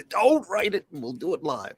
Don't write it, and we'll do it live.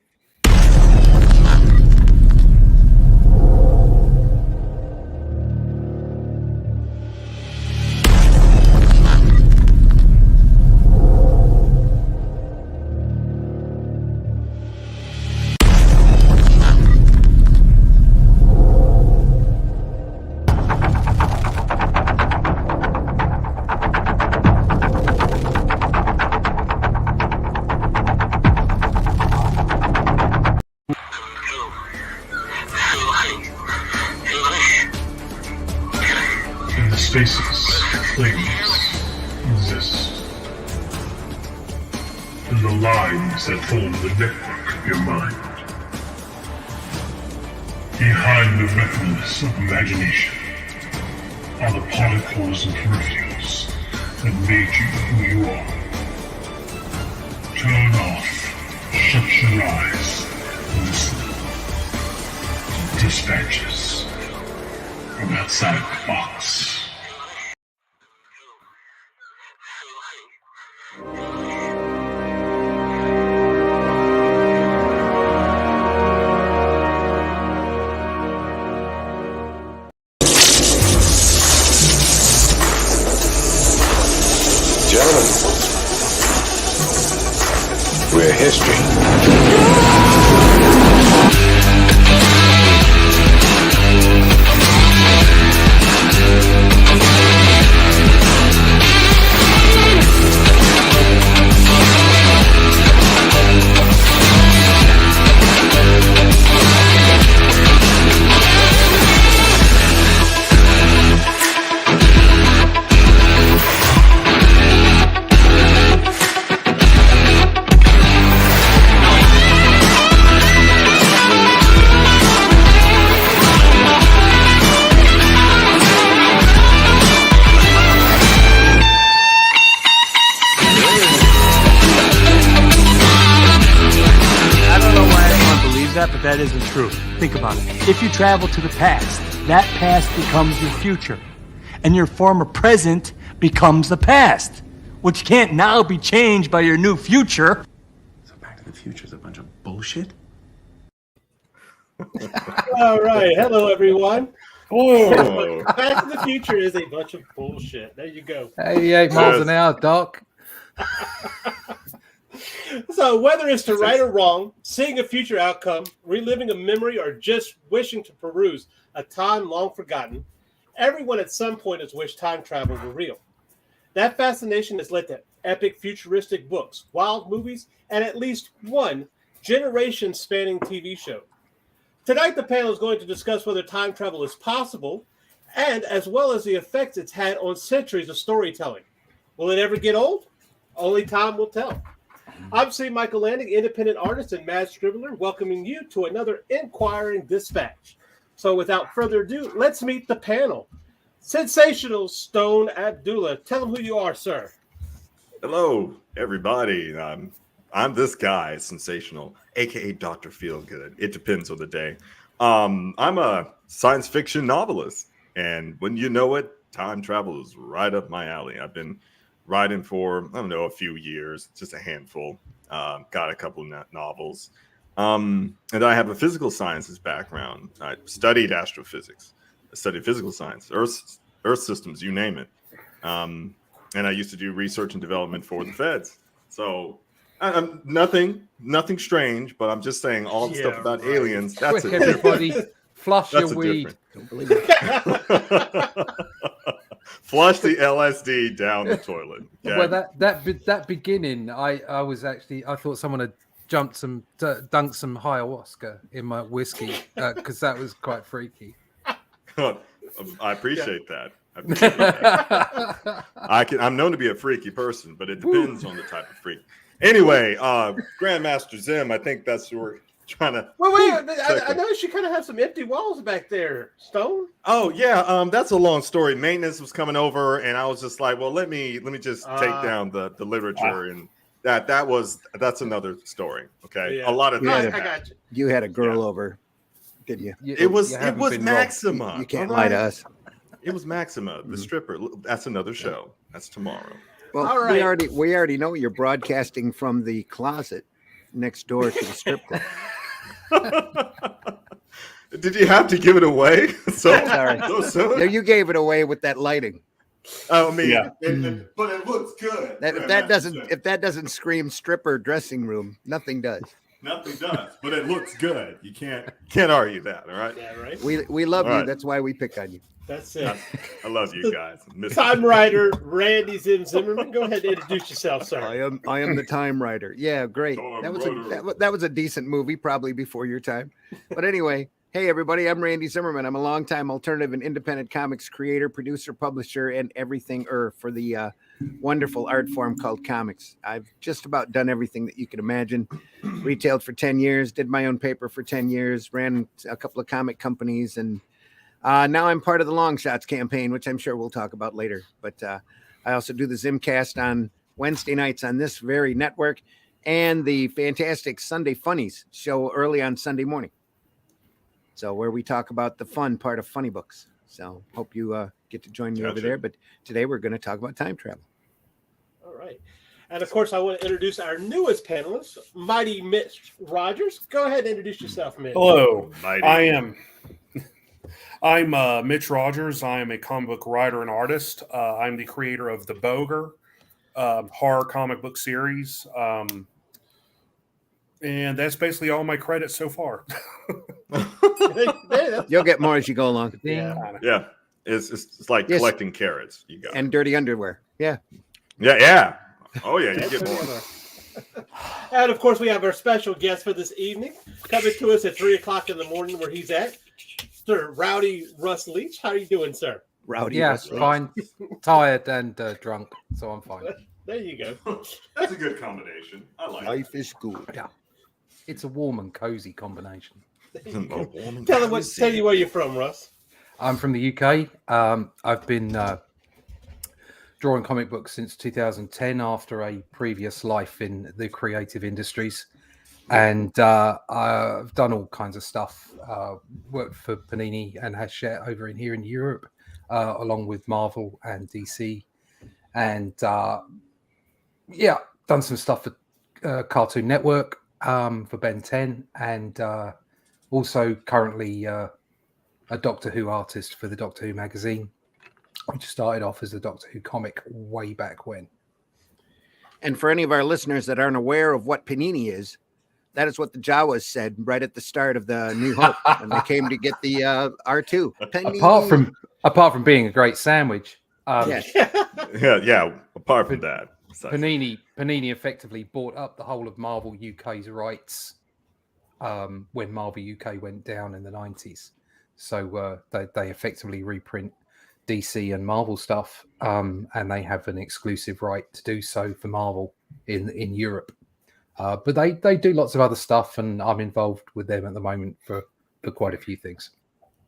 Spaces, things exist. And the lines that form the network of your mind. Behind the retinas of imagination are the particles and peripherals that made you who you are. Turn off, shut your eyes, and listen to dispatches from outside the box. We're history. But that isn't true. Think about it. If you travel to the past, that past becomes your future. And your former present becomes the past, which can't now be changed by your new future. So Back to the Future is a bunch of bullshit? All right. Hello, everyone. Oh, Back to the Future is a bunch of bullshit. There you go. 88 miles an hour, Doc. So whether it's to right or wrong, seeing a future outcome, reliving a memory, or just wishing to peruse a time long forgotten, everyone at some point has wished time travel were real. That fascination has led to epic futuristic books, wild movies, and at least one generation-spanning TV show. Tonight, the panel is going to discuss whether time travel is possible, and as well as the effects it's had on centuries of storytelling. Will it ever get old? Only time will tell. I'm C Michael Lanning, independent artist and mad scribbler, welcoming you to another Inquiring Dispatch. So without further ado, let's meet the panel. Sensational Stone Abdullah. Tell them who you are, sir. Hello, everybody. I'm this guy, Sensational, aka Dr. Feelgood. It depends on the day. I'm a science fiction novelist, and when you know it, time travel is right up my alley. I've been writing for, a few years, just a handful. Got a couple of novels. And I have a physical sciences background. I studied astrophysics. I studied physical science, Earth systems, you name it. And I used to do research and development for the feds. So I'm nothing strange, but I'm just saying all the stuff about aliens. That's Quick, everybody, flush your weed. Don't believe it. Flush the LSD down the toilet. Okay? Well, that beginning, I thought someone had dunked some ayahuasca in my whiskey because that was quite freaky. I appreciate that. I'm known to be a freaky person, but it depends on the type of freak. Anyway, Grandmaster Zim, I think that's who we're trying to. Wait! I noticed you kind of have some empty walls back there, Stone. Oh yeah, that's a long story. Maintenance was coming over, and I was just like, well, let me just take down the literature, and that's another story. Okay, yeah. A lot of things. I got you. You had a girl over, didn't you? It was Maxima. You can't lie to us. It was Maxima, the stripper. That's another show. That's tomorrow. Well, All right. we already know you're broadcasting from the closet next door to the strip club. Did you have to give it away? So Sorry. so soon? No, you gave it away with that lighting. I mean, Yeah. but it looks good. If that doesn't scream stripper dressing room, nothing does. Nothing does, but it looks good. You can't argue that. All right. Yeah, right. We love All you. right. That's why we pick on you. That's it. I love you guys. Time writer Randy Zimmerman. Go ahead and introduce yourself, sir. I am the time writer. Yeah, great. Time That was writer. that was a decent movie, probably before your time. But anyway, hey everybody, I'm Randy Zimmerman. I'm a longtime alternative and independent comics creator, producer, publisher, and everything for the wonderful art form called comics. I've just about done everything that you can imagine. Retailed for 10 years, did my own paper for 10 years, ran a couple of comic companies, and now I'm part of the Long Shots campaign, which I'm sure we'll talk about later. But I also do the Zimcast on Wednesday nights on this very network and the fantastic Sunday Funnies show early on Sunday morning. So where we talk about the fun part of funny books. So hope you get to join me over Gotcha. there. But today we're going to talk about time travel. All right. And of course, I want to introduce our newest panelist, Mighty Mitch Rogers. Go ahead and introduce yourself, Mitch. Hello, Mighty. I'm Mitch Rogers. I am a comic book writer and artist. I'm the creator of the Boger horror comic book series, and that's basically all my credits so far. You'll get more as you go along. Yeah. Yeah, it's like Yes. collecting carrots. You got And dirty underwear. Yeah. yeah. Oh yeah, you get more. And of course, we have our special guest for this evening coming to us at 3:00 in the morning, where he's at. Sir Rowdy Russ Leach. How are you doing, sir? Rowdy. Yeah, Russ Leach. fine. Tired and drunk, so I'm fine. There you go. That's a good combination. I like Life is good. Yeah, it's a warm and cozy combination. it. Tell you where you're from, Russ. I'm from the UK. I've been drawing comic books since 2010 after a previous life in the creative industries. And I've done all kinds of stuff. Worked for Panini and Hachette over in here in Europe, along with Marvel and DC. And done some stuff for Cartoon Network, for Ben 10, and also currently a Doctor Who artist for the Doctor Who magazine, which started off as a Doctor Who comic way back when. And for any of our listeners that aren't aware of what Panini is, that is what the Jawas said right at the start of the New Hope when they came to get the R2. Panini. Apart from being a great sandwich, Yeah. Yeah. Apart from that, so- Panini effectively bought up the whole of Marvel UK's rights when Marvel UK went down in the 90s. So they effectively reprint DC and Marvel stuff, and they have an exclusive right to do so for Marvel in Europe. But they do lots of other stuff, and I'm involved with them at the moment for quite a few things.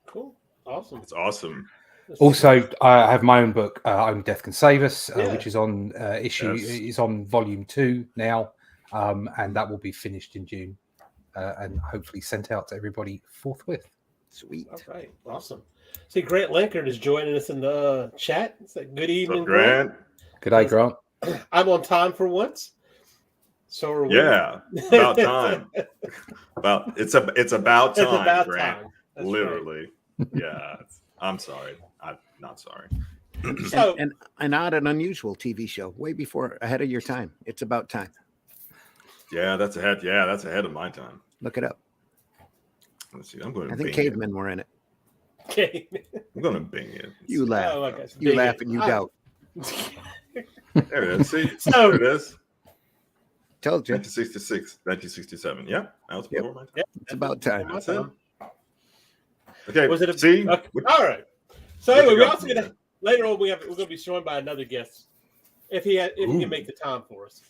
Cool. Awesome. It's awesome. Also, I have my own book, Only Death Can Save Us, Yeah. which is on is on volume 2 now, and that will be finished in June, and hopefully sent out to everybody forthwith. Sweet. All right. Awesome. See, Grant Lankard is joining us in the chat. It's like, good evening, What's up, Grant? Good day, Grant. I'm on time for once. So are we. Yeah, about time. It's about time, It's about Grant. time. That's Literally. Yeah. I'm sorry. I'm not sorry. So, And an odd and unusual TV show, way ahead of your time. It's about time. Yeah, that's ahead. Yeah, that's ahead of my time. Look it up. Let's see. I'm going to I think bing cavemen were in it. okay. it. I'm going to bing it. You laugh. Oh, okay. You laugh and you doubt. There it is. See, So- there it is. Told you. 1966, 1967. Yeah, that was before my time. It's about time. That's it. Okay. Was it a see? Okay. All right. So What anyway, you we're got also for gonna me? later on we're gonna be joined by another guest if he can make the time for us.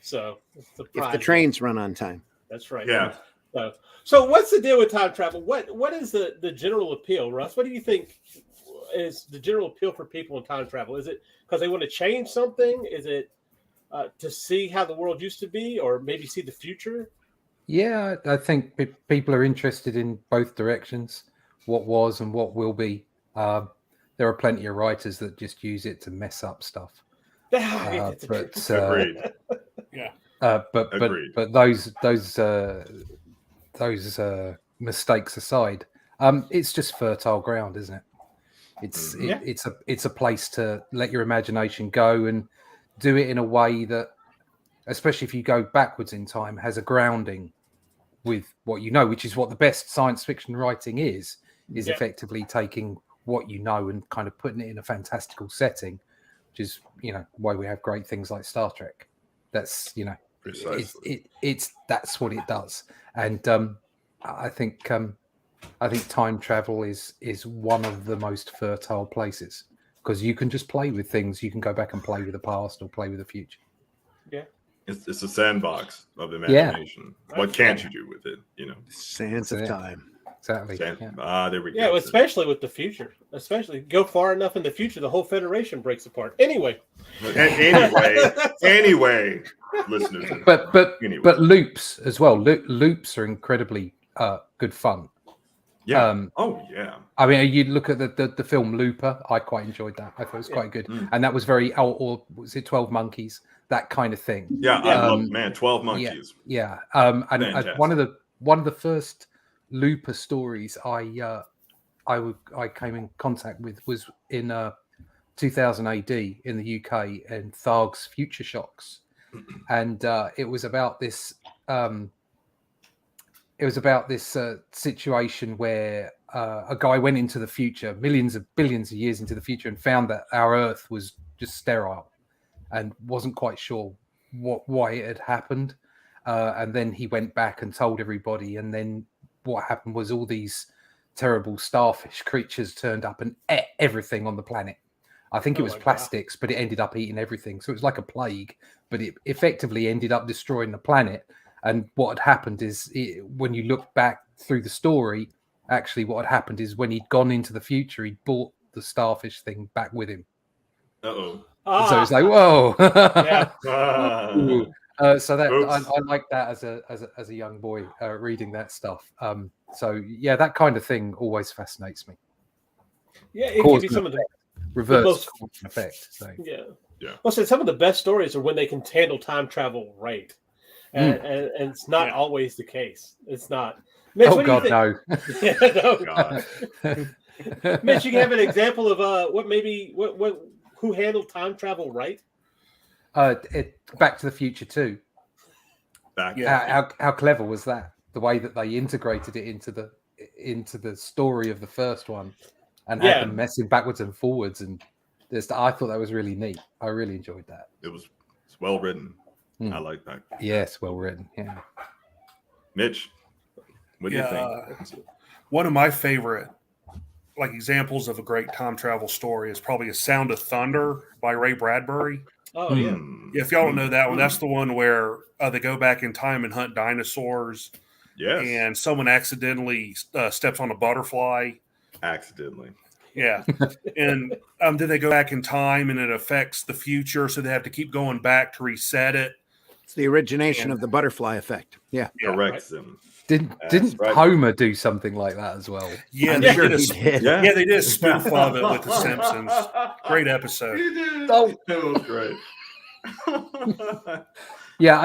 So it's a If prize. the trains run on time. That's right. Yeah. So what's the deal with time travel? What is the general appeal, Russ? What do you think is the general appeal for people in time travel? Is it because they want to change something? Is it to see how the world used to be, or maybe see the future? Yeah, I think people are interested in both directions, what was and what will be. There are plenty of writers that just use it to mess up stuff. Agreed. Yeah. But those mistakes aside, it's just fertile ground, isn't it? It's a place to let your imagination go and do it in a way that, especially if you go backwards in time, has a grounding with what you know, which is what the best science fiction writing is effectively taking what you know and kind of putting it in a fantastical setting, which is, why we have great things like Star Trek. That's, Precisely. it's that's what it does. And I think time travel is one of the most fertile places, because you can just play with things. You can go back and play with the past or play with the future. Yeah. It's a sandbox of imagination. What can't you do with it? Sands of time. Exactly. There we go. Yeah, especially with the future. Especially go far enough in the future, the whole Federation breaks apart. Anyway, listeners. But loops as well. Loops are incredibly good fun. Yeah. I mean, you look at the film Looper. I quite enjoyed that. I thought it was quite good, and that was very. Or was it 12 Monkeys? That kind of thing. Yeah, I love 12 Monkeys. Yeah. And one of the first Looper stories I came in contact with was in 2000 AD in the UK and Tharg's Future Shocks, and it was about this. It was about this situation where a guy went into the future, billions of years into the future, and found that our Earth was just sterile, and wasn't quite sure why it had happened. And then he went back and told everybody, and then what happened was all these terrible starfish creatures turned up and ate everything on the planet. I think it was plastics, but it ended up eating everything. So it was like a plague, but it effectively ended up destroying the planet. And what had happened is, when you look back through the story, actually what had happened is when he'd gone into the future, he brought the starfish thing back with him. Uh-oh. So it's like, whoa. So that I like that as a young boy reading that stuff. So yeah, that kind of thing always fascinates me. Yeah, it can be some of the reverse effect. So. Yeah. Well, so some of the best stories are when they can handle time travel right. And it's not always the case. It's not. Mitch, no. God. Mitch, you have an example of who handled time travel right? Back to the Future 2. How clever was that? The way that they integrated it into the story of the first one, and had them messing backwards and forwards, and I thought that was really neat. I really enjoyed that. It's well written. I like that. Yes, well written. Yeah. Mitch, what do you think? One of my favorite examples of a great time travel story is probably A Sound of Thunder by Ray Bradbury. Oh yeah. If y'all don't know that one, that's the one where they go back in time and hunt dinosaurs. Yes. And someone accidentally steps on a butterfly. Accidentally. Yeah. And then they go back in time and it affects the future, so they have to keep going back to reset it. It's the origination of the butterfly effect. Yeah. Correct. Right. Didn't Homer do something like that as well? Yeah, I'm they sure did. he did. Yeah, they did a spoof of it with The Simpsons. Great episode. Oh, that was great. Yeah,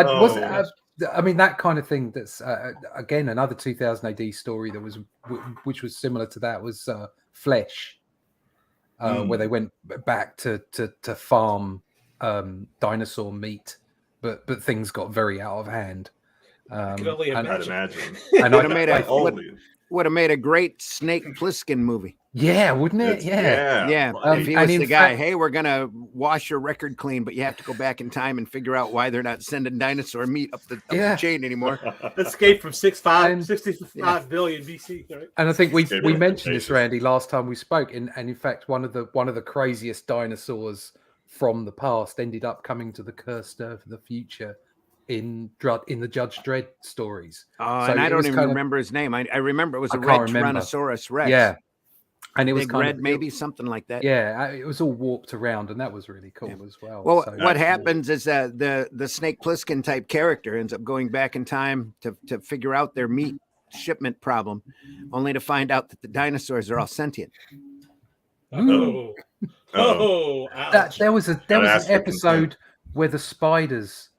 I mean, that kind of thing. That's again another 2000 AD story which was similar to that was Flesh, where they went back to farm dinosaur meat, but things got very out of hand. I can only imagine. I'd imagine. And would have made a great Snake Plissken movie. Yeah, wouldn't it? Yeah. If he was the guy, hey, we're gonna wash your record clean, but you have to go back in time and figure out why they're not sending dinosaur meat up the chain anymore. Escape from 65 billion BC. Right? And I think we mentioned this, Randy, last time we spoke, and in fact, one of the craziest dinosaurs from the past ended up coming to the cursed earth of the future in the Judge Dredd stories. And I don't even remember his name. I remember it was a red Tyrannosaurus Rex. Yeah. And it was kind of maybe something like that. Yeah, it was all warped around, and that was really cool as well. Well, what happens is that the Snake Plissken type character ends up going back in time to figure out their meat shipment problem, only to find out that the dinosaurs are all sentient. Oh. Oh, ouch. There was an ask for episode where the spiders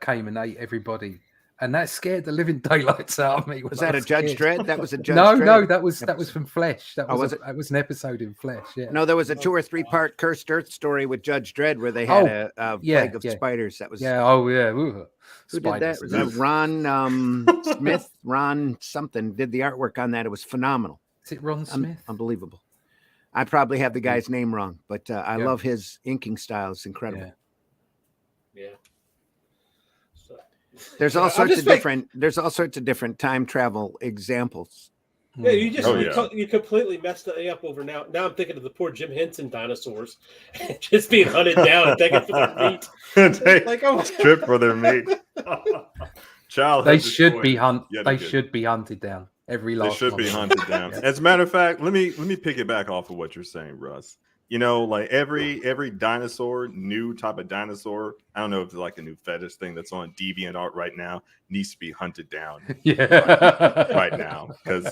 came and ate everybody, and that scared the living daylights out of me. Was that a Judge Dredd? That was a Judge No, Dredd. no, that was from Flesh. That was that was an episode in Flesh. Yeah. No, there was a 2 or 3 part Cursed Earth story with Judge Dredd where they had a plague of spiders. That was Ooh. Who did that? Spiders. Was that Ron Smith? Ron something did the artwork on that. It was phenomenal. Is it Ron Smith? Unbelievable. I probably have the guy's name wrong, but I love his inking style. It's incredible. Yeah. So, There's all sorts of different time travel examples. yeah, you just you completely messed it up over now. Now I'm thinking of the poor Jim Henson dinosaurs just being hunted down and taken for their meat. Strip for their meat. They should be hunted down. Every last They should one. be hunted down. As a matter of fact, let me piggyback off of what you're saying, Russ. You know, like every dinosaur, new type of dinosaur, I don't know if it's like a new fetish thing that's on DeviantArt right now, needs to be hunted down. Right now. Because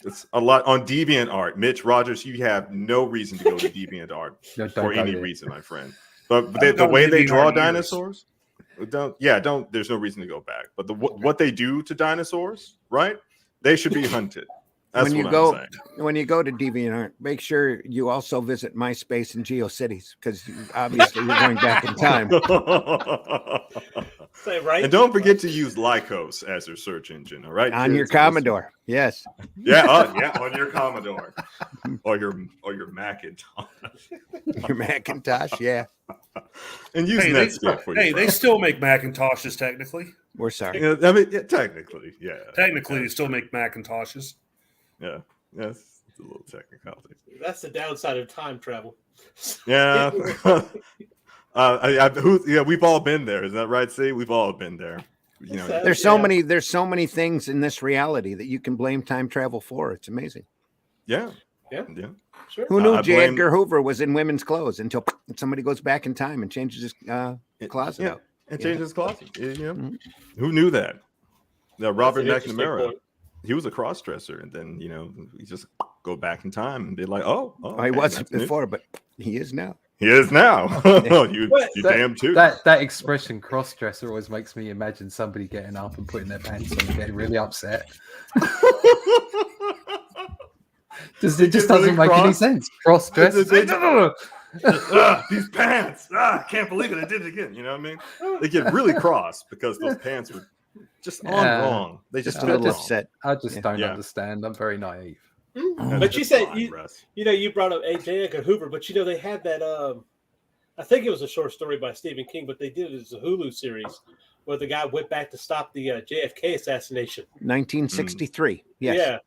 it's a lot on DeviantArt. Mitch Rogers, you have no reason to go to DeviantArt for any reason, my friend. But the way they draw dinosaurs, there's no reason to go back. But what they do to dinosaurs, right? They should be hunted. That's when you what go I'm saying. when you go to DeviantArt, make sure you also visit MySpace and GeoCities because obviously you're going back in time. Right? And don't forget to use Lycos as your search engine. All right, on your Commodore, yes. On your Commodore or your Macintosh. Your Macintosh, yeah. And use Netscape for they still make Macintoshes technically. We're sorry. I mean, technically, yeah. Technically, they still make Macintoshes. Yeah, it's a little technicality. That's the downside of time travel. Yeah. We've all been there. Is that right? See, we've all been there. You know, there's so many things in this reality that you can blame time travel for. It's amazing. Yeah. Sure. Who knew J. Edgar Hoover was in women's clothes until somebody goes back in time and changes his closet out. And changes his closet. Mm-hmm. Who knew that? Robert McNamara. He was a cross-dresser, and then he just go back in time and be like, "Oh, he wasn't before, but he is now." He is now. you damn too. That expression cross-dresser always makes me imagine somebody getting up and putting their pants on and getting really upset. It just doesn't make any sense. Cross-dresser. These pants. I can't believe it. I did it again. You know what I mean? They get really cross because those pants were just on wrong. They just a little upset. I just don't understand. I'm very naive. But you said you brought up J. Edgar Hoover, but they had that I think it was a short story by Stephen King, but they did it as a Hulu series where the guy went back to stop the JFK assassination. 1963. Yes. Yeah.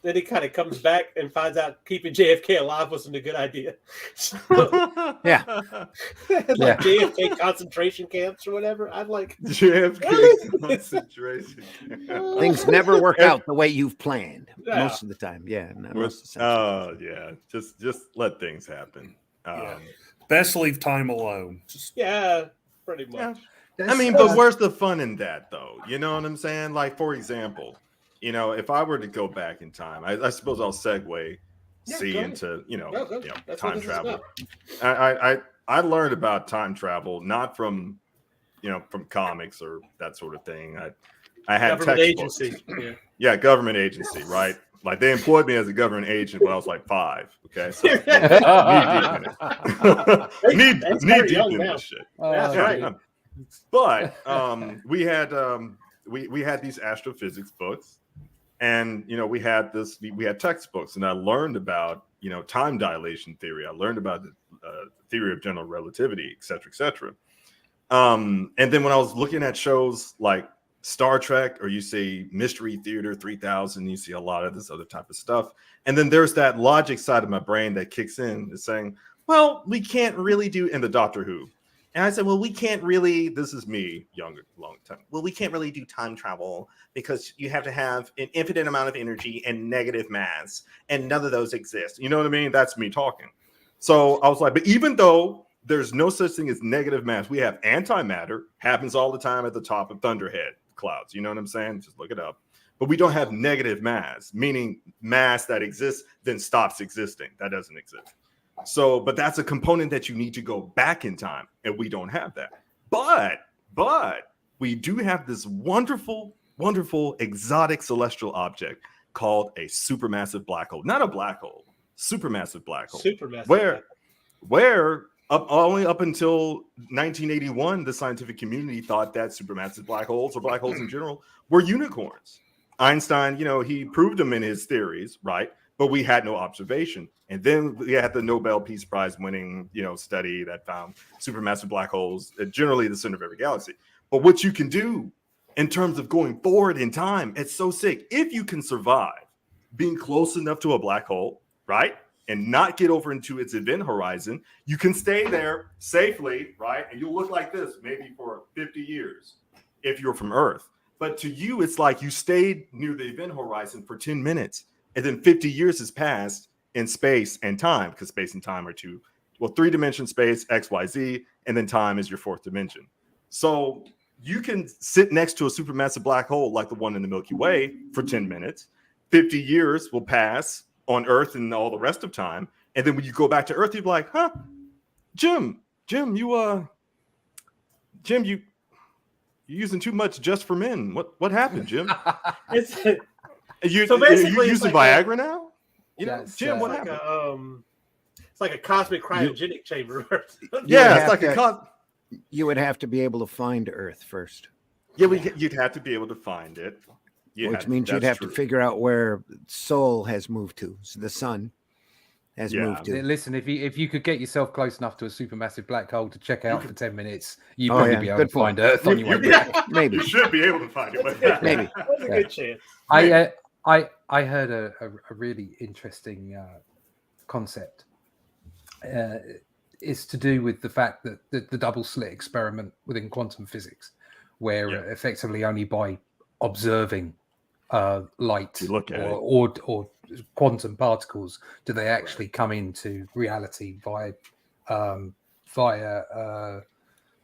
Then he kind of comes back and finds out keeping JFK alive wasn't a good idea. JFK concentration camps or whatever. I'm like JFK concentration camps. Things never work out the way you've planned most of the time. Just let things happen. Best leave time alone. Pretty much. I mean, but where's the fun in that though? You know what I'm saying? Like, for example, if I were to go back in time, I suppose I'll segue into time travel. I learned about time travel not from comics or that sort of thing. I had government textbooks. agency. Government agency, right? Like they employed me as a government agent when I was like 5. Okay, so knee deep in this shit. That's right. But we had these astrophysics books. And we had textbooks, and I learned about time dilation theory. I learned about the theory of general relativity, et cetera, et cetera. And then when I was looking at shows like Star Trek, or you see Mystery Theater 3000, you see a lot of this other type of stuff. And then there's that logic side of my brain that kicks in, is saying, "Well, we can't really do," in the Doctor Who. And I said, well, we can't really, this is me, younger, long time. Well, we can't really do time travel because you have to have an infinite amount of energy and negative mass, and none of those exist. You know what I mean? That's me talking. So I was like, but even though there's no such thing as negative mass, we have antimatter, happens all the time at the top of Thunderhead clouds. You know what I'm saying? Just look it up. But we don't have negative mass, meaning mass that exists then stops existing. That doesn't exist. So, but that's a component that you need to go back in time, and we don't have that. But we do have this wonderful, wonderful exotic celestial object called a supermassive black hole. Not a black hole, supermassive black hole. Supermassive. Where only up until 1981, the scientific community thought that supermassive black holes, or black holes in general, were unicorns. Einstein, he proved them in his theories, right? But we had no observation. And then we had the Nobel Peace Prize winning, study that found supermassive black holes, generally the center of every galaxy. But what you can do in terms of going forward in time, it's so sick. If you can survive being close enough to a black hole, right, and not get over into its event horizon, you can stay there safely, right? And you'll look like this maybe for 50 years if you're from Earth. But to you, it's like you stayed near the event horizon for 10 minutes. And then 50 years has passed in space and time, because space and time are three-dimension space, X, Y, Z, and then time is your fourth dimension. So you can sit next to a supermassive black hole like the one in the Milky Way for 10 minutes. 50 years will pass on Earth and all the rest of time. And then when you go back to Earth, you'll be like, Jim, you're using too much just for men. What happened, Jim? So basically, are you using like Viagra now? Jim, what happened? It's like a cosmic cryogenic chamber. You would have to be able to find Earth first. Yeah, you'd have to be able to find it. Which means you'd have to figure out where Sol has moved to. So the sun has moved to. Listen, if you could get yourself close enough to a supermassive black hole to check out for 10 minutes, you'd probably be able to find Earth on your way back. Maybe. You should be able to find it. Maybe. That's a good chance. I heard a really interesting concept. It's to do with the fact that the double slit experiment within quantum physics, where effectively only by observing light or quantum particles do they actually come into reality via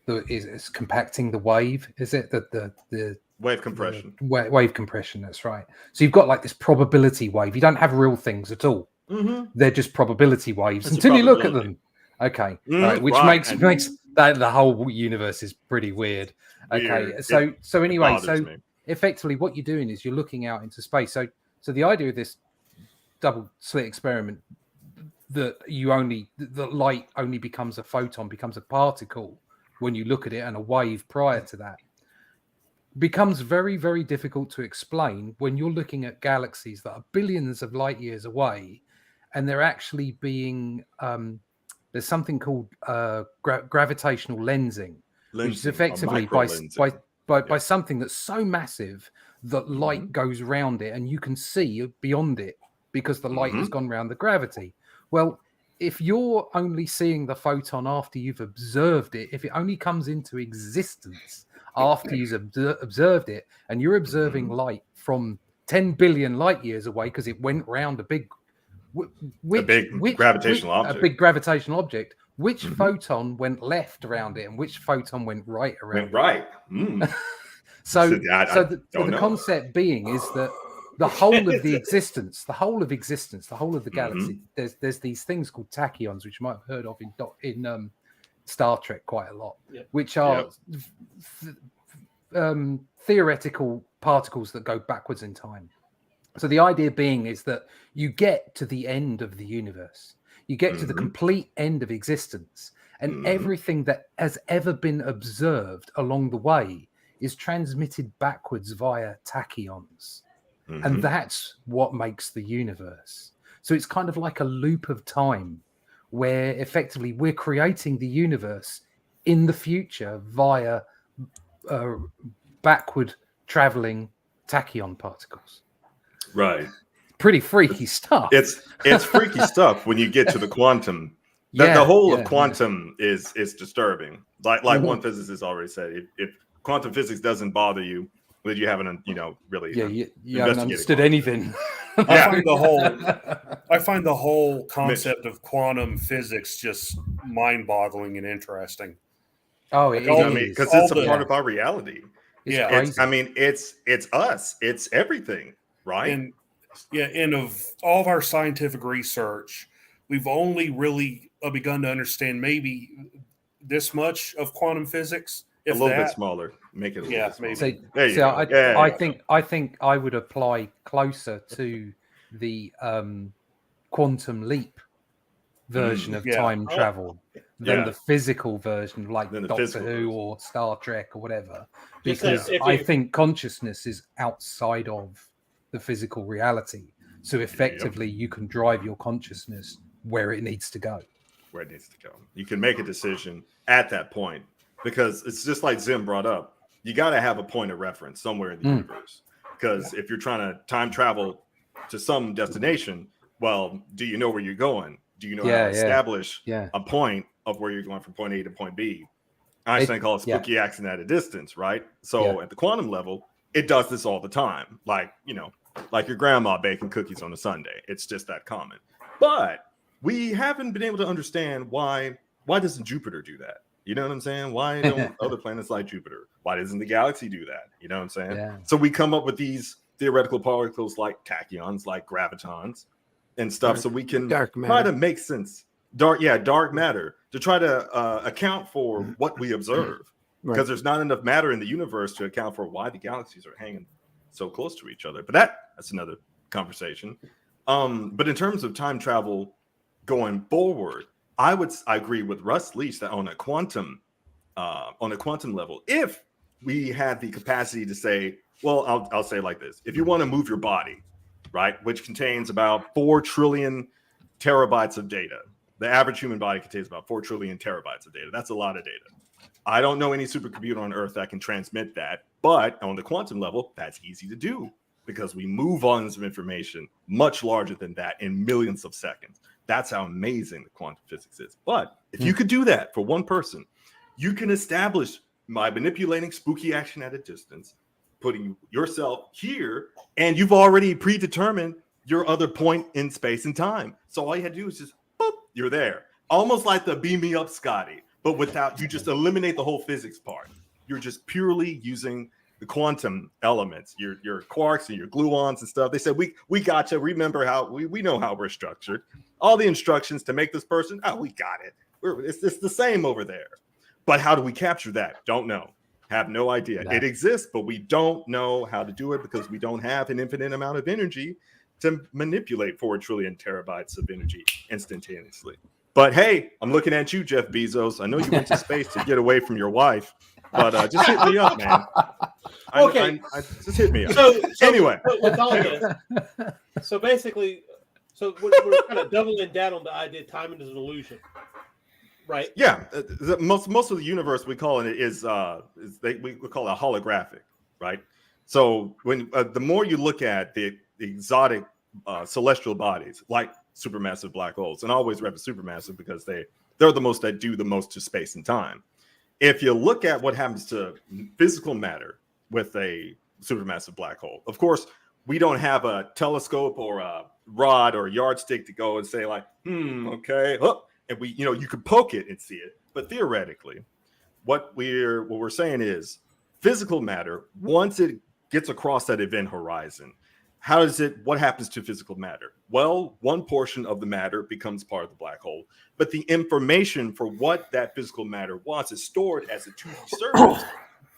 it's compacting the wave. Is it the wave compression? Wave compression. That's right. So you've got like this probability wave. You don't have real things at all. Mm-hmm. They're just probability waves until you look at them. Okay, right, which makes that the whole universe is pretty weird. Okay, so anyway, effectively what you're doing is you're looking out into space. So the idea of this double slit experiment that the light only becomes a photon, becomes a particle when you look at it, and a wave prior to that becomes very, very difficult to explain when you're looking at galaxies that are billions of light years away, and they're actually being there's something called gravitational lensing, which is effectively by something that's so massive that light goes round it and you can see beyond it because the light has gone round the gravity. Well, if you're only seeing the photon after you've observed it, if it only comes into existence after you've observed it, and you're observing light from 10 billion light years away because it went round a big gravitational object, which photon went left around it and which photon went right around it? So the concept being is that the whole of the existence, the whole of the galaxy, there's these things called tachyons, which you might have heard of in Star Trek quite a lot, which are theoretical particles that go backwards in time. So the idea being is that you get to the end of the universe, you get to the complete end of existence, and everything that has ever been observed along the way is transmitted backwards via tachyons. And that's what makes the universe. So it's kind of like a loop of time where effectively we're creating the universe in the future via backward traveling tachyon particles. Right. Pretty freaky stuff. It's freaky stuff when you get to the quantum. The whole of quantum is disturbing. Like one physicist already said, if quantum physics doesn't bother you, then you haven't really you haven't understood anything. I find the whole concept of quantum physics just mind-boggling and interesting. Oh, because it's a part of our reality. It's us. It's everything, right? And of all of our scientific research, we've only really begun to understand maybe this much of quantum physics. A If little that, bit smaller. Make it a little Yeah, bit smaller. maybe. There you So go. I think I would apply closer to the quantum leap version of yeah. time travel than Yeah. the physical version, like Than the Doctor physical Who version. or Star Trek or whatever. Just Because if I you- think consciousness is outside of the physical reality. So effectively, you can drive your consciousness where it needs to go. Where it needs to go. You can make a decision at that point because it's just like Zim brought up. You got to have a point of reference somewhere in the universe. Because if you're trying to time travel to some destination, well, do you know where you're going? Do you know how to establish a point of where you're going from point A to point B? Einstein called it spooky accident at a distance, right? So at the quantum level, it does this all the time. Like, like your grandma baking cookies on a Sunday. It's just that common. But we haven't been able to understand why doesn't Jupiter do that? You know what I'm saying? Why don't other planets like Jupiter? Why doesn't the galaxy do that? You know what I'm saying? Yeah. So we come up with these theoretical particles like tachyons, like gravitons and stuff. So we can dark try matter. to make sense. Dark matter to try to account for what we observe. Because there's not enough matter in the universe to account for why the galaxies are hanging so close to each other. But that's another conversation. But in terms of time travel going forward, I agree with Russ Leach that on a quantum level, if we had the capacity to say, well, I'll say it like this: if you want to move your body, right, which contains about 4 trillion terabytes of data, the average human body contains about 4 trillion terabytes of data. That's a lot of data. I don't know any supercomputer on Earth that can transmit that, but on the quantum level, that's easy to do because we move volumes of information much larger than that in millions of seconds. That's how amazing the quantum physics is. But if you could do that for one person, you can establish by manipulating spooky action at a distance, putting yourself here, and you've already predetermined your other point in space and time. So all you had to do is just, boop, you're there. Almost like the beam me up, Scotty, but without, you just eliminate the whole physics part. You're just purely using the quantum elements, your quarks and your gluons and stuff. They said, we got you. Remember how we know how we're structured. All the instructions to make this person, we got it. It's the same over there. But how do we capture that? Don't know. Have no idea. It exists, but we don't know how to do it because we don't have an infinite amount of energy to manipulate 4 trillion terabytes of energy instantaneously. But hey, I'm looking at you, Jeff Bezos. I know you went to space to get away from your wife, but just hit me up, man. Okay. Just hit me up. So anyway. with all this, so basically, we're kind of doubling down on the idea time is an illusion, right? Yeah, most of the universe we call it we call it holographic, right? So when the more you look at the exotic celestial bodies like supermassive black holes, and I always reference supermassive because they're the most that do the most to space and time. If you look at what happens to physical matter with a supermassive black hole, of course, we don't have a telescope or a rod or a yardstick to go and say like, okay, and you could poke it and see it. But theoretically, what we're saying is physical matter, once it gets across that event horizon, what happens to physical matter? Well, one portion of the matter becomes part of the black hole, but the information for what that physical matter wants is stored as a 2D surface.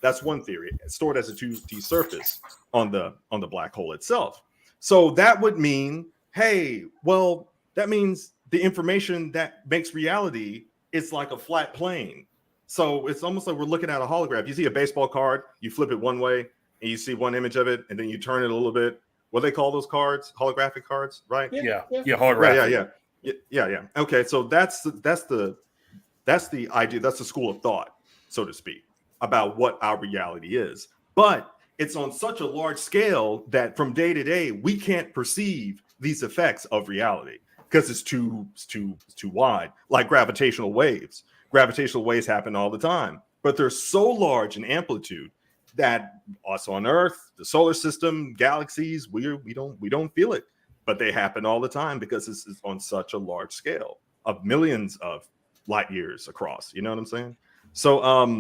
That's one theory. It's stored as a 2D surface on the black hole itself. So that would mean, that means the information that makes reality is like a flat plane. So it's almost like we're looking at a hologram. You see a baseball card, you flip it one way, and you see one image of it, and then you turn it a little bit. What do they call those cards? Holographic cards, right? Yeah, holographic. Yeah. Okay, so that's the idea. That's the school of thought, so to speak, about what our reality is. But it's on such a large scale that from day to day we can't perceive these effects of reality because it's too wide. Like gravitational waves. Gravitational waves happen all the time, but they're so large in amplitude that us on Earth, the solar system, galaxies, we don't feel it, but they happen all the time because this is on such a large scale of millions of light years across. You know what I'm saying? So,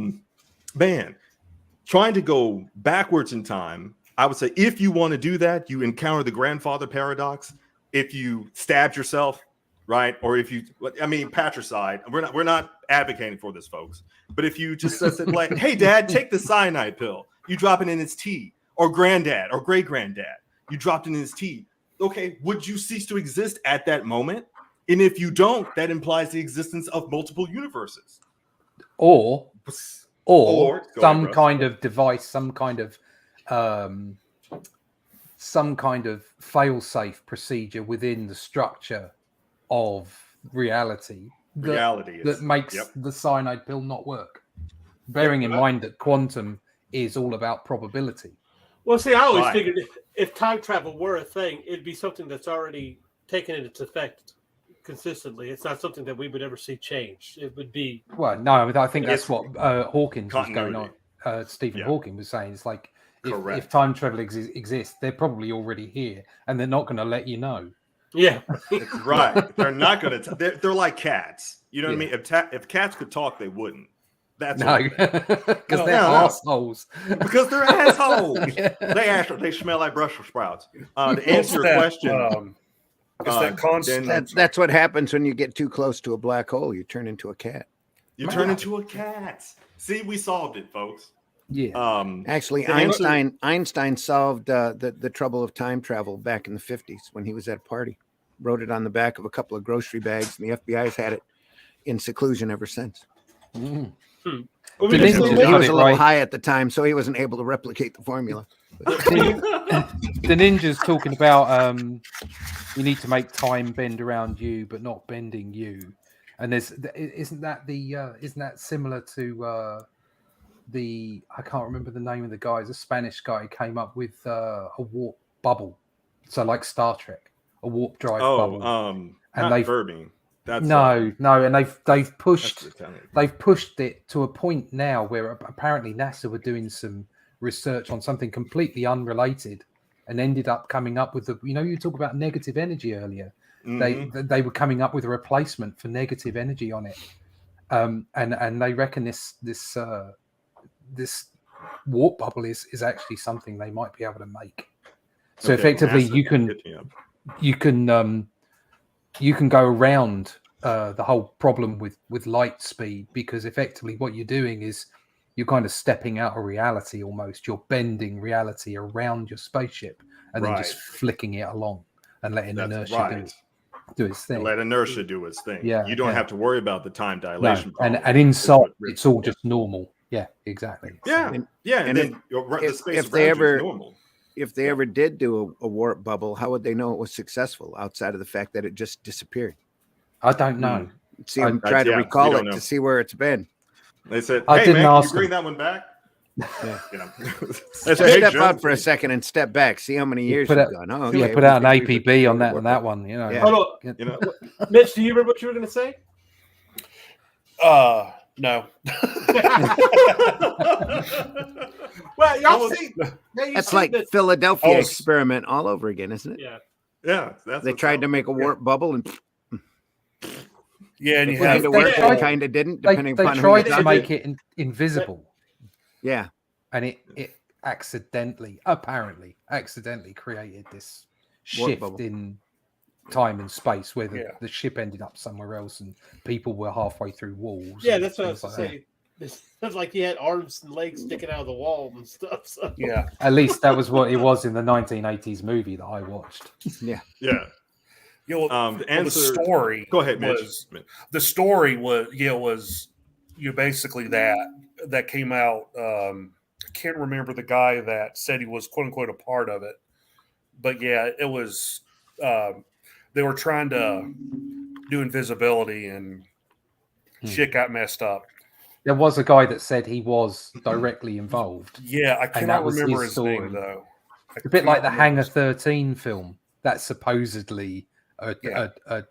man, trying to go backwards in time, I would say if you want to do that, you encounter the grandfather paradox. If you stabbed yourself, right? Or if you, I mean, patricide. We're not advocating for this, folks. But if you just said like, "Hey, Dad, take the cyanide pill," you drop it in his tea, or Granddad or great granddad, you dropped it in his tea. Okay, would you cease to exist at that moment? And if you don't, that implies the existence of multiple universes, or some ahead, kind of device, some kind of fail-safe procedure within the structure of reality that makes the cyanide pill not work. Bearing in mind that quantum is all about probability. Well, see, I always figured if time travel were a thing, it'd be something that's already taken its effect consistently. It's not something that we would ever see change. It would be. Well, no, I think that's what Hawkins was going on. Stephen Hawking was saying. It's like if time travel exists, they're probably already here, and they're not going to let you know. Yeah, that's right. They're not going to. They're like cats. You know what I mean? If cats could talk, they wouldn't. That's because they're assholes. Because they're assholes. They smell like Brussels sprouts. To answer your question, that's what happens when you get too close to a black hole. You turn into a cat. You turn into a cat. See, we solved it, folks. Yeah. Actually, Einstein solved the trouble of time travel back in the 50s when he was at a party. Wrote it on the back of a couple of grocery bags, and the FBI's had it in seclusion ever since. Mm. Well, he was a little high at the time, so he wasn't able to replicate the formula. The ninja's talking about you need to make time bend around you, but not bending you. And isn't that similar to I can't remember the name of the guy. It's a Spanish guy who came up with a warp bubble. So like Star Trek, a warp drive bubble. And they've Verbing. That's no, and they've pushed it to a point now where apparently NASA were doing some research on something completely unrelated and ended up coming up with you talk about negative energy earlier. Mm-hmm. They were coming up with a replacement for negative energy on it, and they reckon this warp bubble is actually something they might be able to make. So effectively, you can go around the whole problem with light speed, because effectively what you're doing is you're kind of stepping out of reality almost. You're bending reality around your spaceship and then just flicking it along and letting inertia do its thing. Let inertia do its thing. Yeah, you don't have to worry about the time dilation. No. And inside it's all just normal. Yeah, exactly. Yeah, and then the space if they ever normal. If they ever did do a warp bubble, how would they know it was successful outside of the fact that it just disappeared? I don't know. See, I'm trying to recall it to see where it's been. They said, I didn't ask you bring that one back? Step out for a second and step back. See how many years you've gone. Oh, okay. Put out an APB on that one. Mitch, do you remember what you were going to say? No. Well, y'all see. That's like the Philadelphia experiment all over again, isn't it? Yeah. They tried to make a warp bubble and. Yeah, and you kind of didn't. Depending upon they tried to make it invisible. Yeah, and it apparently accidentally created this shift in time and space where the ship ended up somewhere else and people were halfway through walls. Yeah, that's what I was going to say. It sounds like he had arms and legs sticking out of the wall and stuff. So. Yeah, at least that was what it was in the 1980s movie that I watched. Yeah. The story. Go ahead, Mitch. The story was basically that came out. I can't remember the guy that said he was quote unquote a part of it, but it was. They were trying to do invisibility and shit got messed up. There was a guy that said he was directly involved. Yeah, I cannot remember his name though. A bit like the Hangar 13 film that's supposedly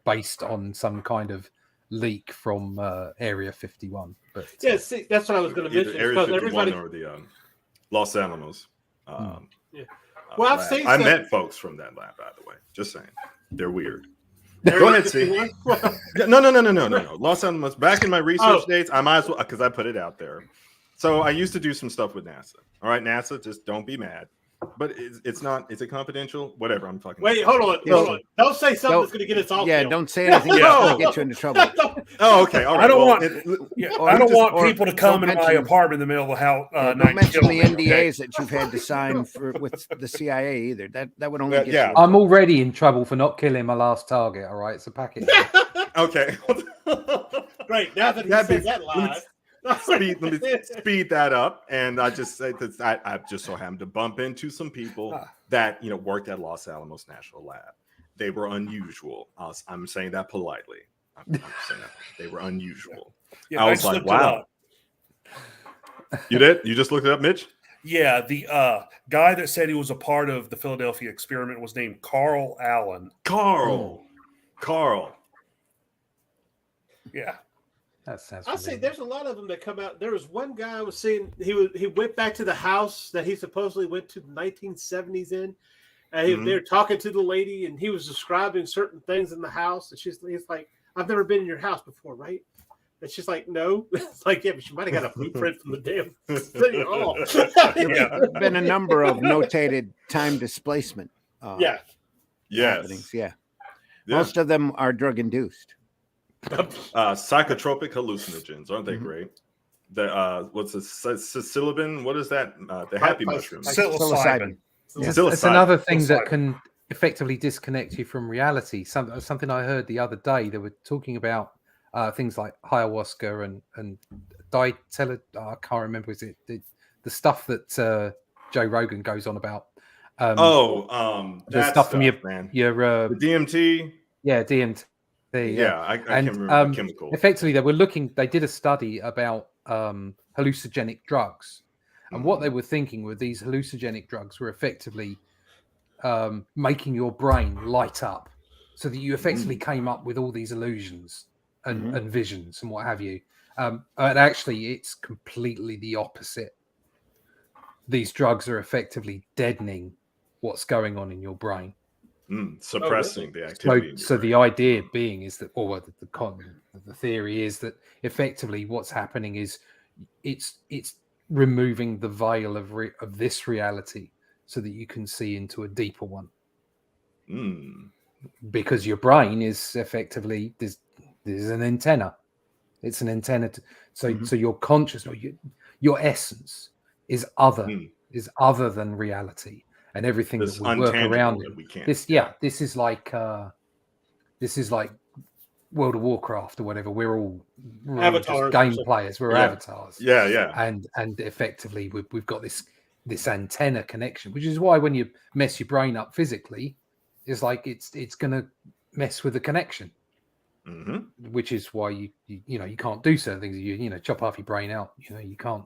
based on some kind of leak from Area 51. But see, that's what I was going to mention. Area 51 or the Los Alamos. Well, I've seen. I met folks from that lab, by the way. Just saying, they're weird. Go ahead, see. No. Los Alamos. Back in my research days, I might as well because I put it out there. So I used to do some stuff with NASA. All right, NASA, just don't be mad. But it's not. Is it confidential? Whatever. I'm fucking. Wait, hold on. Don't say something that's going to get us all killed. Don't say anything that's going to get you into trouble. Oh, okay. All right. I don't want. or I don't just- want or people to come don't into my mention- apartment in the middle of the house. Don't mention the NDAs that you've had to sign with the CIA either. That would only get you. I'm already in trouble for not killing my last target. All right, it's a packet. Okay. Great. Now that he said that live. Let me speed that up, and I just say that I just so happened to bump into some people that worked at Los Alamos National Lab. They were unusual. I'm saying that politely. I'm saying that they were unusual. Yeah, I was like, wow. You did? You just looked it up, Mitch? Yeah, the guy that said he was a part of the Philadelphia experiment was named Carl Allen. Carl. Yeah. That sounds. I'll say there's a lot of them that come out. There was one guy I was seeing. He went back to the house that he supposedly went to the 1970s in. And they were talking to the lady, and he was describing certain things in the house. And he's like, "I've never been in your house before, right?" And she's like, "No." It's like, yeah, but she might have got a blueprint from the damn city hall. There's been a number of notated time displacement. Yes. Happenings. Yeah. Most of them are drug induced. Psychotropic hallucinogens, aren't they great? The what's the psilocybin? What is that? The happy mushroom. Psilocybin. It's another thing that can effectively disconnect you from reality. Something I heard the other day. They were talking about things like ayahuasca and I can't remember. Is it the stuff that Joe Rogan goes on about? The stuff from your the DMT. Yeah, DMT. I can't remember the chemical. Effectively, they did a study about hallucinogenic drugs, and what they were thinking were these hallucinogenic drugs were effectively making your brain light up, so that you effectively came up with all these illusions and visions and what have you. And actually, it's completely the opposite. These drugs are effectively deadening what's going on in your brain. Suppressing the activity. So the idea being is that, or the theory is that effectively what's happening is it's removing the veil of this reality so that you can see into a deeper one. Because your brain is effectively there's an antenna. It's an antenna. So your consciousness, your essence is other than reality. And everything that we work around it. This is like World of Warcraft or whatever. We're all just game players. We're avatars. And effectively we've got this antenna connection, which is why when you mess your brain up physically, it's like it's gonna mess with the connection. Which is why you can't do certain things. You chop half your brain out. You can't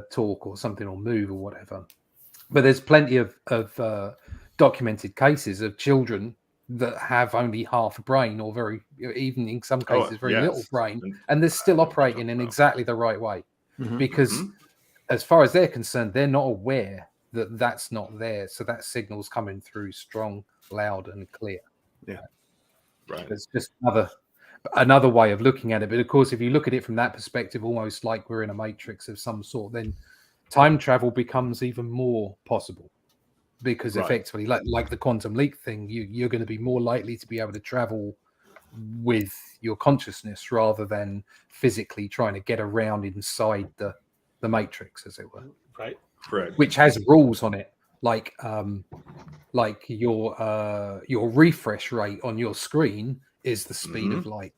talk or something or move or whatever. But there's plenty of documented cases of children that have only half a brain, or even in some cases very little brain, and they're still operating in exactly the right way. Because as far as they're concerned, they're not aware that that's not there. So that signal's coming through strong, loud, and clear. Yeah, right. It's just another way of looking at it. But of course, if you look at it from that perspective, almost like we're in a matrix of some sort, then time travel becomes even more possible, because effectively, like the quantum leap thing, you're going to be more likely to be able to travel with your consciousness rather than physically trying to get around inside the matrix, as it were. Right. Correct. Which has rules on it, like your refresh rate on your screen is the speed of light.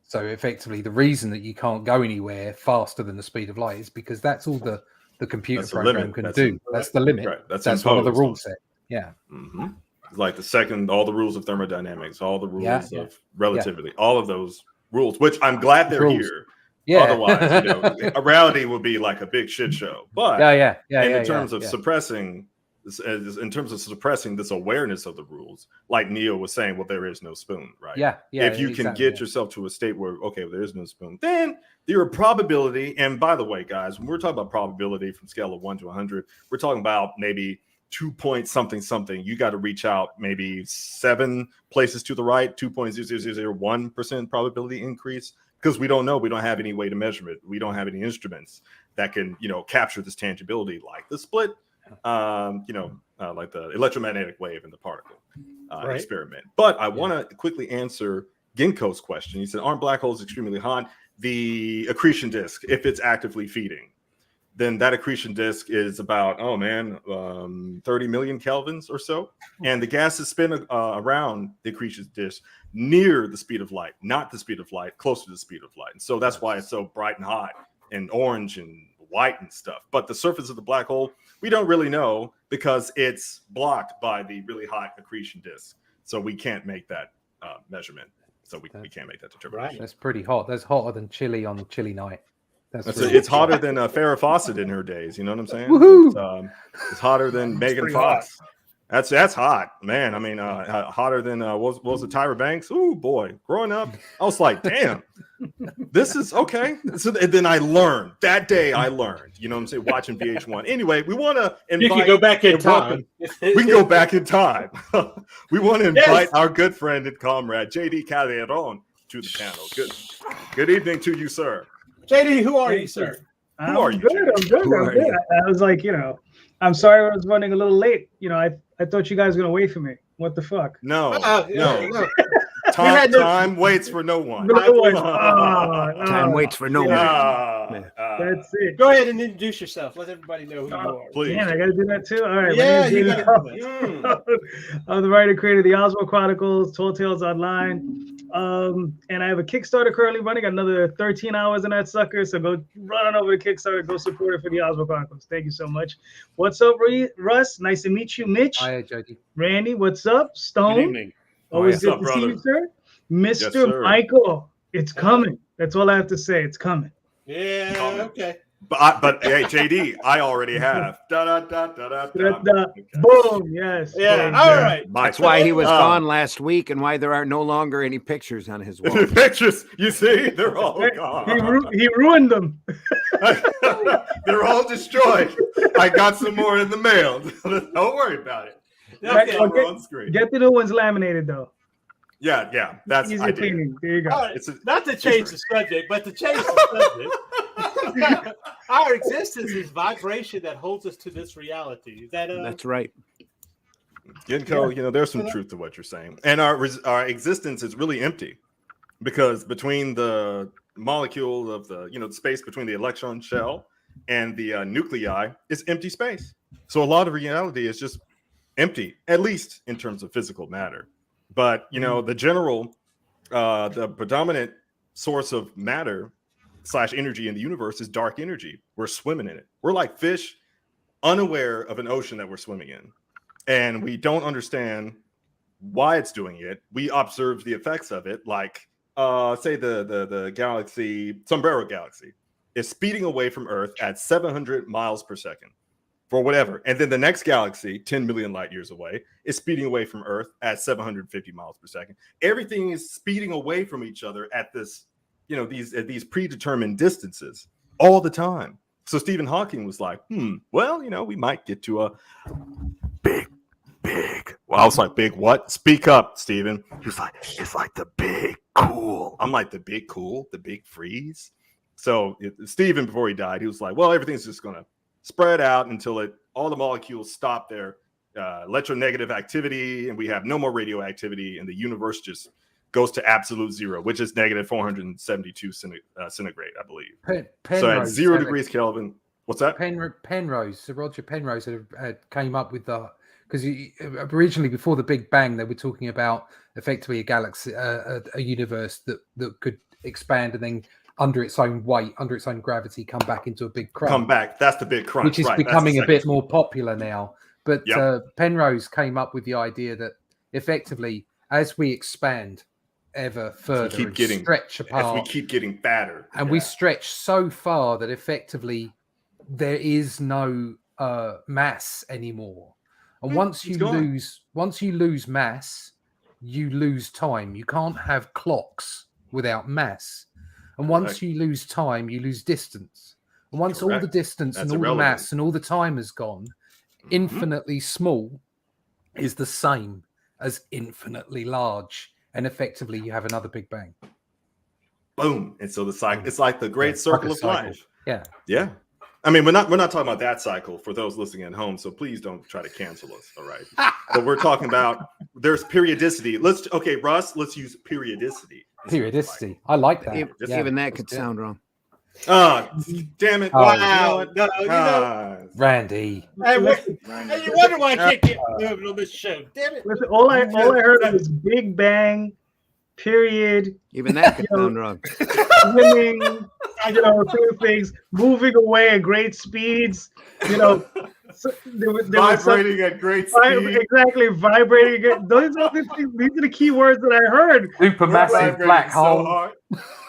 So effectively, the reason that you can't go anywhere faster than the speed of light is because that's all the computer program can do. That's the limit. Right. That's one of the rule set. Yeah. Like all the rules of thermodynamics, all the rules of relativity, all of those rules, which I'm glad they're here. Yeah. Otherwise, reality would be like a big shit show. But in terms of suppressing this awareness of the rules, like Neo was saying, well, there is no spoon, right? If you can get yourself to a state where, okay, there is no spoon, then your probability, and by the way, guys, when we're talking about probability from scale of 1 to 100, we're talking about maybe 2 point something. You got to reach out maybe 7 places to the right, 2.0001% probability increase, because we don't know. We don't have any way to measure it. We don't have any instruments. that can, capture this tangibility, like the split, like the electromagnetic wave in the particle experiment. But I want to quickly answer Ginkgo's question. He said, aren't black holes extremely hot? The accretion disk, if it's actively feeding, then that accretion disk is about 30 million kelvins or so, and the gases spin around the accretion disk near the speed of light, not the speed of light, closer to the speed of light. And so that's why it's so bright and hot and orange and white and stuff. But the surface of the black hole, we don't really know because it's blocked by the really hot accretion disk. So we can't make that measurement. So we can't make that determination. Right. That's pretty hot. That's hotter than chili on chili night. It's hotter than Farrah Fawcett in her days. You know what I'm saying? Woohoo! It's hotter than Megan Fox. Hot. That's hot, man. I mean, hotter than what was it, Tyra Banks? Ooh, boy. Growing up, I was like, damn, this is okay. So, and then I learned that day. I learned. You know what I'm saying? Watching VH1. Anyway, we want to invite. You can go back in time. We can go back in time. We want to invite our good friend and comrade JD Calderon to the panel. Good evening to you, sir. JD, who are you, sir? Who are you? I'm good. I was like, I'm sorry I was running a little late. I thought you guys were gonna wait for me. What the fuck? No. Time waits for no one. Time waits for no one. That's it. Go ahead and introduce yourself. Let everybody know who you are. Please. Damn, I gotta do that too. All right. Yeah, you gotta do I'm the writer creator of the Oswald Chronicles, Tall Tales Online. And I have a Kickstarter currently running. Got another 13 hours in that sucker. So go run on over to Kickstarter. Go support it for the Oswald Chronicles. Thank you so much. What's up, Russ? Nice to meet you, Mitch. Hi, JD. Randy, what's up? Stone. Good evening. Always good to see you, sir. Mr. Michael, it's coming. That's all I have to say. It's coming. Yeah, okay. But hey, JD, I already have. Boom. Yes. Yeah. All right. That's why he was gone last week and why there are no longer any pictures on his wall. The pictures, you see, they're all gone. He ruined them. They're all destroyed. I got some more in the mail. Don't worry about it. Get the new ones laminated though. Yeah. That's easy cleaning. There you go. Right. Not to change the subject, but to change the subject. Our existence is vibration that holds us to this reality. Is that That's right. Ginkgo, there's some truth to what you're saying. And our existence is really empty because between the molecule of the space between the electron shell and the nuclei is empty space. So a lot of reality is just empty, at least in terms of physical matter. But the predominant source of matter / energy in the universe is dark energy. We're swimming in it. We're like fish, unaware of an ocean that we're swimming in, and we don't understand why it's doing it. We observe the effects of it, like say the galaxy, Sombrero Galaxy, is speeding away from Earth at 700 miles per second. For whatever. And then the next galaxy, 10 million light years away, is speeding away from Earth at 750 miles per second. Everything is speeding away from each other at this, these predetermined distances all the time. So Stephen Hawking was like, we might get to a big. Well, I was like, big what? Speak up, Stephen. He was like, it's like the big cool. I'm like, the big cool, the big freeze. So Stephen, before he died, he was like, well, everything's just going to spread out until all the molecules stop their electronegative activity, and we have no more radioactivity, and the universe just goes to absolute zero, which is negative 472 centigrade, I believe. So at 0 degrees Kelvin, what's that? Penrose, Sir Roger Penrose came up with because originally before the Big Bang, they were talking about effectively a galaxy, a universe that could expand and then under its own weight, under its own gravity, come back into a big crunch. Come back. That's the big crunch. Which is becoming a bit more popular now. But Penrose came up with the idea that effectively, as we expand ever further and stretch apart, as we keep getting fatter, and we stretch so far that effectively there is no mass anymore. And once you lose mass, you lose time. You can't have clocks without mass. And once you lose time, you lose distance. And once all the distance and all the mass and all the time has gone, infinitely small is the same as infinitely large. And effectively, you have another Big Bang. Boom. And so the cycle, it's like the great circle of life. Yeah. Yeah. I mean, we're not talking about that cycle for those listening at home, so please don't try to cancel us, all right? But we're talking about there's periodicity. Russ, let's use periodicity. Periodicity. I like that. Even that could sound wrong. Damn it. Oh. Wow. No, Randy. Hey, you wonder why I can't get moving on this show. Damn it. Listen, all I heard was Big Bang, period. Even that could sound wrong. Swimming, certain things, moving away at great speeds. So there was Vibrating at great speed. Exactly, vibrating. These are the key words that I heard. Supermassive black hole.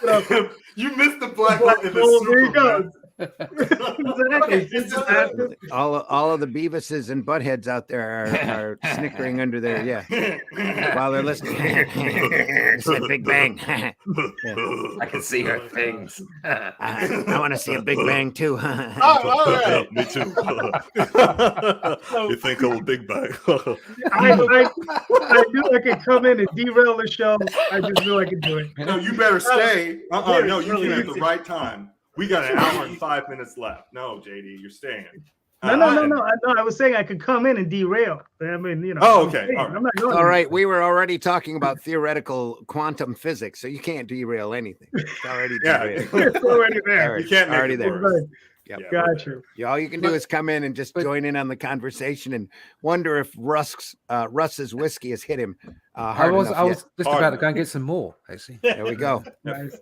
So you missed the black hole in the There you go. Superman. Exactly. All of the Beavises and Buttheads out there are snickering under their while they're listening. It's a Big Bang. I can see her things. I want to see a Big Bang too. All right. Me too. You think old Big Bang? I knew I could come in and derail the show. I just knew I could do it. No, you better stay. No, you came at the right time. We got an hour and 5 minutes left. No, JD, you're staying. No. I was saying I could come in and derail. I mean, Oh, okay. All right. I'm not going All right, we were already talking about theoretical quantum physics, so you can't derail anything. It's already derailed. It's already there. You can't make already it there. worse. Yep. Got you. All you can do is come in and just join in on the conversation and wonder if Russ's whiskey has hit him hard enough I was yet. just about to go and get some more, actually. There we go. Nice.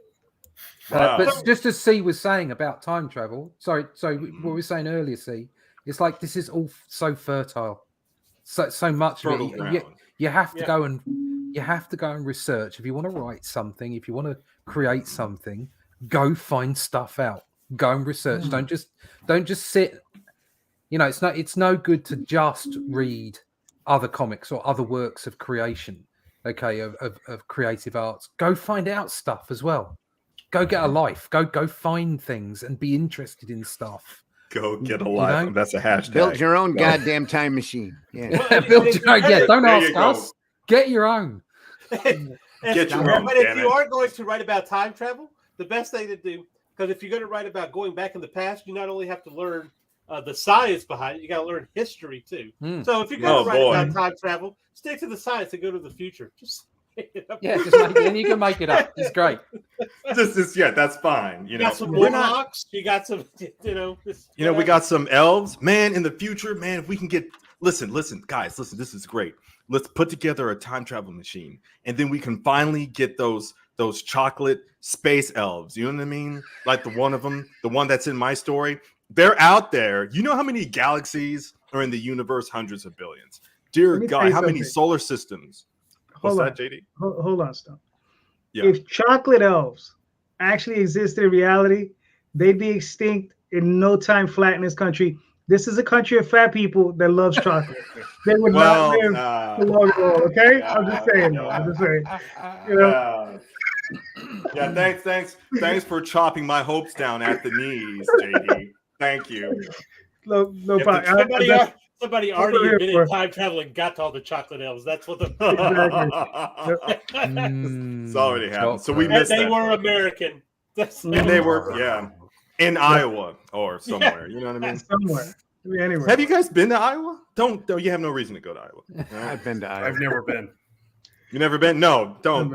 Wow. But just as C was saying about time travel, sorry, what we were saying earlier, C, it's like this is all so fertile, so much of it. You have to go and research. If you want to write something, if you want to create something, go find stuff out. Go and research. Don't just sit. It's no good to just read other comics or other works of creation. Okay, of creative arts. Go find out stuff as well. Go get a life. Go find things and be interested in stuff. Go get a life. That's a hashtag. Build your own goddamn time machine. Yeah. Build your own. Yeah, don't There ask you go. us. Get your own. Get your own. But if you are going to write about time travel, the best thing to do, because if you're going to write about going back in the past, you not only have to learn the science behind it, you got to learn history too. So if you're going to write about time travel, stick to the science and go to the future. Just make it up. Yeah, just make it, and you can make it up. It's great. That's fine. You got some warlocks. You got some, we got some elves. Man, in the future, man, if we can get listen, guys, this is great. Let's put together a time travel machine, and then we can finally get those chocolate space elves. You know what I mean? Like the one that's in my story. They're out there. You know how many galaxies are in the universe? Hundreds of billions. Dear God, how many solar systems? What's that, JD? Hold on, stop. Yeah. If chocolate elves actually exist in reality, they'd be extinct in no time flat in this country. This is a country of fat people that loves chocolate. They would not live for long at all, okay? I'm just saying. Yeah, thanks for chopping my hopes down at the knees, JD. Thank you. No problem. Somebody already admitted time travel and got to all the chocolate elves. That's what the It's already happened. So we missed they that. were American. And they were, in Iowa or somewhere. You know what I mean? Somewhere. Anyway. Have you guys been to Iowa? Don't. You have no reason to go to Iowa. Right? I've been to Iowa. I've never been. You never been? No, don't.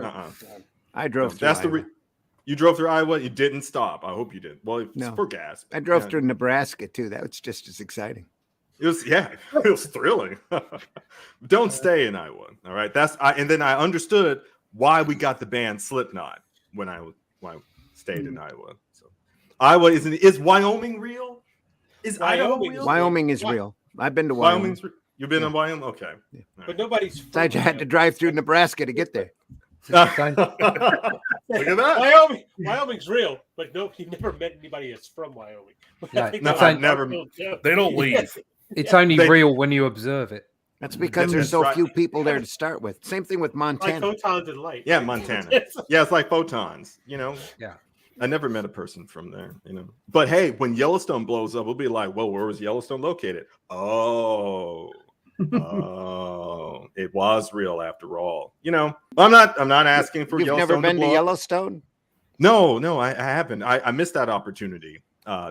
I drove through That's Iowa. You drove through Iowa. You didn't stop. I hope you did. Well, it's for gas. I drove through Nebraska too. That was just as exciting. It was thrilling. Don't stay in Iowa. All right. And then I understood why we got the band Slipknot when I stayed in Iowa. So Iowa is Wyoming real? Is Idaho real? Wyoming is real. I've been to Wyoming. You've been in Wyoming? Okay. Yeah. But nobody's. Besides, I had to drive through Nebraska to get there. Look at that. Wyoming's real, but you never met anybody that's from Wyoming. I've never. They don't leave. It's only real when you observe it. That's because there's so few people there to start with. Same thing with Montana. Like photons and light. Yeah, Montana. Yeah, it's like photons. Yeah. I never met a person from there. But hey, when Yellowstone blows up, we'll be like, well, where was Yellowstone located? Oh, it was real after all. I'm not asking for You've Yellowstone. Never been to Yellowstone? No, I haven't. I missed that opportunity.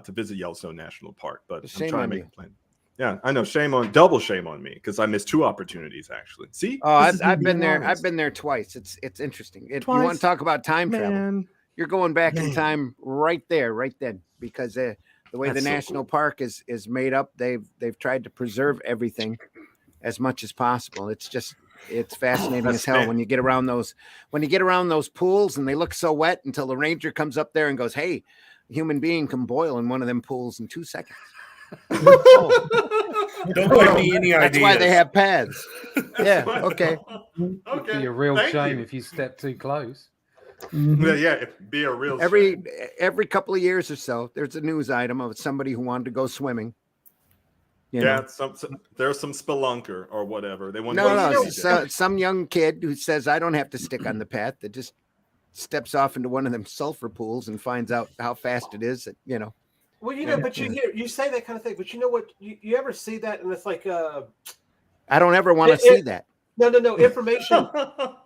to visit Yellowstone National Park, but I'm Shame trying on to make you. a plan. Yeah, I know. Double shame on me because I missed 2 opportunities actually. See? Oh, This is me I've been being there. honest. I've been there twice. It's interesting. You want Twice? to talk about time travel? Man. You're going back in Man. time right there, right then, because the way That's the so national cool. park is made up, they've tried to preserve everything as much as possible. It's fascinating That's as hell man. when you get around those pools and they look so wet until the ranger comes up there and goes, "Hey, a human being can boil in one of them pools in 2 seconds." Don't give me any ideas. That's why they have pads. Yeah. Okay. It'd be a real shame if you step too close. Yeah, it'd be a real shame. Every couple of years or so, there's a news item of somebody who wanted to go swimming. You Yeah, know? there's some spelunker or whatever. They want No, some young kid who says, "I don't have to stick on the path," that just steps off into one of them sulfur pools and finds out how fast it is. You know. Well, but you say that kind of thing, but you know what? You ever see that, and it's like I don't ever want to see that. No.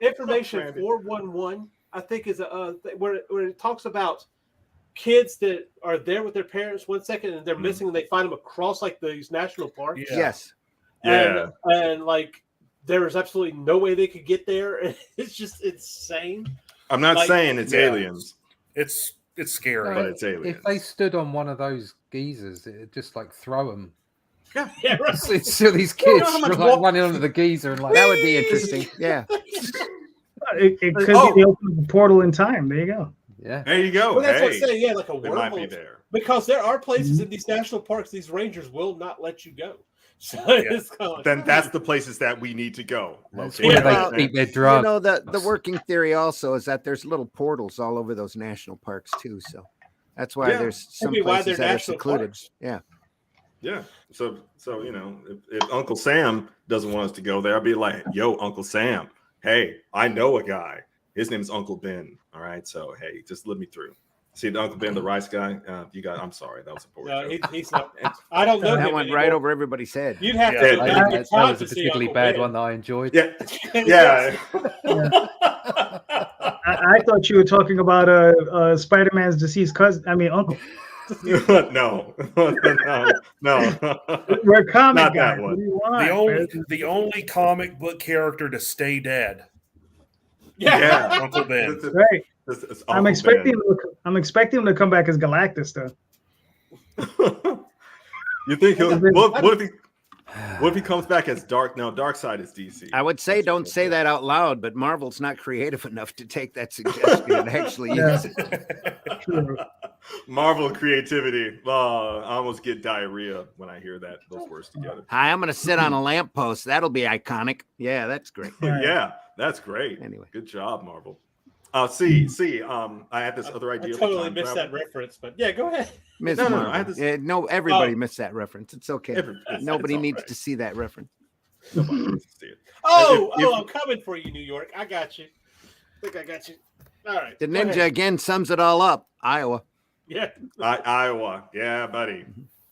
Information 411, I think, is where it talks about kids that are there with their parents 1 second and they're missing, and they find them across like these national parks. Yeah. Yes. And like there is absolutely no way they could get there. It's just insane. I'm not saying it's aliens. It's scary. But it's aliens. If they stood on one of those geezers, it'd just like throw them. Yeah, right. It's so these kids running onto the geezer and like that would be interesting. Yeah. It could be the open portal in time. There you go. Yeah. There you go. Well, that's what I'm saying. Yeah, like a They might be wormhole. there. Because there are places in these national parks, these rangers will not let you go. So it's kind of like, Then that's the places that we need to go. That's Locate where that. they keep their drugs. You know, the working theory also is that there's little portals all over those national parks too. So that's why there's some Maybe why places they're that are national secluded. parks. Yeah. Yeah. So you know, if Uncle Sam doesn't want us to go there, I'll be like, "Yo, Uncle Sam, hey, I know a guy. His name is Uncle Ben. All right, so hey, just let me through." See the Uncle Ben, the rice guy. I'm sorry, that was a poor joke. he's not. I don't know. That him went anymore. right over everybody's head. You'd have Yeah, to. That was a particularly bad one that I enjoyed. Yeah. Yeah. I thought you were talking about Spider-Man's deceased cousin. I mean, uncle. No. We're comic Not guys. that What one. do you want? The only comic book character to stay dead. Yeah. Uncle Ben. Right. It's I'm expecting him to come back as Galactus though. You think he'll? What if he comes back as Dark? No, Darkseid is DC. I would say don't say that out loud, but Marvel's not creative enough to take that suggestion and actually use it. True. Marvel creativity. I almost get diarrhea when I hear those words together. Hi, I'm going to sit on a lamppost. That'll be iconic. Yeah, that's great. Yeah, that's great. Anyway. Good job, Marvel. I had this other idea. I totally missed that reference, but yeah, go ahead. Miss No, Marvel. I had this- everybody missed that reference. It's okay. Nobody it's needs all right. to see that reference. Nobody needs to see it. I'm coming for you, New York. I got you. I think I got you. All right. The go ninja ahead. again sums it all up. Iowa. Yeah. Iowa. Yeah, buddy.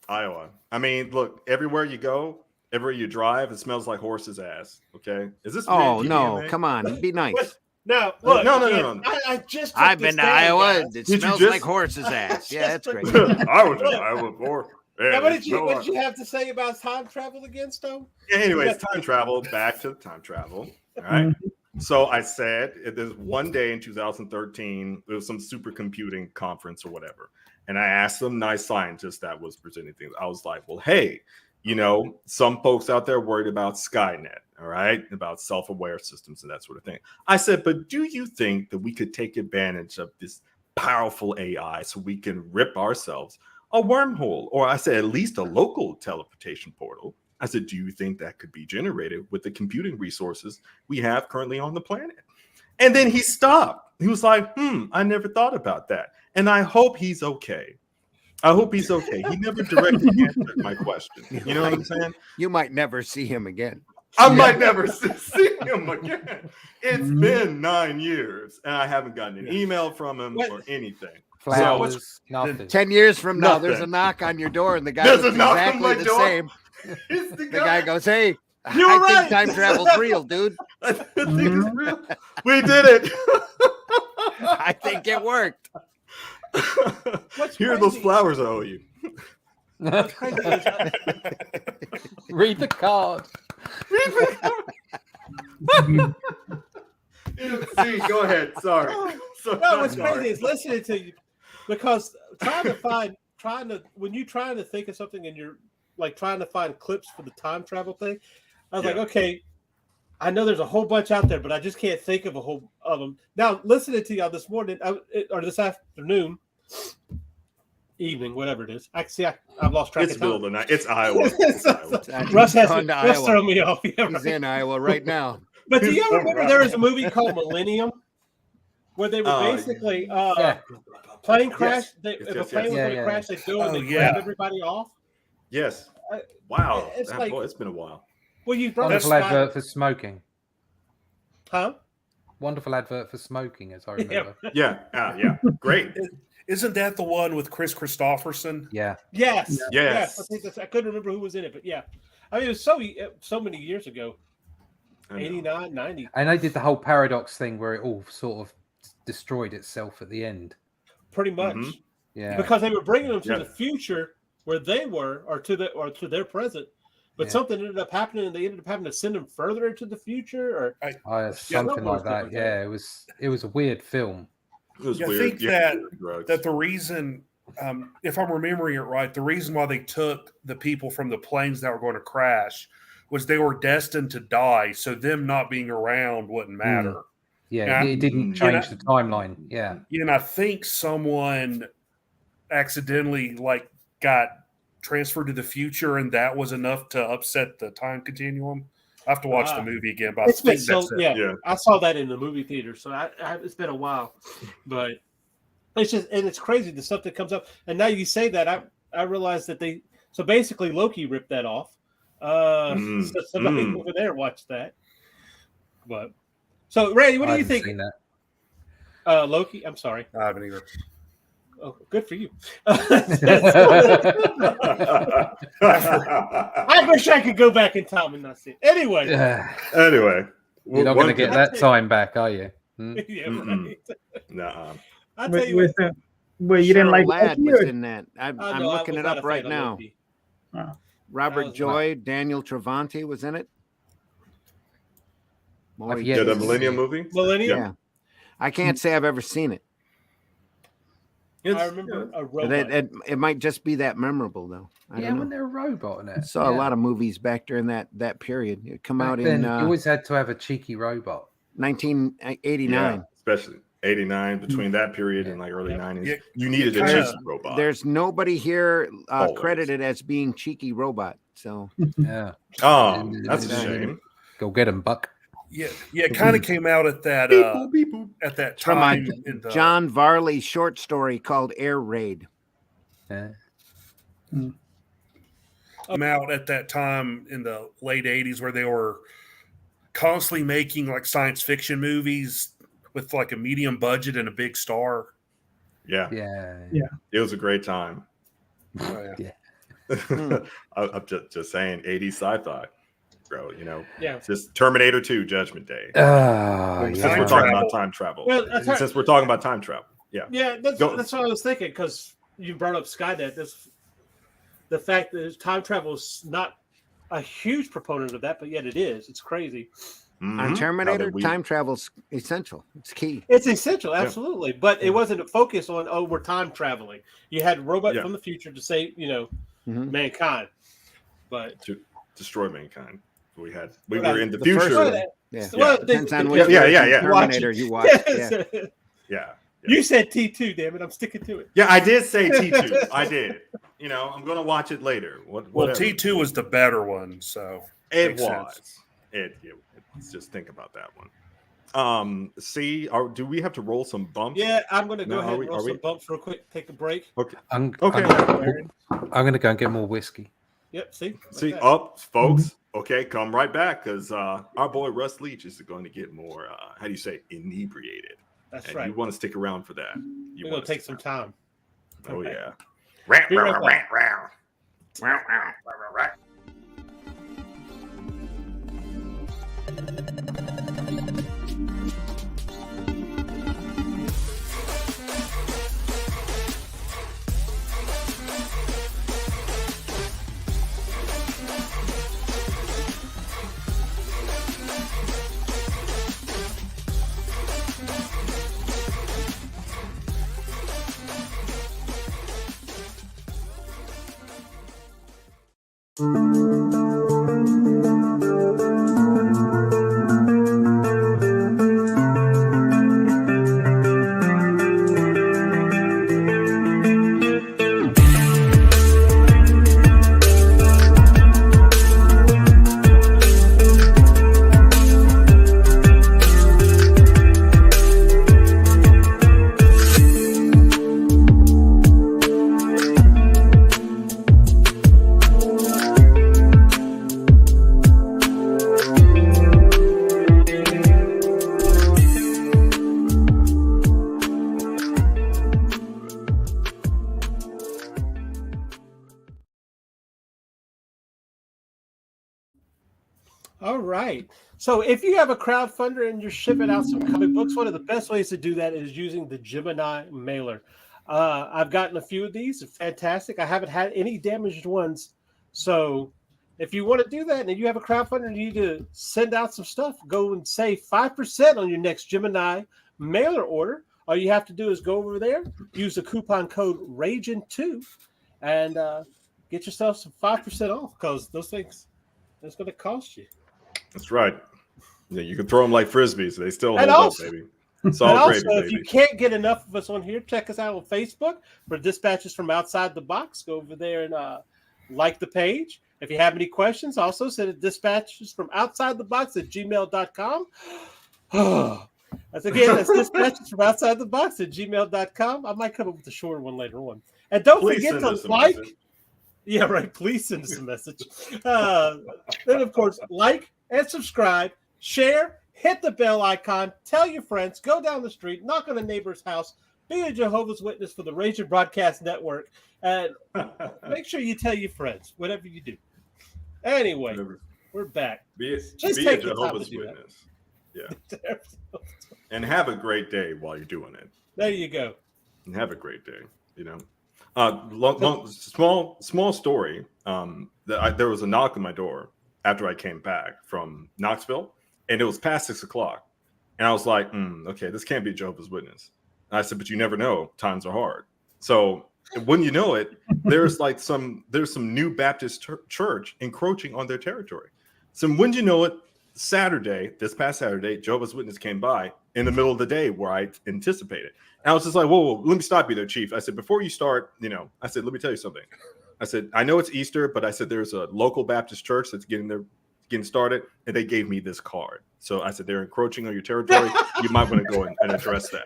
Iowa. I mean, look, everywhere you go, everywhere you drive, it smells like horse's ass. Okay. Is this? Oh real no! TVMA? Come on, be nice. No, look, No. I just. took I've this been to down, Iowa. guys. It Did you smells just- like horse's ass. Yeah, that's great. I was in Iowa before. Yeah, Now, what it did you smelled like- have to say about time travel again, Stone? Yeah, anyways, time travel. Back to time travel. All right. So I said there's one day in 2013, there was some supercomputing conference or whatever. And I asked some nice scientist that was presenting things. I was like, well, hey, you know, some folks out there worried about Skynet, all right, about self-aware systems and that sort of thing. I said, but do you think that we could take advantage of this powerful AI so we can rip ourselves a wormhole? Or I said, at least a local teleportation portal. I said, do you think that could be generated with the computing resources we have currently on the planet? And then he stopped. He was like, I never thought about that. And I hope he's okay. I hope he's okay. He never directly answered my question. You know what I'm saying? You might never see him again. I might never see him again. It's been 9 years, and I haven't gotten an email from him or anything. Flowers, nothing. 10 years from now, there's a Nothing. knock on your door, and the guy There's looks a knock on exactly my the door? same. It's The guy goes, "Hey, You're I right. think time travel's real, dude. I think it's real. We did it. I think it worked." What's Here are those crazy- flowers I owe you. What's crazy is Read the card. See, go ahead. Sorry. no, what's crazy is listening to you because when you're trying to think of something and you're like trying to find clips for the time travel thing, I was like, okay, I know there's a whole bunch out there, but I just can't think of a whole of them. Now, listening to y'all this morning or this afternoon, evening, whatever it is, I've lost track It's of time. middle of the night. It's Iowa. It's Iowa. Russ has Gone to Russ Iowa. thrown me off. Yeah, He's right. in Iowa right now. But do you remember there was a movie called Millennium where they were basically plane crash? If a plane was going to crash, they'd go and they'd grab everybody off. Yes. Wow. It's It's been a while. Well, you brought Wonderful advert for smoking. Huh? Wonderful advert for smoking, as I remember. Yeah. Great. Isn't that the one with Chris Christopherson? Yeah. Yes. Yes. I think I couldn't remember who was in it, but yeah. I mean, it was so many years ago. 89, 90. And they did the whole paradox thing where it all sort of destroyed itself at the end. Pretty much. Mm-hmm. Yeah. Because they were bringing them to the future where they were, or to their present. But something ended up happening, and they ended up having to send them further into the future, or something like that. Yeah, it was a weird film. It was I weird. think that the reason, if I'm remembering it right, the reason why they took the people from the planes that were going to crash was they were destined to die, so them not being around wouldn't matter. Yeah, it didn't change the timeline. Yeah. And I think someone accidentally got transferred to the future, and that was enough to upset the time continuum. I have to watch the movie again, but I think that's it. I saw that in the movie theater, so it's been a while. But it's just, and it's crazy the stuff that comes up. And now you say that, I realized that so basically Loki ripped that off. So somebody over there watched that. But so Randy, what do you think? Loki, I'm sorry. I haven't either. Oh, good for you. I wish I could go back in time and not see it. Anyway. Anyway. You're not going to get that time back, are you? Yeah, right. Nuh-uh. I'll tell you what. Wait, you didn't like Ladd Loki, was or- in that. I'm No, I looking was it not up a right fan of now. Loki. Robert Joy, Daniel Travanti was in it. The Millennium movie? Millennium? Yeah. I can't say I've ever seen it. I remember a robot. It might just be that memorable, though. I don't know. when they're a robot in it. I saw a lot of movies back during that period. It come out Then in you always had to have a cheeky robot. 1989. Yeah, especially 89, between that period and early 90s. Yeah. You needed a cheesy robot. There's nobody here credited as being cheeky robot. So Yeah. Oh, that's a shame. Go get him, Buck. Yeah, it kind of came out at that at that from a time in the John Varley short story called Air Raid. came out at that time in the late 80s where they were constantly making science fiction movies with a medium budget and a big star. Yeah. It was a great time. Oh, I'm just saying 80s sci-fi, bro. Yeah. It's just Terminator 2 Judgment Day. Since we're talking about time travel. Well, Since we're talking about time travel. Yeah. That's what I was thinking, because you brought up Skynet. The fact that time travel is not a huge proponent of that, but yet it is. It's crazy. On Terminator, time travel's essential. It's key. It's essential, absolutely. But it wasn't a focus on, we're time traveling. You had a robot from the future to save, mankind. But to destroy mankind. We were in the future. Depends on which Terminator you watch. Yeah. You said T2, damn it. I'm sticking to it. Yeah, I did say T2. I did. I'm going to watch it later. Well, T2 was the better one, so it was. Let's just think about that one. Do we have to roll some bumps? Yeah, I'm going to go ahead and roll some bumps real quick. Take a break. Okay. I'm going to go and get more whiskey. Yep. See, folks. Okay, come right back, because our boy Russ Leach is going to get more. How do you say, inebriated? That's right. You want to stick around for that. We're going to take some time. Oh yeah. Be right back. All right. So if you have a crowdfunder and you're shipping out some comic books, one of the best ways to do that is using the Gemini mailer. I've gotten a few of these. They're fantastic. I haven't had any damaged ones. So if you want to do that and you have a crowdfunder and you need to send out some stuff, go and save 5% on your next Gemini mailer order. All you have to do is go over there, use the coupon code RAGIN2, and get yourself some 5% off, because those things, it's going to cost you. That's right. Yeah, you can throw them like frisbees. They still hold up, baby. It's all gravy, baby. If you can't get enough of us on here, check us out on Facebook for Dispatches from Outside the Box. Go over there and like the page. If you have any questions, also send it dispatches from outside the box at gmail.com. That's dispatches from outside the box at gmail.com. I might come up with a shorter one later on. And don't forget to like. Yeah, right. Please send us a message. Then, of course, like and subscribe, share, hit the bell icon, tell your friends, go down the street, knock on a neighbor's house, be a Jehovah's Witness for the Raging Broadcast Network, and make sure you tell your friends, whatever you do. Anyway, we're back. Be a Jehovah's Witness. Yeah. And have a great day while you're doing it. There you go. And have a great day, you know. Small story. There was a knock on my door after I came back from Knoxville, and it was past 6 o'clock. And I was like, okay, this can't be Jehovah's Witness. And I said, but you never know. Times are hard. So when you know it, there's some new Baptist church encroaching on their territory. So when you know it, this past Saturday, Jehovah's Witness came by in the middle of the day where I anticipated. And I was just like, whoa, let me stop you there, Chief. I said, before you start, I said, let me tell you something. I said, I know it's Easter, but I said, there's a local Baptist church that's getting started, and they gave me this card. So I said, they're encroaching on your territory. You might want to go and address that.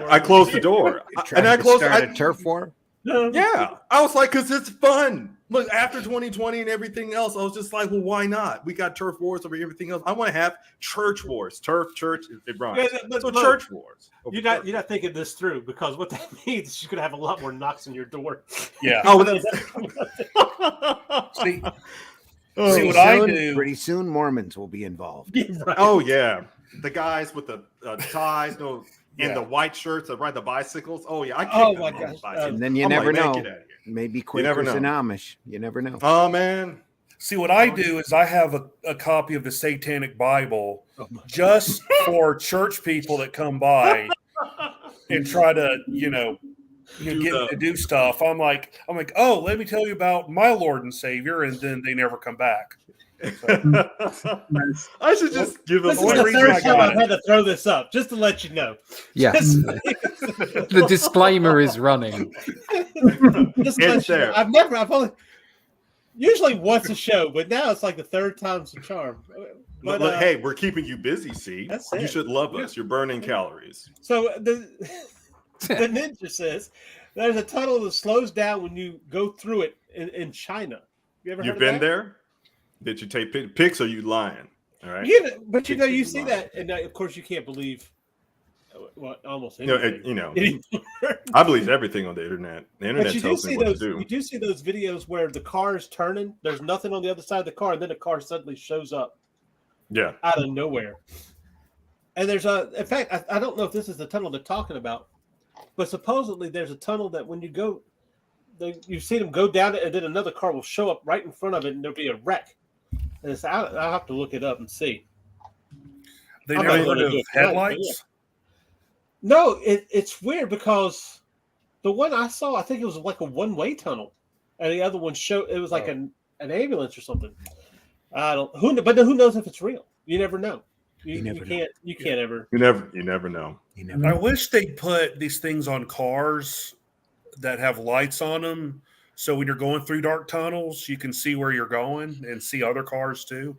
I closed the door. A turf war? Yeah. I was like, because it's fun. Look, after 2020 and everything else, I was just like, well, why not? We got turf wars over everything else. I want to have church wars. Turf, church, it rhymes. Yeah, so church wars. You're not thinking this through, because what that means is you're going to have a lot more knocks on your door. Yeah. See what I do. Pretty soon, Mormons will be involved. Right. Oh, yeah. The guys with the ties, and the white shirts that ride the bicycles. Oh, yeah. My gosh. And then you never know. Maybe Quakers and Amish. You never know. Oh, man. See, what I do is I have a copy of the Satanic Bible just for church people that come by and try to, get me to do stuff. I'm like, oh, let me tell you about my Lord and Savior, and then they never come back. So. I should just give them. This is the third time I've had to throw this up, just to let you know. Yeah, the disclaimer is running. It's there. I've only usually once a show, but now it's like the third time's the charm. But hey, we're keeping you busy. See, you it. should love us. You're burning calories. So the ninja says there's a tunnel that slows down when you go through it in China. You've been there? Did you take pics, or you lying? All right. But you see that, and of course you can't believe almost anything. I believe everything on the internet. The internet tells me what to do. You do see those videos where the car is turning, there's nothing on the other side of the car, and then the car suddenly shows up. Yeah. Out of nowhere. And there's in fact, I don't know if this is the tunnel they're talking about, but supposedly there's a tunnel that when you go, you see them go down it, and then another car will show up right in front of it, and there'll be a wreck. And I'll have to look it up and see. They never heard of headlights? No, it's weird because the one I saw, I think it was like a one-way tunnel, and the other one it was like an ambulance or something. But who knows if it's real? You never know. You can't ever. You never know. I wish they put these things on cars that have lights on them, so when you're going through dark tunnels, you can see where you're going and see other cars too.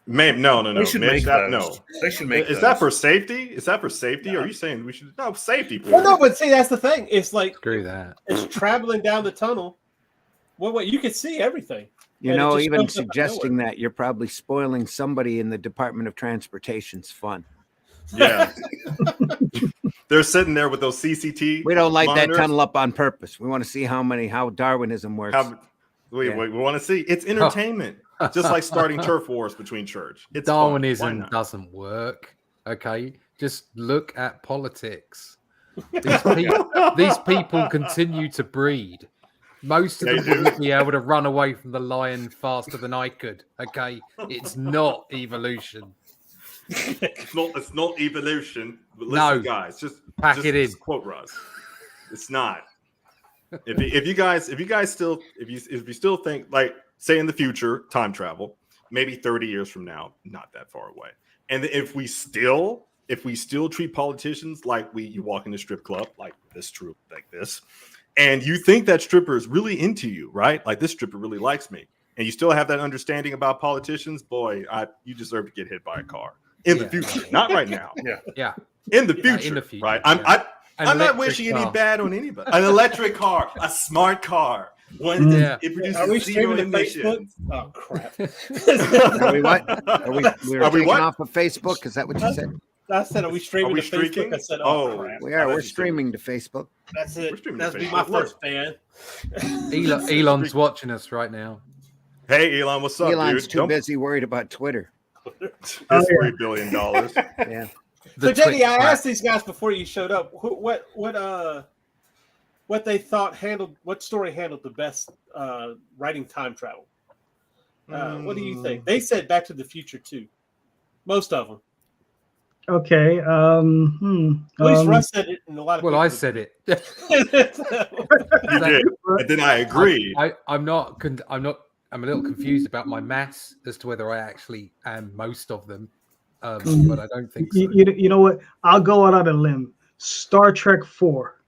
No. They should make that. Those. No, they should make. Is that for safety? Is that for safety? No. Or are you saying we should? No, safety. Well, no, but see, that's the thing. It's like screw that. It's traveling down the tunnel. Well, you can see everything. Even suggesting that you're probably spoiling somebody in the Department of Transportation's fun. Yeah. They're sitting there with those CCT. We don't light monitors. that tunnel up on purpose. We want to see how Darwinism works. We want to see. It's entertainment. just like starting turf wars between church. It's fun. Why Darwinism not? doesn't work. Okay, just look at politics. These people continue to breed. Most of They them do. wouldn't be able to run away from the lion faster than I could. Okay, it's not evolution. It's not evolution. But listen, No. guys, just Pack just, it in. just quote Russ. It's not. If you guys still think, like, say in the future, time travel, maybe 30 years from now, not that far away, and if we still treat politicians like you walk in a strip club like this, and you think that stripper is really into you, right? Like, this stripper really likes me, and you still have that understanding about politicians, boy, you deserve to get hit by a car in the future, not right now. Yeah. In the future, right? I'm not wishing any bad on anybody. An electric car, a smart car, one that it produces Are we zero streaming to Facebook? emissions. Oh crap! Are we what? Are we what? off of Facebook? Is that what you said? I said, are we streaming to streaking? Facebook? I said, Oh, crap. We are. We're streaming to Facebook. That's We're it. streaming to That's be Facebook. my Look. first fan. Elon's watching us right now. Hey, Elon, what's up, Elon's dude? too busy worried about Twitter. It's $3 billion. Yeah. So, Jenny, I Twitch asked these guys before you showed up, what they thought what story handled the best writing time travel. What do you think? They said Back to the Future too. Most of them. Okay. At least Russ said it, and a lot of Well, people I said it. You did, and then I agreed. I'm a little confused about my maths as to whether I actually am most of them, but I don't think so. You know what? I'll go out on a limb. Star Trek 4.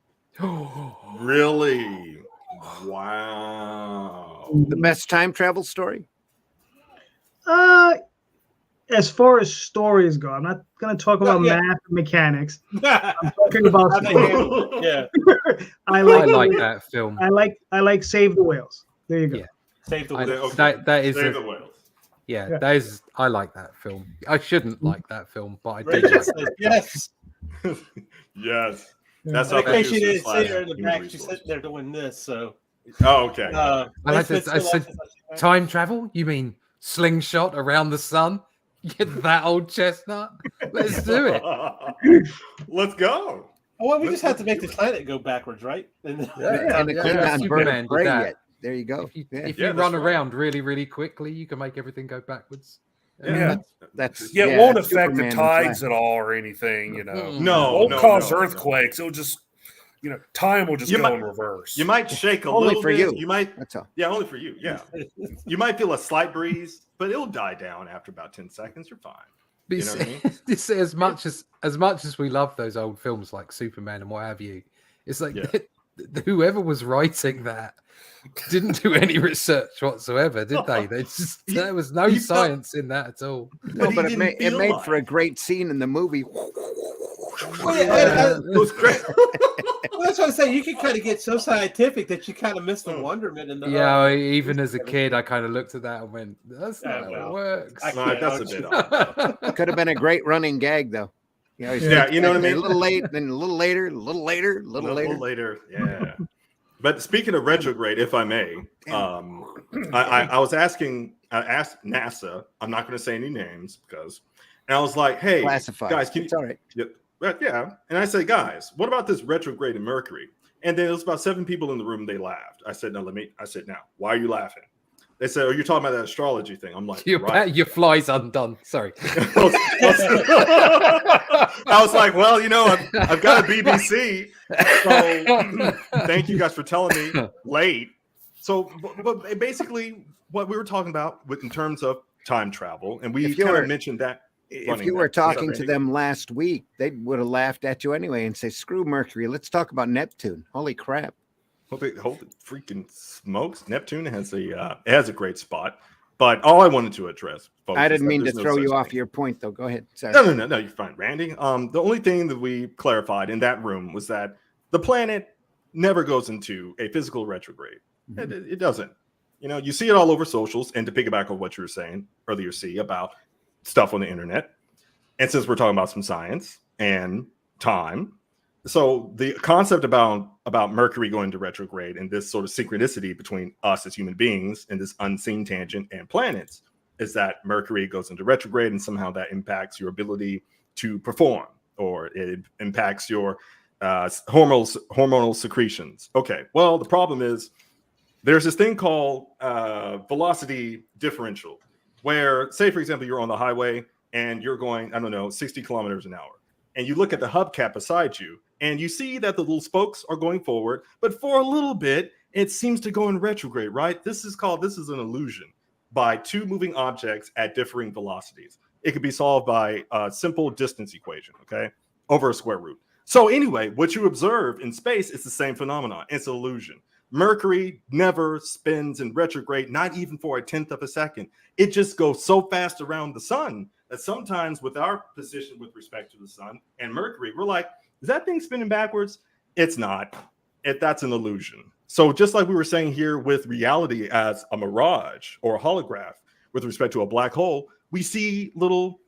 Really? Wow. The best time travel story? As far as stories go, I'm not going to talk about math and mechanics. I'm talking about story. Yeah. I like that film. I like Save the Whales. There you go. Yeah. Save the I- Whales. that is Save a- the whales. Yeah, that is. I like that film. I shouldn't like that film, but I do Rachel like says it. yes. Yes. That's In how case you producer didn't slash see her in the human back, she's resources. sitting there doing this. So. Oh, okay. I like Misfits to- I still said watches that. Time travel? You mean slingshot around the sun? Get that old chestnut? Let's do it. Let's go. Oh, well, we just have to make the planet go backwards, right? And And the Yeah, Klingon Superman bird did prey that. yet. There you go. If Yeah. you Yeah, run that's right. around really, really quickly, you can make everything go backwards. Yeah. That's Yeah, it won't that's affect Superman the and Flash. tides at all or anything, you know. No, It won't no, cause no, no. earthquakes. It'll just, time will just You go might- in reverse. You might shake a Only little for bit. you. You might, That's all. yeah, only for you. Yeah, you might feel a slight breeze, but it'll die down after about 10 seconds. You're fine. But You know what I mean? this, as much as we love those old films like Superman and what have you, it's like Yeah. whoever was writing that didn't do any research whatsoever, did they? They just there was no he felt- science in that at all. No, he but it didn't made feel for a like- great scene in the movie. It was great. Well, that's what I'm saying. You can kind of get so scientific that you kind of miss the wonderment in the. Yeah, even as a kid, I kind of looked at that and went, "That's not how well, it works." I No, can't that's a argue. bit odd. Could have been a great running gag, though. You know, Yeah, you know what I mean? A little late, then a little later, a little later, a A little little later. later, yeah. But speaking of retrograde, if I may, I asked NASA. I'm not going to say any names and I was like, "Hey, Classified. guys, can you?" It's all right. Yeah, and I said, "Guys, what about this retrograde in Mercury?" And then there was about 7 people in the room. They laughed. I said, "No, I said, now, why are you laughing?" They said, "Oh, you're talking about that astrology thing." I'm like, Your "Right." fly's undone. Sorry. I was like, "Well, I've got a BBC, so thank you guys for telling me late." So, but basically, what we were talking about in terms of time travel, and we If you kind were- of mentioned that. If you were talking to them last week, they would have laughed at you anyway and say, "Screw Mercury. Let's talk about Neptune." Holy crap! Holy freaking smokes! Neptune has a great spot, but all I wanted to address, folks, I is didn't that mean to there's no throw such you off thing. your point, though. Go ahead. Sorry. No, you're fine, Randy. The only thing that we clarified in that room was that the planet never goes into a physical retrograde. It doesn't. You see it all over socials. And to piggyback on what you were saying earlier, C, about stuff on the internet, and since we're talking about some science and time, so the concept about Mercury going to retrograde and this sort of synchronicity between us as human beings and this unseen tangent and planets is that Mercury goes into retrograde, and somehow that impacts your ability to perform, or it impacts your hormonal secretions. Okay, well, the problem is there's this thing called velocity differential, where, say, for example, you're on the highway and you're going, I don't know, 60 kilometers an hour, and you look at the hubcap beside you, and you see that the little spokes are going forward, but for a little bit, it seems to go in retrograde, right? This is an illusion by two moving objects at differing velocities. It could be solved by a simple distance equation, okay, over a square root. So anyway, what you observe in space is the same phenomenon. It's an illusion. Mercury never spins in retrograde, not even for a tenth of a second. It just goes so fast around the sun that sometimes with our position with respect to the sun and Mercury, we're like, is that thing spinning backwards? It's not. That's an illusion. So just like we were saying here with reality as a mirage or a holograph with respect to a black hole, we see little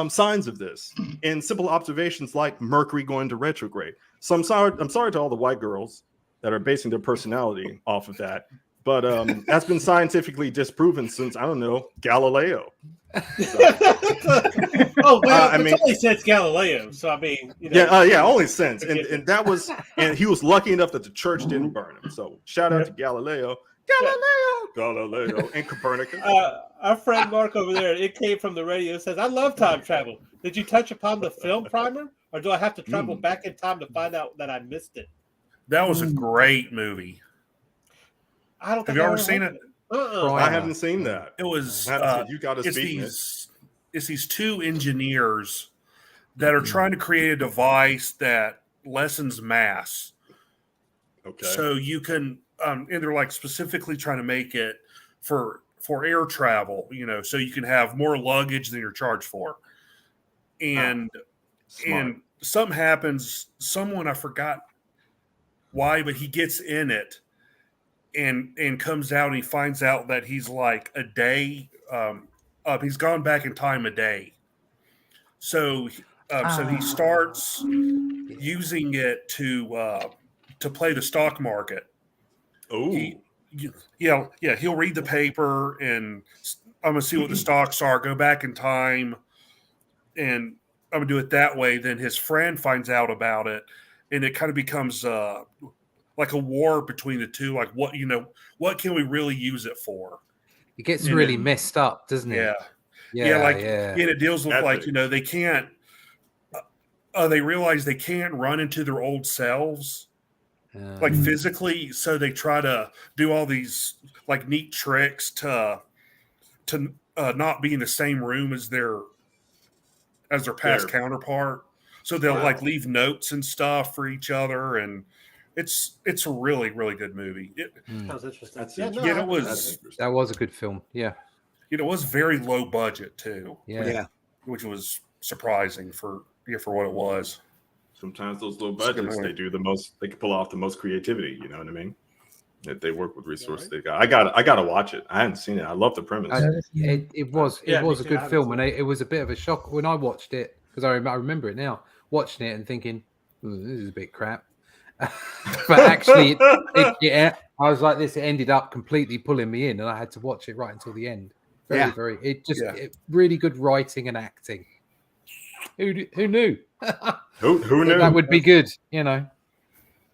signs of this in simple observations like Mercury going to retrograde. So I'm sorry to all the white girls that are basing their personality off of that. But that's been scientifically disproven since, I don't know, Galileo. Oh, well, I mean, only since Galileo. So I mean, you know. Yeah, only since, and that was, and he was lucky enough that the church didn't burn him. So shout out to Galileo, and Copernicus. Our friend Mark over there, it came from the radio. Says, "I love time travel. Did you touch upon the film primer, or do I have to travel back in time to find out that I missed it?" That was a great movie. I don't. Have you ever seen it? I haven't seen that. It was. You got to speak. It's these two engineers that are trying to create a device that lessens mass. Okay. So you can, and they're like specifically trying to make it for air travel. You know, so you can have more luggage than you're charged for. And something happens. Someone, I forgot why, but he gets in it. And comes out and he finds out that he's like a day he's gone back in time a day. So he starts using it to play the stock market. Oh, he'll read the paper and I'm gonna see what the stocks are. Go back in time, and I'm gonna do it that way. Then his friend finds out about it, and it kind of becomes like a war between the two. Like, what can we really use it for? It gets really messed up, doesn't it? Yeah. And it deals with they can't. They realize they can't run into their old selves, like physically. So they try to do all these like neat tricks to not be in the same room as their past counterpart. So they'll like leave notes and stuff for each other, and it's a really, really good movie. Sounds interesting. That was a good film. Yeah. It was very low budget too. Yeah. Which was surprising for what it was. Sometimes those low budgets, they do the most. They can pull off the most creativity. You know what I mean? That they work with resources they got. I gotta watch it. I haven't seen it. I love the premise. It was a good film, and it was a bit of a shock when I watched it, because I remember it now, watching it and thinking, this is a bit crap. But actually, I was like this. It ended up completely pulling me in, and I had to watch it right until the end. It really good writing and acting. Who knew? Who knew? That would be good, you know.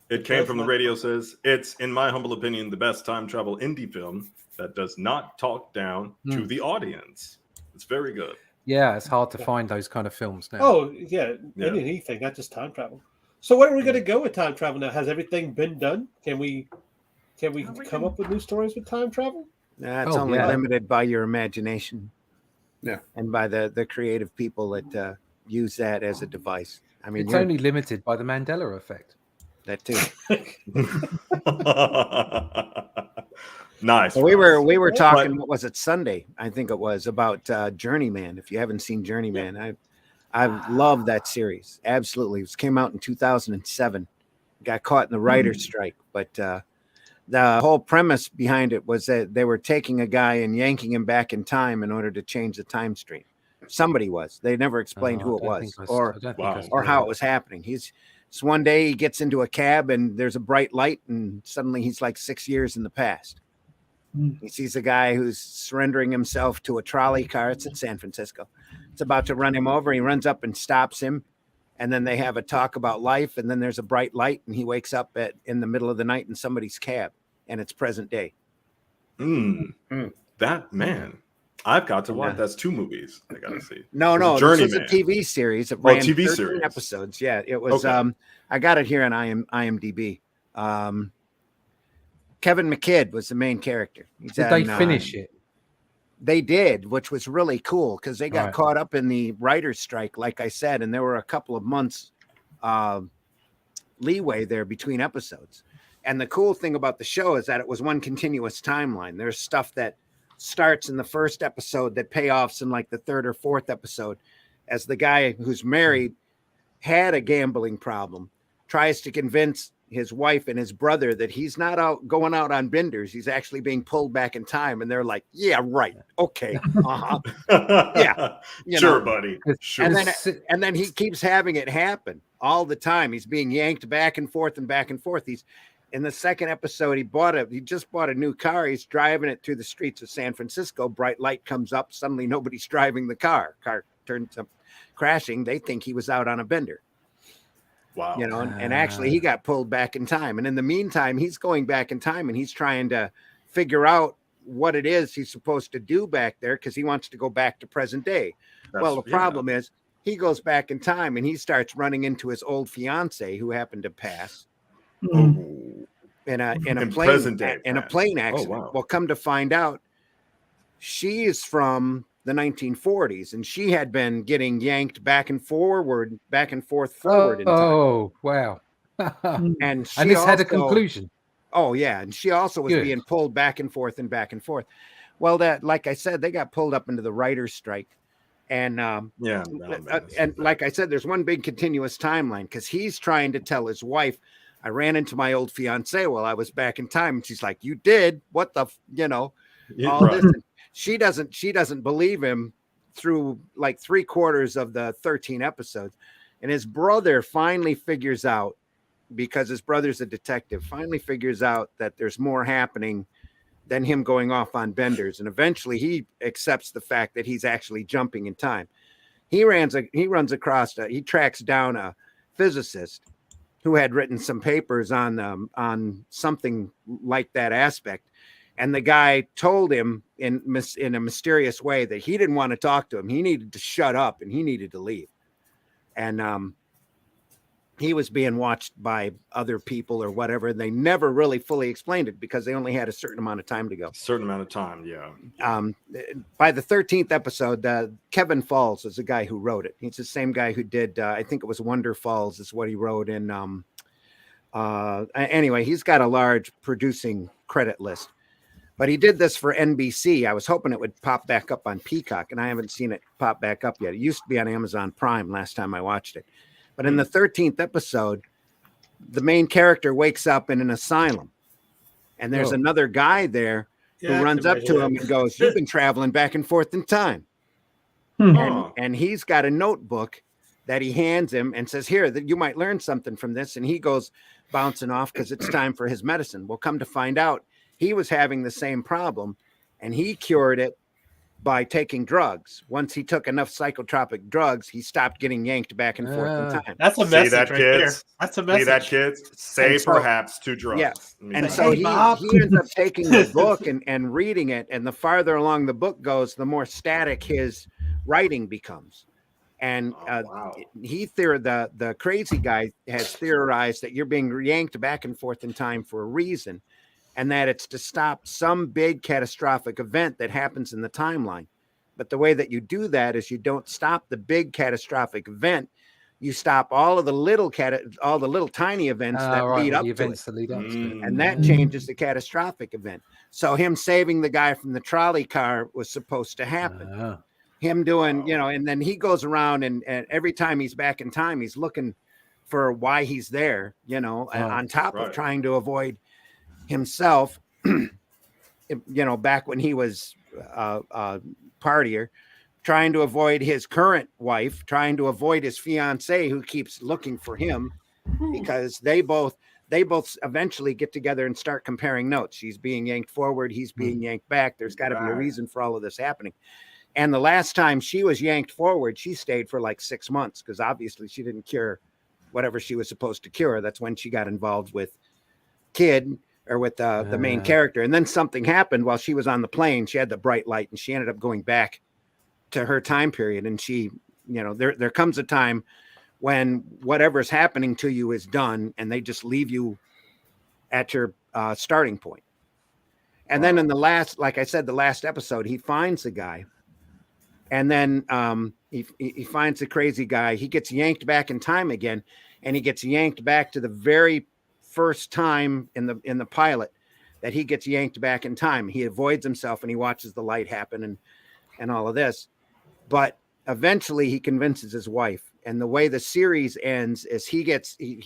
It came from the radio. Says it's, in my humble opinion, the best time travel indie film that does not talk down to the audience. It's very good. Yeah, it's hard to find those kind of films now. Oh yeah. Anything, not just time travel. So where are we going to go with time travel now? Has everything been done? Can we come up with new stories with time travel? It's only limited by your imagination. Yeah, and by the creative people that use that as a device. I mean, it's only limited by the Mandela effect. That too. Nice. Well, we were talking. What was it, Sunday? I think it was about Journeyman. If you haven't seen Journeyman, I love that series. Absolutely. It came out in 2007. Got caught in the writer's strike, but the whole premise behind it was that they were taking a guy and yanking him back in time in order to change the time stream. Somebody was. They never explained who it was or how it was happening. So one day he gets into a cab and there's a bright light and suddenly he's like 6 years in the past. He sees a guy who's surrendering himself to a trolley car. It's in San Francisco. It's about to run him over. He runs up and stops him. And then they have a talk about life. And then there's a bright light. And he wakes up in the middle of the night in somebody's cab. And it's present day. That, man. I've got to watch. That's 2 movies I got to see. No, this is a TV series. It ran TV 13 series. episodes. Yeah, it was. Okay. I got it here on IMDb. Kevin McKidd was the main character. Did they finish it? They did, which was really cool because they got caught up in the writer's strike, like I said, and there were a couple of months leeway there between episodes. And the cool thing about the show is that it was one continuous timeline. There's stuff that starts in the first episode that payoffs in like the 3rd or 4th episode, as the guy who's married had a gambling problem, tries to convince his wife and his brother that he's not going out on benders. He's actually being pulled back in time. And they're like, yeah, right. Okay. Yeah. Sure, buddy. Sure. And then he keeps having it happen all the time. He's being yanked back and forth and back and forth. He's in the 2nd episode. He just bought a new car. He's driving it through the streets of San Francisco. Bright light comes up. Suddenly nobody's driving the car. Car turns up crashing. They think he was out on a bender. Wow. And actually he got pulled back in time. And in the meantime, he's going back in time and he's trying to figure out what it is he's supposed to do back there because he wants to go back to present day. The problem is he goes back in time and he starts running into his old fiance who happened to pass in a plane accident. Oh, wow. Well, come to find out, she is from the 1940s, and she had been getting yanked back and forth in time. Oh, wow. And this had a conclusion. Oh, yeah. And she also was being pulled back and forth and back and forth. Well, that, like I said, they got pulled up into the writer's strike. And and like I said, there's one big continuous timeline because he's trying to tell his wife, I ran into my old fiance while I was back in time. And she's like, you did? What the, all this. She doesn't believe him through like 3/4 of the 13 episodes. And his brother finally figures out, because his brother's a detective, finally figures out that there's more happening than him going off on benders. And eventually he accepts the fact that he's actually jumping in time. He tracks down a physicist who had written some papers on something like that aspect. And the guy told him in a mysterious way that he didn't want to talk to him. He needed to shut up and he needed to leave. And he was being watched by other people or whatever. They never really fully explained it because they only had a certain amount of time to go. Certain amount of time, yeah. By the 13th episode, Kevin Falls is the guy who wrote it. He's the same guy who did, I think it was Wonder Falls is what he wrote in. Anyway, he's got a large producing credit list. But he did this for NBC. I was hoping it would pop back up on Peacock, and I haven't seen it pop back up yet. It used to be on Amazon Prime last time I watched it. But in the 13th episode, the main character wakes up in an asylum. And there's another guy there who runs up to him and goes, you've been traveling back and forth in time. And he's got a notebook that he hands him and says, here, that you might learn something from this. And he goes bouncing off because it's time for his medicine. We'll come to find out he was having the same problem, and he cured it by taking drugs. Once he took enough psychotropic drugs, he stopped getting yanked back and forth in time. That's a message right there. That's a message. See that, kids? Say perhaps to drugs. Yeah. And so he ends up taking the book and reading it, and the farther along the book goes, the more static his writing becomes. And the crazy guy has theorized that you're being yanked back and forth in time for a reason, and that it's to stop some big catastrophic event that happens in the timeline. But the way that you do that is you don't stop the big catastrophic event. You stop all of the little tiny events that lead up to it. And that changes the catastrophic event. So him saving the guy from the trolley car was supposed to happen. Him doing, and then he goes around and every time he's back in time, he's looking for why he's there, on top of trying to avoid himself, back when he was a partier, trying to avoid his current wife, trying to avoid his fiance who keeps looking for him because they both they both eventually get together and start comparing notes. She's being yanked forward, he's being yanked back. There's got to be a reason for all of this happening. And the last time she was yanked forward, she stayed for like 6 months because obviously she didn't cure whatever she was supposed to cure. That's when she got involved with Kid or with the main character. And then something happened while she was on the plane. She had the bright light and she ended up going back to her time period. And she, you know, there comes a time when whatever's happening to you is done and they just leave you at your starting point. And then in the last, like I said, the last episode, he finds the guy. And then he finds the crazy guy. He gets yanked back in time again, and he gets yanked back to the very first time in the pilot that he gets yanked back in time. He avoids himself and he watches the light happen and all of this. But eventually he convinces his wife. And the way the series ends is he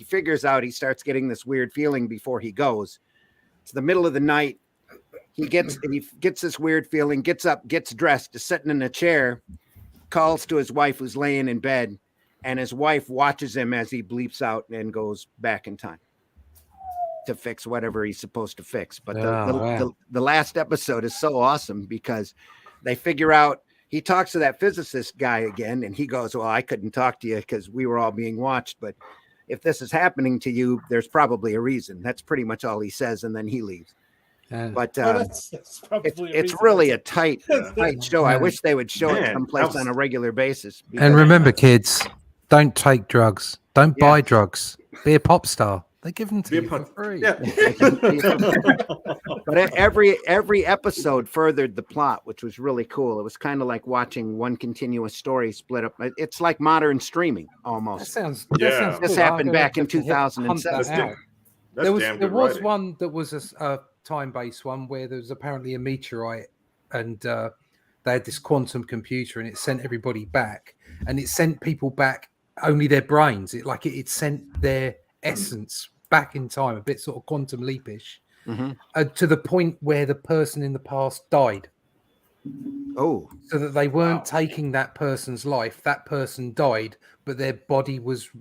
figures out, he starts getting this weird feeling before he goes. It's the middle of the night. He gets this weird feeling, gets up, gets dressed, is sitting in a chair, calls to his wife who's laying in bed, and his wife watches him as he bleeps out and goes back in time to fix whatever he's supposed to fix. But the last episode is so awesome because they figure out, he talks to that physicist guy again, and he goes, well, I couldn't talk to you because we were all being watched, but if this is happening to you, there's probably a reason. That's pretty much all he says, and then he leaves. But that's it's really a tight show. I wish they would show it someplace on a regular basis. And remember, kids, don't take drugs. Don't buy drugs. Be a pop star. They give them to you for free. Yeah. But every episode furthered the plot, which was really cool. It was kind of like watching one continuous story split up. It's like modern streaming almost. That sounds This cool. happened back in 2007. There was one that was a time-based one where there was apparently a meteorite and they had this quantum computer and it sent everybody back, and it sent people back only their brains. It sent their essence back in time, a bit sort of quantum leapish, to the point where the person in the past died. Oh, so that they weren't taking that person's life. That person died, but their body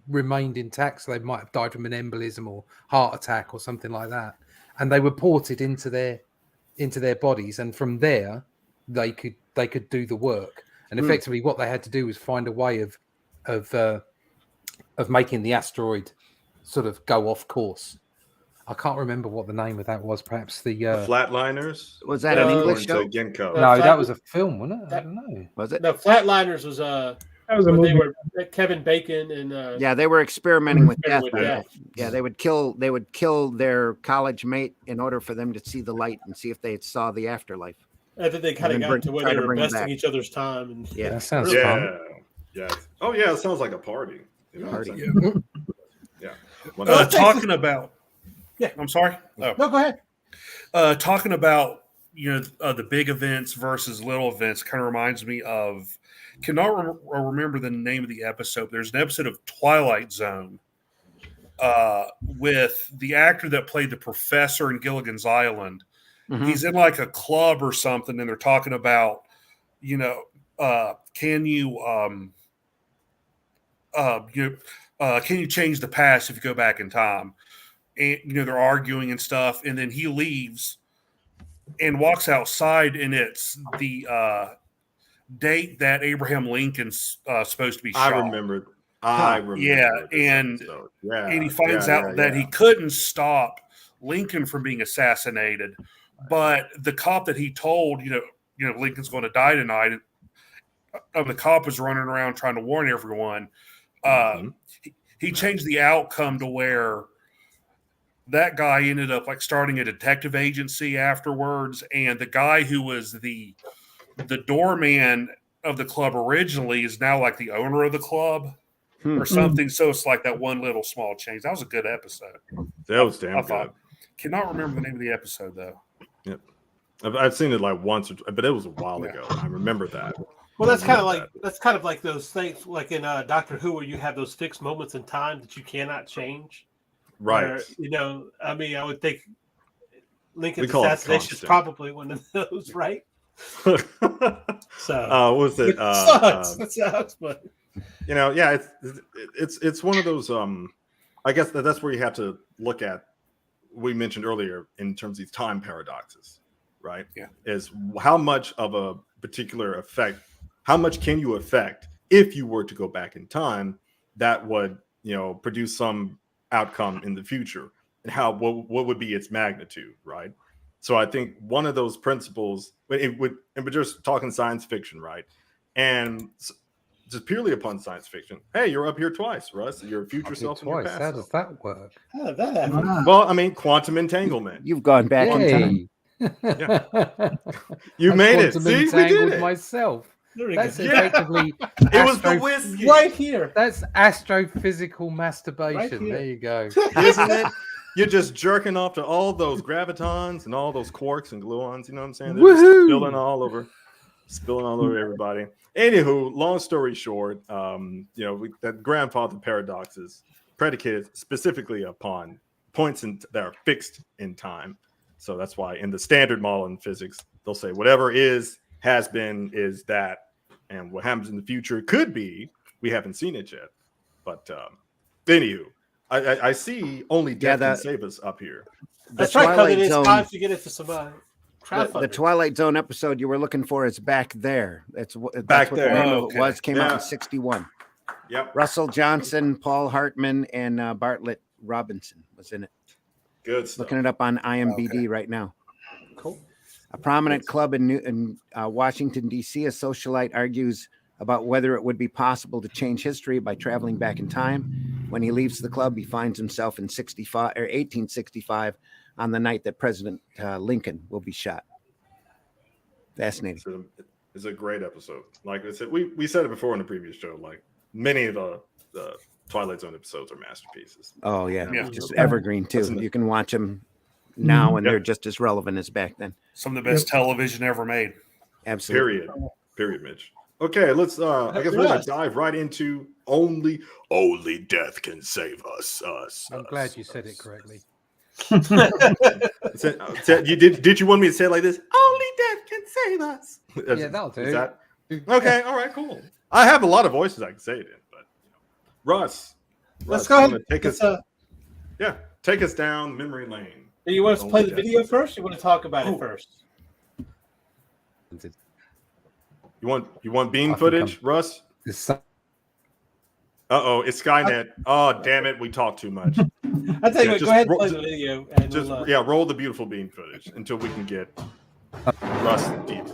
remained intact. So they might have died from an embolism or heart attack or something like that. And they were ported into their bodies, and from there they could do the work. And effectively, what they had to do was find a way of making the asteroid sort of go off course. I can't remember what the name of that was. Perhaps the Flatliners. Was that an English show? No, that was a film, wasn't it? I don't know. Was it? No, Flatliners was that was a movie. They were Kevin Bacon and yeah, they were experimenting with death. with death. Yeah, they would kill their college mate in order for them to see the light and see if they saw the afterlife. I think they kind of got to where they were investing each other's time. And yeah, that sounds fun. Yeah. Oh yeah, it sounds like a party. You know, party. Yeah. Talking about. Yeah, I'm sorry. Oh. No, go ahead. Talking about the big events versus little events kind of reminds me of. Cannot remember the name of the episode. There's an episode of Twilight Zone with the actor that played the professor in Gilligan's Island. Mm-hmm. He's in like a club or something, and they're talking about, can you change the past if you go back in time? And they're arguing and stuff, and then he leaves and walks outside, and it's the date that Abraham Lincoln's supposed to be shot. I remember. Yeah, and he finds out that he couldn't stop Lincoln from being assassinated, but the cop that he told, Lincoln's going to die tonight, the cop was running around trying to warn everyone. He changed the outcome to where that guy ended up like starting a detective agency afterwards, and the guy who was the doorman of the club originally is now like the owner of the club or something. So it's like that one little small change. That was a good episode. That was damn good. Cannot remember the name of the episode though. Yep. I've seen it like once, but it was a while ago. I remember that. Well, that's kind of like those things like in Doctor Who, where you have those fixed moments in time that you cannot change. Right. Where, I would think Lincoln's assassination is probably one of those, right? So what was it? It sucks, but it's one of those. I guess that's where you have to look at we mentioned earlier in terms of these time paradoxes, right? Yeah. Is how much of a particular effect, how much can you affect if you were to go back in time that would, produce some outcome in the future, and what would be its magnitude, right? So I think one of those principles, and we're just talking science fiction, right? And just purely upon science fiction. Hey, you're up here twice, Russ. Your future self and your Twice. past How self. does that work? How did that happen? Well, I mean, quantum entanglement. You've gone back in time. You made it. Quantum See, we did entangled it. myself. There we That's go. effectively It was the whiskey. Right here. That's astrophysical masturbation. Right here. There you go. Isn't it? You're just jerking off to all those gravitons and all those quarks and gluons. You know what I'm saying? They're just spilling all over everybody. Anywho, long story short, that grandfather paradox is predicated specifically upon points that are fixed in time. So that's why in the standard model in physics, they'll say whatever has been, is that, and what happens in the future could be. We haven't seen it yet, but anywho. I see only death can save us up here. That's right, because it is time to get into some the Twilight Zone episode you were looking for is back there. That's what the there. name of it was. Came out in '61. Yep. Russell Johnson, Paul Hartman, and Bartlett Robinson was in it. Good stuff. Looking it up on IMDb right now. Cool. A prominent club in Washington, D.C., a socialite argues about whether it would be possible to change history by traveling back in time. When he leaves the club, he finds himself in 1865 on the night that President Lincoln will be shot. Fascinating. It's a great episode. Like I said, we said it before in the previous show. Like many of the Twilight Zone episodes are masterpieces. Oh yeah. Just evergreen too. You can watch them now, and they're just as relevant as back then. Some of the best television ever made. Absolutely. Period, Mitch. Okay, let's I guess we're gonna dive right into only death can save us. I'm glad you said it correctly. Did you want me to say it like this? Only death can save us. Yeah, that'll do. Okay, all right, cool. I have a lot of voices I can say it in, but Russ, let's go ahead. Take us down memory lane. Do you want us to play the video first? Or you want to talk about it first? You want beam footage, Russ? It's Skynet. Oh, damn it, we talk too much. I'll tell you what, go ahead and play the video. And roll the beautiful beam footage until we can get Russ deep.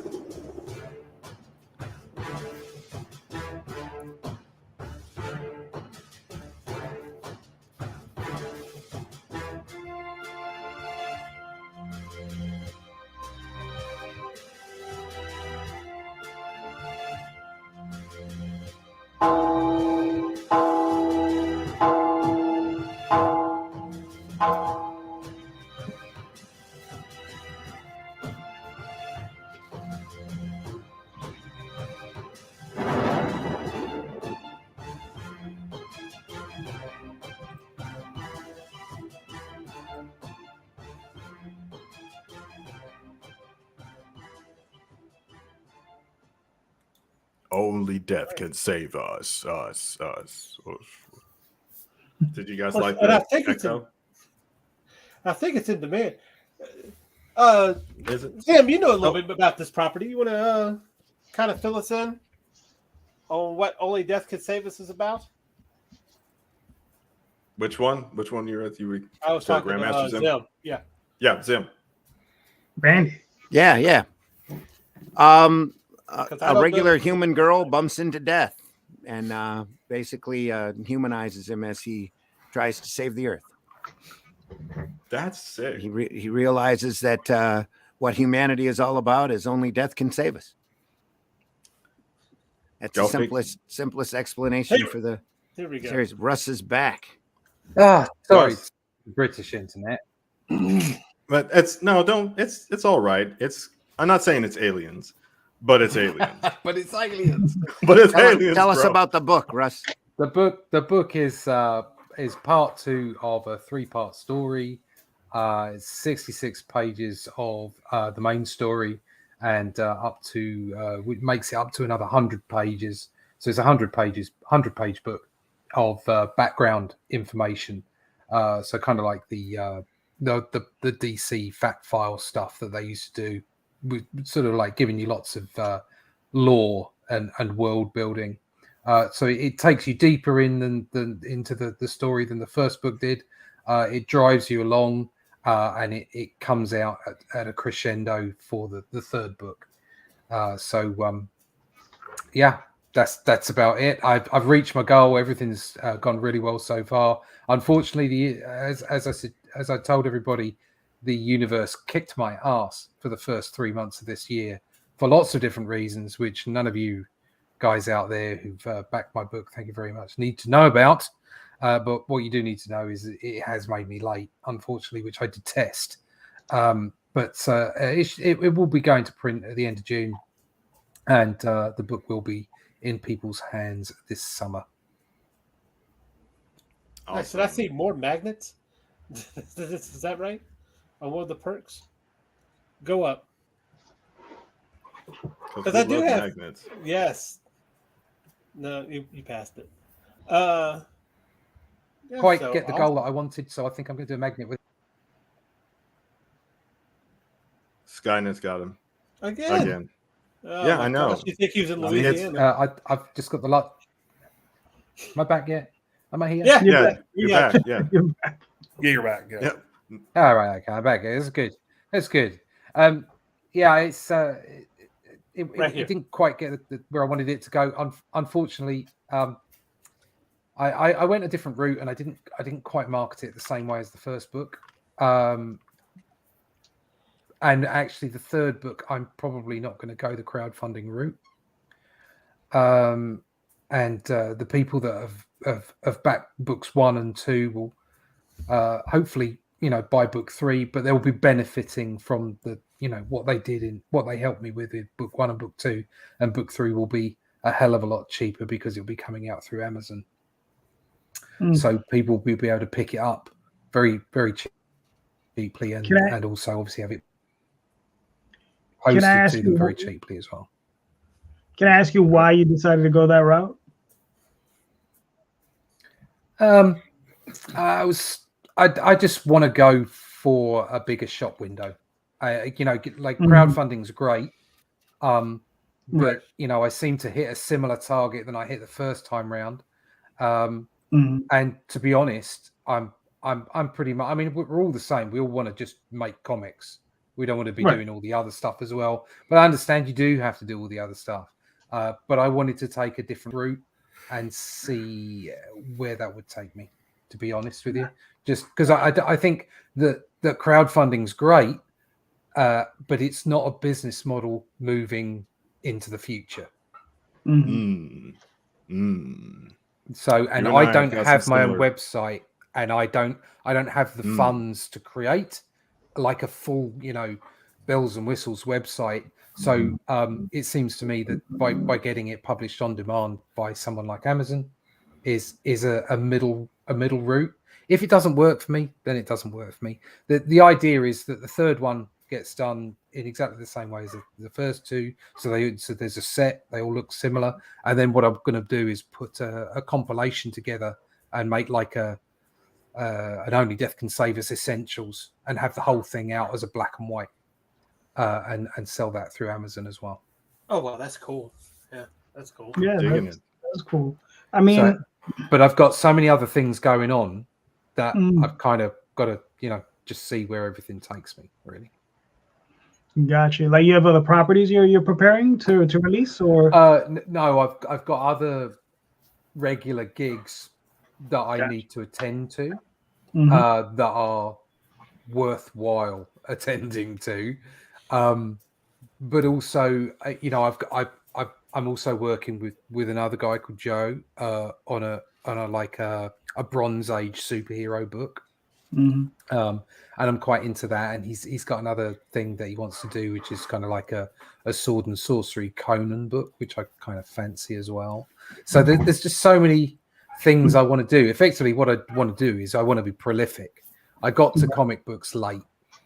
Only death can save us. Did you guys like that? I think it's in demand. Is it? Sam, you know a little bit about this property. You want to kind of fill us in on what Only Death Can Save Us is about? Which one? Which one you're at? I was talking about Zim. Yeah. Yeah, Zim. Randy. Yeah. A regular human girl bumps into death and basically humanizes him as he tries to save the earth. That's sick. He realizes that what humanity is all about is only death can save us. That's the simplest explanation for the series. Russ is back. Sorry, British internet. But it's all right. I'm not saying it's aliens. But it's aliens. But it's aliens. Tell us about the book, Russ. The book is part 2 of a 3-part story. It's 66 pages of the main story, and which makes it up to another 100 pages. So it's 100-page book of background information. So kind of like the the DC fact file stuff that they used to do, with sort of like giving you lots of lore and world building. So it takes you deeper in than into the story than the first book did. It drives you along, and it comes out at a crescendo for the third book. Yeah, that's about it. I've reached my goal. Everything's gone really well so far. Unfortunately, as I told everybody, the universe kicked my ass for the first 3 months of this year for lots of different reasons, which none of you guys out there who've backed my book, thank you very much, need to know about. But what you do need to know is it has made me late, unfortunately, which I detest. But it will be going to print at the end of June, and the book will be in people's hands this summer. Awesome. Should I see more magnets? Is that right? On one of the perks? Go up. Because I do have magnets. Yes. No, you passed it. Yeah, quite get the goal that I wanted, so I think I'm going to do a magnet with. Skynet's got him again. Yeah, I know. Gosh, you think he was in Louisiana? I've just got the lot. Am I back yet? Am I here? Yeah, you're back. Yeah, you're back. Yeah. Yep. All right, okay, I'm back. It's good. It's good. Yeah, it's it didn't quite get where I wanted it to go. Unfortunately, I went a different route, and I didn't quite market it the same way as the first book. And actually, the third book, I'm probably not going to go the crowdfunding route. And the people that have backed books 1 and 2 will hopefully, buy book 3, but they'll be benefiting from the, what they did in what they helped me with in book 1 and book 2, and book 3 will be a hell of a lot cheaper because it'll be coming out through Amazon. So people will be able to pick it up very, very cheaply, and also obviously have it posted to them very cheaply as well. Can I ask you why you decided to go that route? I just want to go for a bigger shop window. Crowdfunding's great, but I seem to hit a similar target than I hit the first time round. And to be honest, I'm pretty much. I mean, we're all the same. We all want to just make comics. We don't want to be doing all the other stuff as well. But I understand you do have to do all the other stuff. But I wanted to take a different route and see where that would take me, to be honest with you. Just because I think that crowdfunding's great, but it's not a business model moving into the future. So, and I don't have my own website, and I don't have the funds to create like a full, bells and whistles website. So it seems to me that by getting it published on demand by someone like Amazon is a middle route. If it doesn't work for me, then it doesn't work for me. The idea is that the third one gets done in exactly the same way as the first two. So there's a set, they all look similar. And then what I'm going to do is put a compilation together and make like an Only Death Can Save Us Essentials, and have the whole thing out as a black and white, and sell that through Amazon as well. Oh, wow, that's cool. Yeah, that's cool. Yeah, that's cool. I mean, but I've got so many other things going on that I've kind of got to, just see where everything takes me, really. Gotcha. Like, you have other properties you're preparing to release, or? No, I've got other regular gigs that I need to attend to, that are worthwhile attending to, but also, I'm also working with another guy called Joe on a Bronze Age superhero book. And I'm quite into that, and he's got another thing that he wants to do, which is kind of like a sword and sorcery Conan book, which I kind of fancy as well. So there's just so many things I want to do. Effectively, what I want to do is I want to be prolific. I got to comic books late.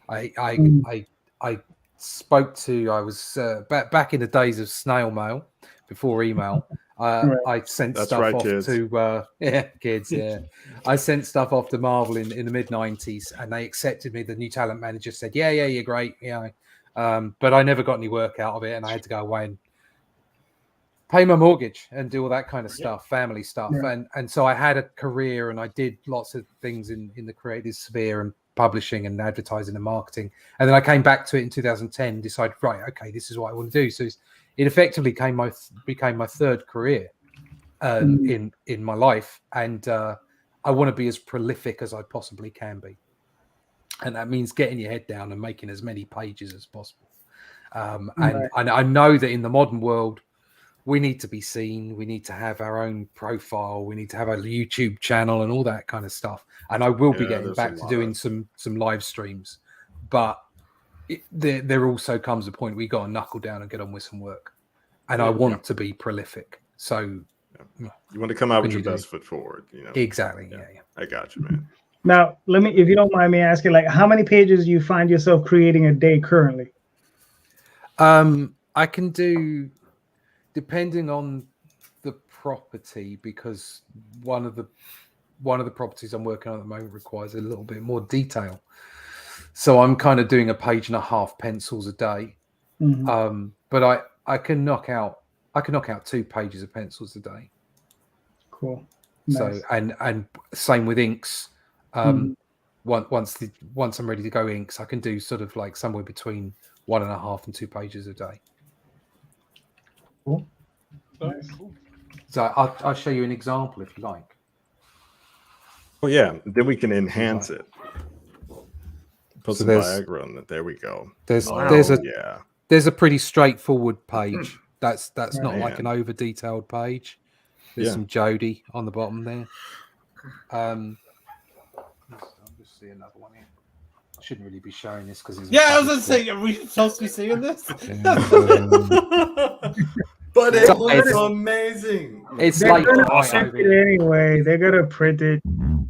I spoke to, I was back in the days of snail mail before email. I sent That's stuff right, off kids. to kids. Yeah, I sent stuff off to Marvel in the mid '90s, and they accepted me. The new talent manager said, "Yeah, you're great." Yeah, but I never got any work out of it, and I had to go away and pay my mortgage and do all that kind of stuff, family stuff. Yeah. And so I had a career, and I did lots of things in the creative sphere and publishing and advertising and marketing. And then I came back to it in 2010, decided, right, okay, this is what I want to do. So it effectively became my third career in my life. And I want to be as prolific as I possibly can be. And that means getting your head down and making as many pages as possible. And I know that in the modern world, we need to be seen. We need to have our own profile. We need to have a YouTube channel and all that kind of stuff. And I will be getting back to doing some live streams. But there also comes a point where you got to knuckle down and get on with some work. And I want to be prolific. So you want to come out with your best foot forward. You know exactly. Yeah. I got you, man. Now, let me, if you don't mind me asking, like, how many pages do you find yourself creating a day currently? I can do, depending on the property, because one of the properties I'm working on at the moment requires a little bit more detail. So I'm kind of doing a page and a half pencils a day. But I can knock out 2 pages of pencils a day. Cool. So Nice. and same with inks. Once I'm ready to go inks, I can do sort of like somewhere between 1.5 and 2 pages a day. Cool. Nice. So I'll show you an example if you like. Well, yeah. Then we can enhance it. Put some Viagra on it. There we go. There's a pretty straightforward page. That's not like an over detailed page. There's some Jody on the bottom there. I'll just see another one here. I shouldn't really be showing this because it's I was going to say, are we supposed to be seeing this? But it looks amazing. It's They're like gonna print it anyway. They're gonna print it.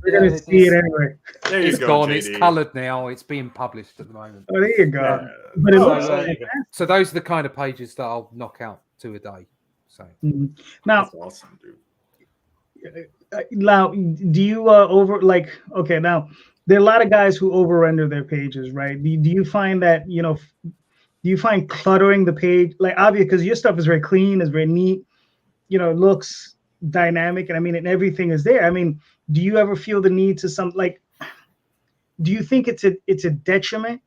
They're gonna see it anyway. There you it's go, gone. JD. It's coloured now. It's being published at the moment. Oh, there you go. But it looks so those are the kind of pages that I'll knock out 2 a day. So now, that's awesome, dude. Now, do you now there are a lot of guys who over render their pages, right? Do you find that, do you find cluttering the page, like, obvious, because your stuff is very clean, is very neat, it looks dynamic, and everything is there. Do you ever feel the need to do you think it's a detriment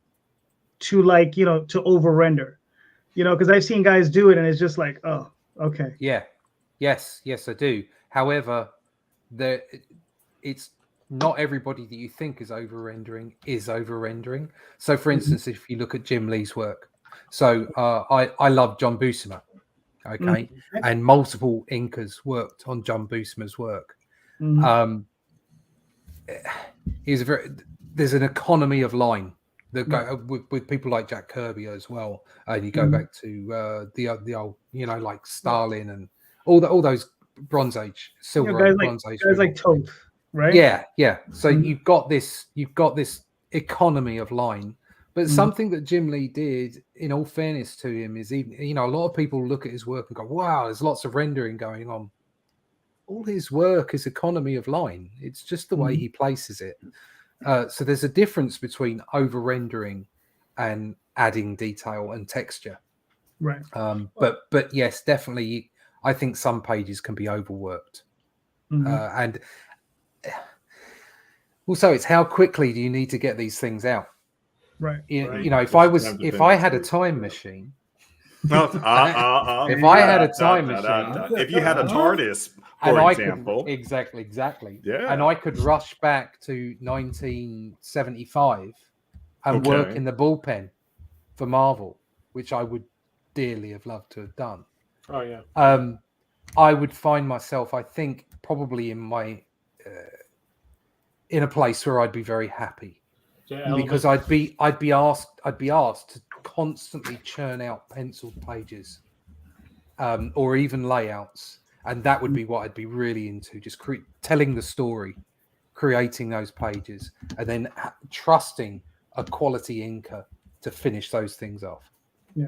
to to over render? Because I've seen guys do it and it's just like, oh, okay. Yeah. Yes, I do. However, it's not everybody that you think is over rendering. So, for instance, if you look at Jim Lee's work, so I love John Buscema, okay, and multiple inkers worked on John Buscema's work. There's an economy of line that go with people like Jack Kirby as well, and you go back to the old, like Stalin and all those Bronze Age, Silver Age, Bronze Age guys like Toth, right? Yeah. So you've got this economy of line, but something that Jim Lee did, in all fairness to him, is even a lot of people look at his work and go, "Wow, there's lots of rendering going on." All his work is economy of line. It's just the way he places it. So there's a difference between over rendering and adding detail and texture. Right. But yes, definitely, I think some pages can be overworked. And also, it's how quickly do you need to get these things out? Right. If I had a time machine. If I had a time machine. If you had a TARDIS, and for example. Exactly. Yeah. And I could rush back to 1975 and work in the bullpen for Marvel, which I would dearly have loved to have done. Oh, yeah. I would find myself, I think, probably in a place where I'd be very happy. Because I'd be asked to constantly churn out penciled pages, or even layouts, and that would be what I'd be really into, just telling the story, creating those pages, and then trusting a quality inker to finish those things off. Yeah.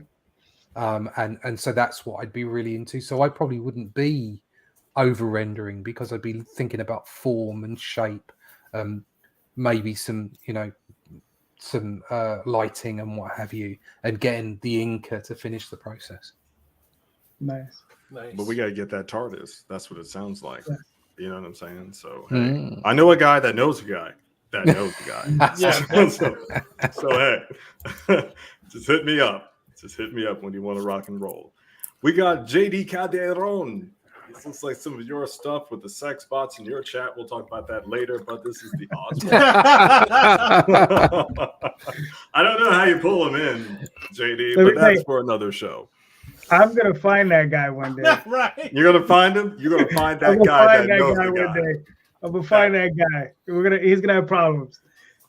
And so that's what I'd be really into. So I probably wouldn't be over rendering because I'd be thinking about form and shape, maybe some lighting and what have you, and getting the inker to finish the process. Nice. But we got to get that TARDIS. That's what it sounds like. Yeah. You know what I'm saying? So hey, I know a guy that knows a guy that knows a guy. so hey, just hit me up. Just hit me up when you want to rock and roll. We got JD Calderon. This looks like some of your stuff with the sex bots in your chat. We'll talk about that later, but this is the Oswald. I don't know how you pull him in, JD, but that's for another show. I'm gonna find that guy one day. Right. You're gonna find him? You're gonna find that guy that knows the guy. One day. I'm gonna find that guy. He's gonna have problems.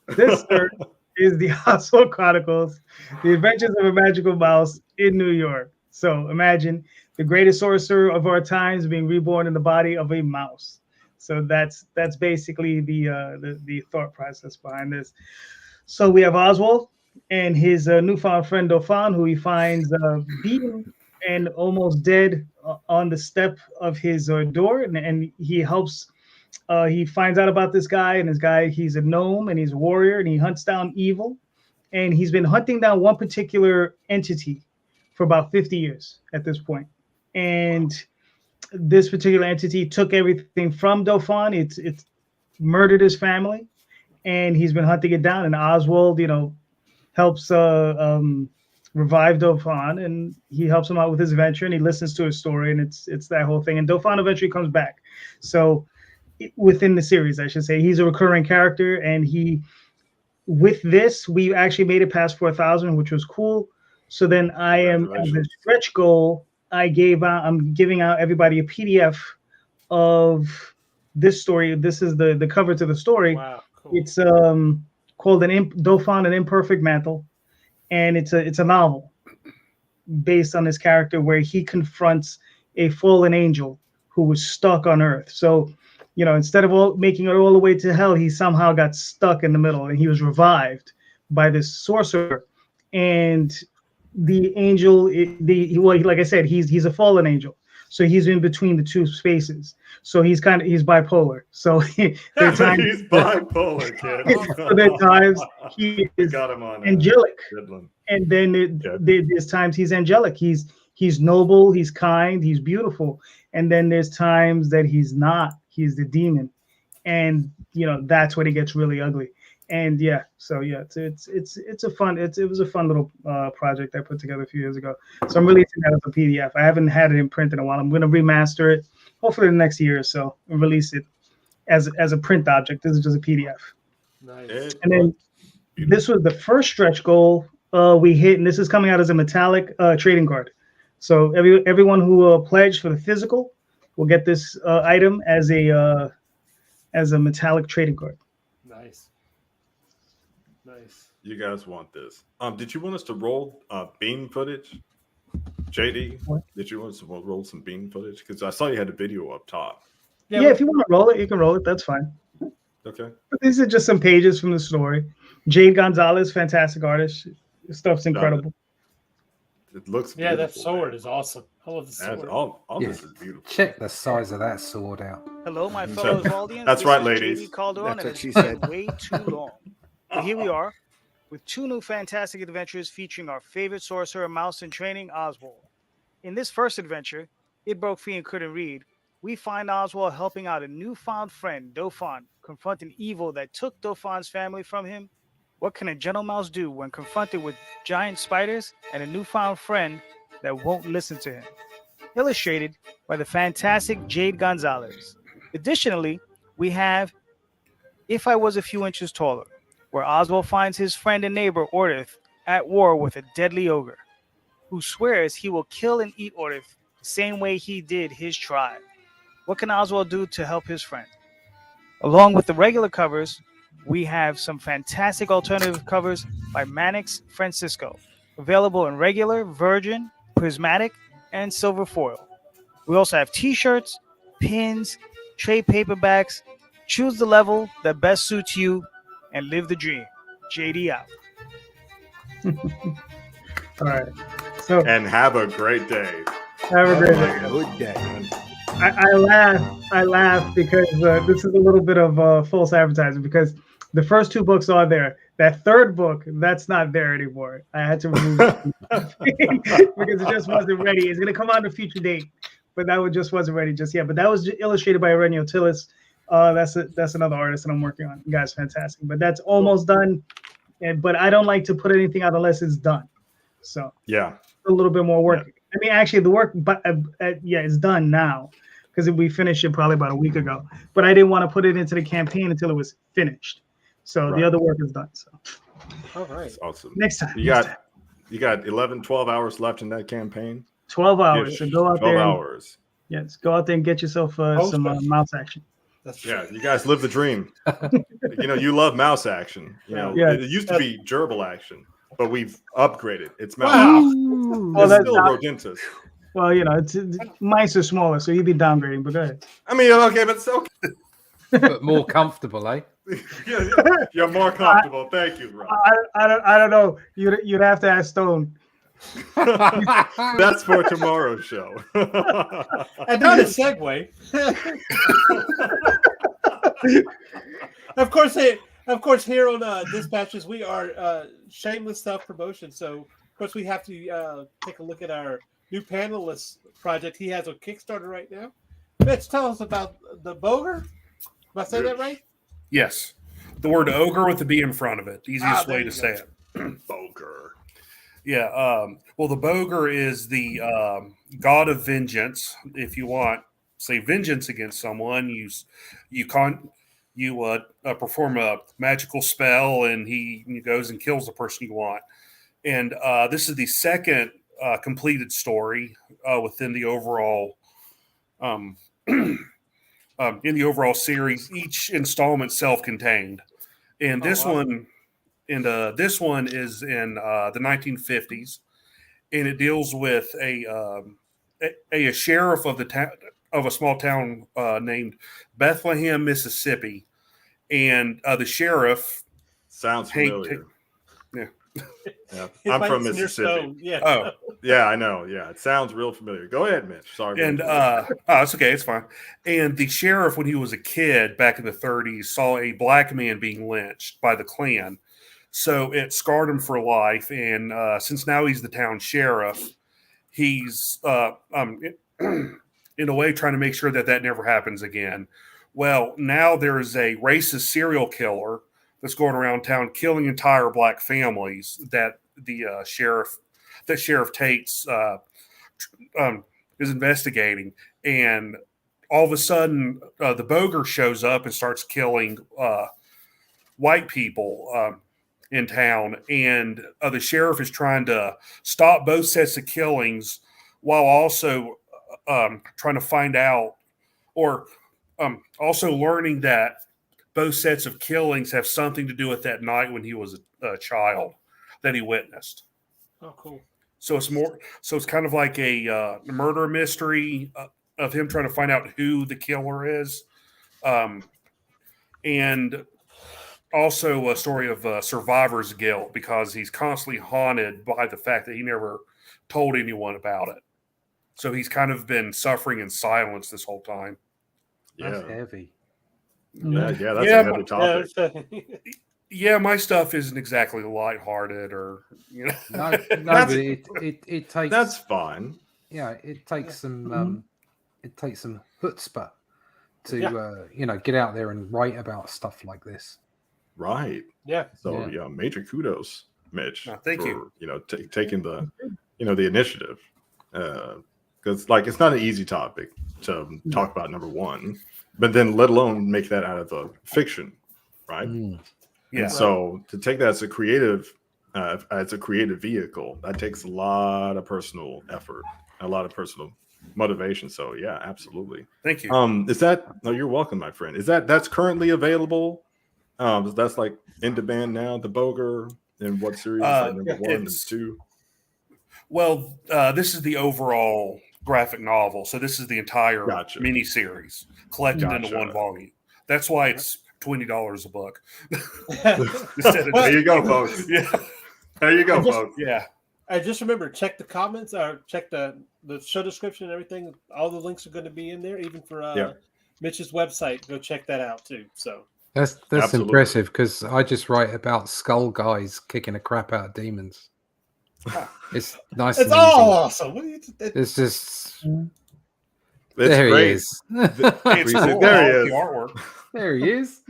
This sir is the Oswald Chronicles, The Adventures of a Magical Mouse in New York. So imagine the greatest sorcerer of our times being reborn in the body of a mouse. So that's basically the thought process behind this. So we have Oswald and his newfound friend Dauphin, who he finds beaten and almost dead on the step of his door, and he helps. He finds out about this guy, and he's a gnome and he's a warrior, and he hunts down evil, and he's been hunting down one particular entity for about 50 years at this point. And this particular entity took everything from Dauphin. It's murdered his family, and he's been hunting it down. And Oswald, helps revive Dauphin, and he helps him out with his adventure, and he listens to his story, and it's that whole thing. And Dauphin eventually comes back. So within the series, I should say, he's a recurring character, and with this, we actually made it past 4,000, which was cool. So then as a stretch goal, I'm giving out everybody a PDF of this story. This is the cover to the story. Wow, cool. It's called Dauphin, An Imperfect Mantle, and it's a novel based on this character where he confronts a fallen angel who was stuck on Earth. So, instead of making it all the way to hell, he somehow got stuck in the middle, and he was revived by this sorcerer. And the angel, like I said, he's a fallen angel, so he's in between the two spaces. So he's bipolar. So there are times he's bipolar, kid. So there are times he is angelic, and then there's times he's angelic. He's noble, he's kind, he's beautiful, and then there's times that he's not. He's the demon, and that's when it gets really ugly. And it's a fun. It was a fun little project I put together a few years ago. So I'm releasing that as a PDF. I haven't had it in print in a while. I'm going to remaster it, hopefully the next year or so, and release it as a print object. This is just a PDF. Nice. And then this was the first stretch goal we hit, and this is coming out as a metallic trading card. So everyone who pledged for the physical will get this item as a metallic trading card. Nice. Nice. You guys want this? Did you want us to roll beam footage, JD? What? Did you want us to roll some beam footage? Because I saw you had a video up top. Yeah, if you want to roll it, you can roll it. That's fine. Okay. But these are just some pages from the story. Jade Gonzalez, fantastic artist. This stuff's incredible. It looks beautiful. That sword is awesome. I love the sword. All this is beautiful. Check the size of that sword out. Hello, my fellow audience. That's right, ladies. Calderon, That's what she it's been said. way too long. But here we are with two new fantastic adventures featuring our favorite sorcerer, mouse in training, Oswald. In this first adventure, It Broke Free and Couldn't Read, we find Oswald helping out a newfound friend, Dauphin, confronting evil that took Dauphin's family from him. What can a gentle mouse do when confronted with giant spiders and a newfound friend that won't listen to him? Illustrated by the fantastic Jade Gonzalez. Additionally, we have If I Was a Few Inches Taller, where Oswald finds his friend and neighbor Ordith at war with a deadly ogre, who swears he will kill and eat Ordith the same way he did his tribe. What can Oswald do to help his friend? Along with the regular covers, we have some fantastic alternative covers by Mannix Francisco, available in regular, virgin, prismatic, and silver foil. We also have t-shirts, pins, trade paperbacks. Choose the level that best suits you and live the dream. JD out. All right. So and have a great day. Have a great day. Good day. I laugh because this is a little bit of false advertising because the first 2 books are there. That third book, that's not there anymore. I had to remove it because it just wasn't ready. It's gonna come out in a future date, but that one just wasn't ready just yet. But that was illustrated by Renio Tillis. That's another artist that I'm working on. You guys, fantastic. But that's almost done. But I don't like to put anything out unless it's done. So yeah, a little bit more work. Yeah. I mean, actually, the work, but it's done now because we finished it probably about a week ago. But I didn't want to put it into the campaign until it was finished. So the other work is done. So all right, that's awesome. Next time, you got 11, 12 hours left in that campaign. 12 hours. So go out 12 there. 12 hours. Yes, go out there and get yourself some mouse action. You guys live the dream. You love mouse action. It used to be gerbil action, but we've upgraded. It's mouse. Wow. Well, that's still Rodentus. Well, mice are smaller, so you'd be downgrading. But go ahead. I mean, okay, but it's okay. But more comfortable, eh? You're more comfortable. Thank you, Rob. I don't know. You'd have to ask Stone. That's for tomorrow's show. And not a segue. Of course, here on Dispatches, we are shameless self-promotion. So, of course, we have to take a look at our new panelist project. He has a Kickstarter right now. Mitch, tell us about the Boger. Am I saying that right? Yes. The word ogre with the B in front of it. The easiest way to say it. Boger. Yeah. Well, the Boger is the god of vengeance. If you want, say, vengeance against someone, you perform a magical spell, and he goes and kills the person you want. And this is the second completed story within the overall in the overall series. Each installment self-contained, and this one is in the 1950s, and it deals with a sheriff of a small town named Bethlehem, Mississippi, and the sheriff sounds familiar. Yeah. I'm from Mississippi. Yeah. Oh, yeah, I know. Yeah, it sounds real familiar. Go ahead, Mitch. Sorry. And it's okay. It's fine. And the sheriff, when he was a kid back in the 30s, saw a black man being lynched by the Klan. So it scarred him for life. And since now he's the town sheriff, he's in a way trying to make sure that never happens again. Well, now there's a racist serial killer that's going around town killing entire black families that the sheriff Tate's is investigating. And all of a sudden, the Boger shows up and starts killing white people in town. And the sheriff is trying to stop both sets of killings while also trying to find out, or also learning that both sets of killings have something to do with that night when he was a child that he witnessed. Oh, cool. So it's kind of like a murder mystery of him trying to find out who the killer is. And also a story of survivor's guilt, because he's constantly haunted by the fact that he never told anyone about it. So he's kind of been suffering in silence this whole time. That's heavy. That's a heavy topic. Yeah, my stuff isn't exactly lighthearted, or No, but it takes. That's fine. Yeah, it takes some chutzpah to get out there and write about stuff like this. Right. Yeah. So major kudos, Mitch. Thank you. Taking the the initiative, because it's not an easy topic to talk about, number one, but then let alone make that out of a fiction, right? Yeah. And so to take that as a creative vehicle, that takes a lot of personal effort, a lot of personal motivation. So yeah, absolutely. Thank you. Is that? No, you're welcome, my friend. That's currently available? That's like in demand now. The Boger, in what series? Number 1 and 2. Well, this is the overall graphic novel, so this is the entire mini series collected into one volume. That's why it's $20 a book. There you go, folks. Yeah. There you go, folks. Yeah. Just remember, check the comments or check the show description and everything. All the links are going to be in there, even for Mitch's website. Go check that out too. So That's Absolutely. impressive because I just write about skull guys kicking the crap out of demons. It's nice. it's and all easy. awesome. It's just It's there great. he is. It's cool. There he I like is. the artwork. There he is.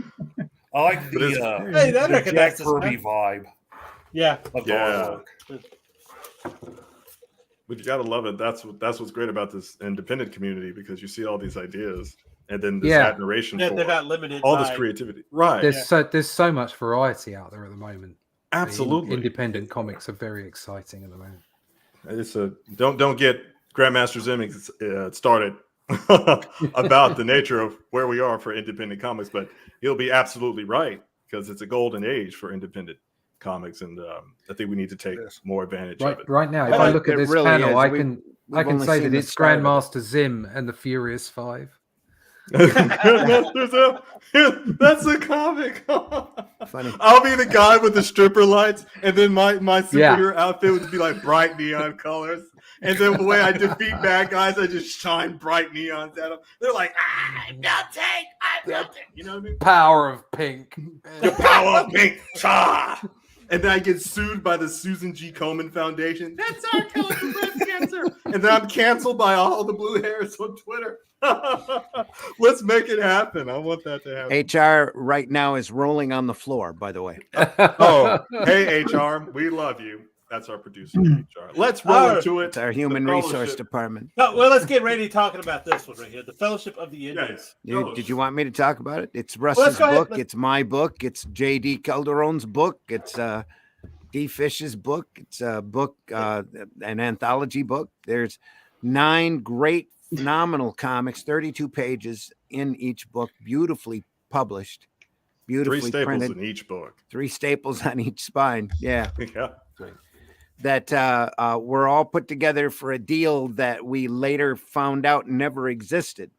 I like But it's- Hey, that the Jack recognizes Kirby that. vibe Yeah. of the Yeah. artwork. But you gotta love it. That's what's great about this independent community, because you see all these ideas and then this Yeah. admiration Yeah, for they're not limited. all this by- creativity. Right. There's so much variety out there at the moment. Absolutely. Independent comics are very exciting at the moment. It's don't get Grandmaster Zimmerman started about the nature of where we are for independent comics, but he'll be absolutely right, because it's a golden age for independent comics, and I think we need to take more advantage of it. Right now, if Well, I look at it this really panel, is. I We've can only say seen that the it's start of it. Grandmaster Zim and the Furious Five. Grandmaster Zim, that's a comic. Funny. I'll be the guy with the stripper lights, and then my superhero outfit would be like bright neon colors. And then the way I defeat bad guys, I just shine bright neons at them. They're like, I'm melting, I'm melting. You know what I mean? Power of Pink. The power of pink. Cha! And then I get sued by the Susan G. Komen Foundation. That's our cure for breast cancer. And then I'm canceled by all the blue hairs on Twitter. Let's make it happen. I want that to happen. HR right now is rolling on the floor, by the way. Oh, hey, HR. We love you. That's our producer, HR. Let's roll into it. It's our human The resource fellowship. department. Oh, well, let's get ready talking about this one right here. The Fellowship of the Indians. Did you want me to talk about it? It's let's Russ's go ahead. book. It's my book. It's J.D. Calderon's book. It's D. Fish's book. It's a book, an anthology book. There's 9 great, phenomenal comics, 32 pages in each book, beautifully published, 3 beautifully staples printed. in each book. 3 staples on each spine. Yeah. Yeah. That were all put together for a deal that we later found out never existed.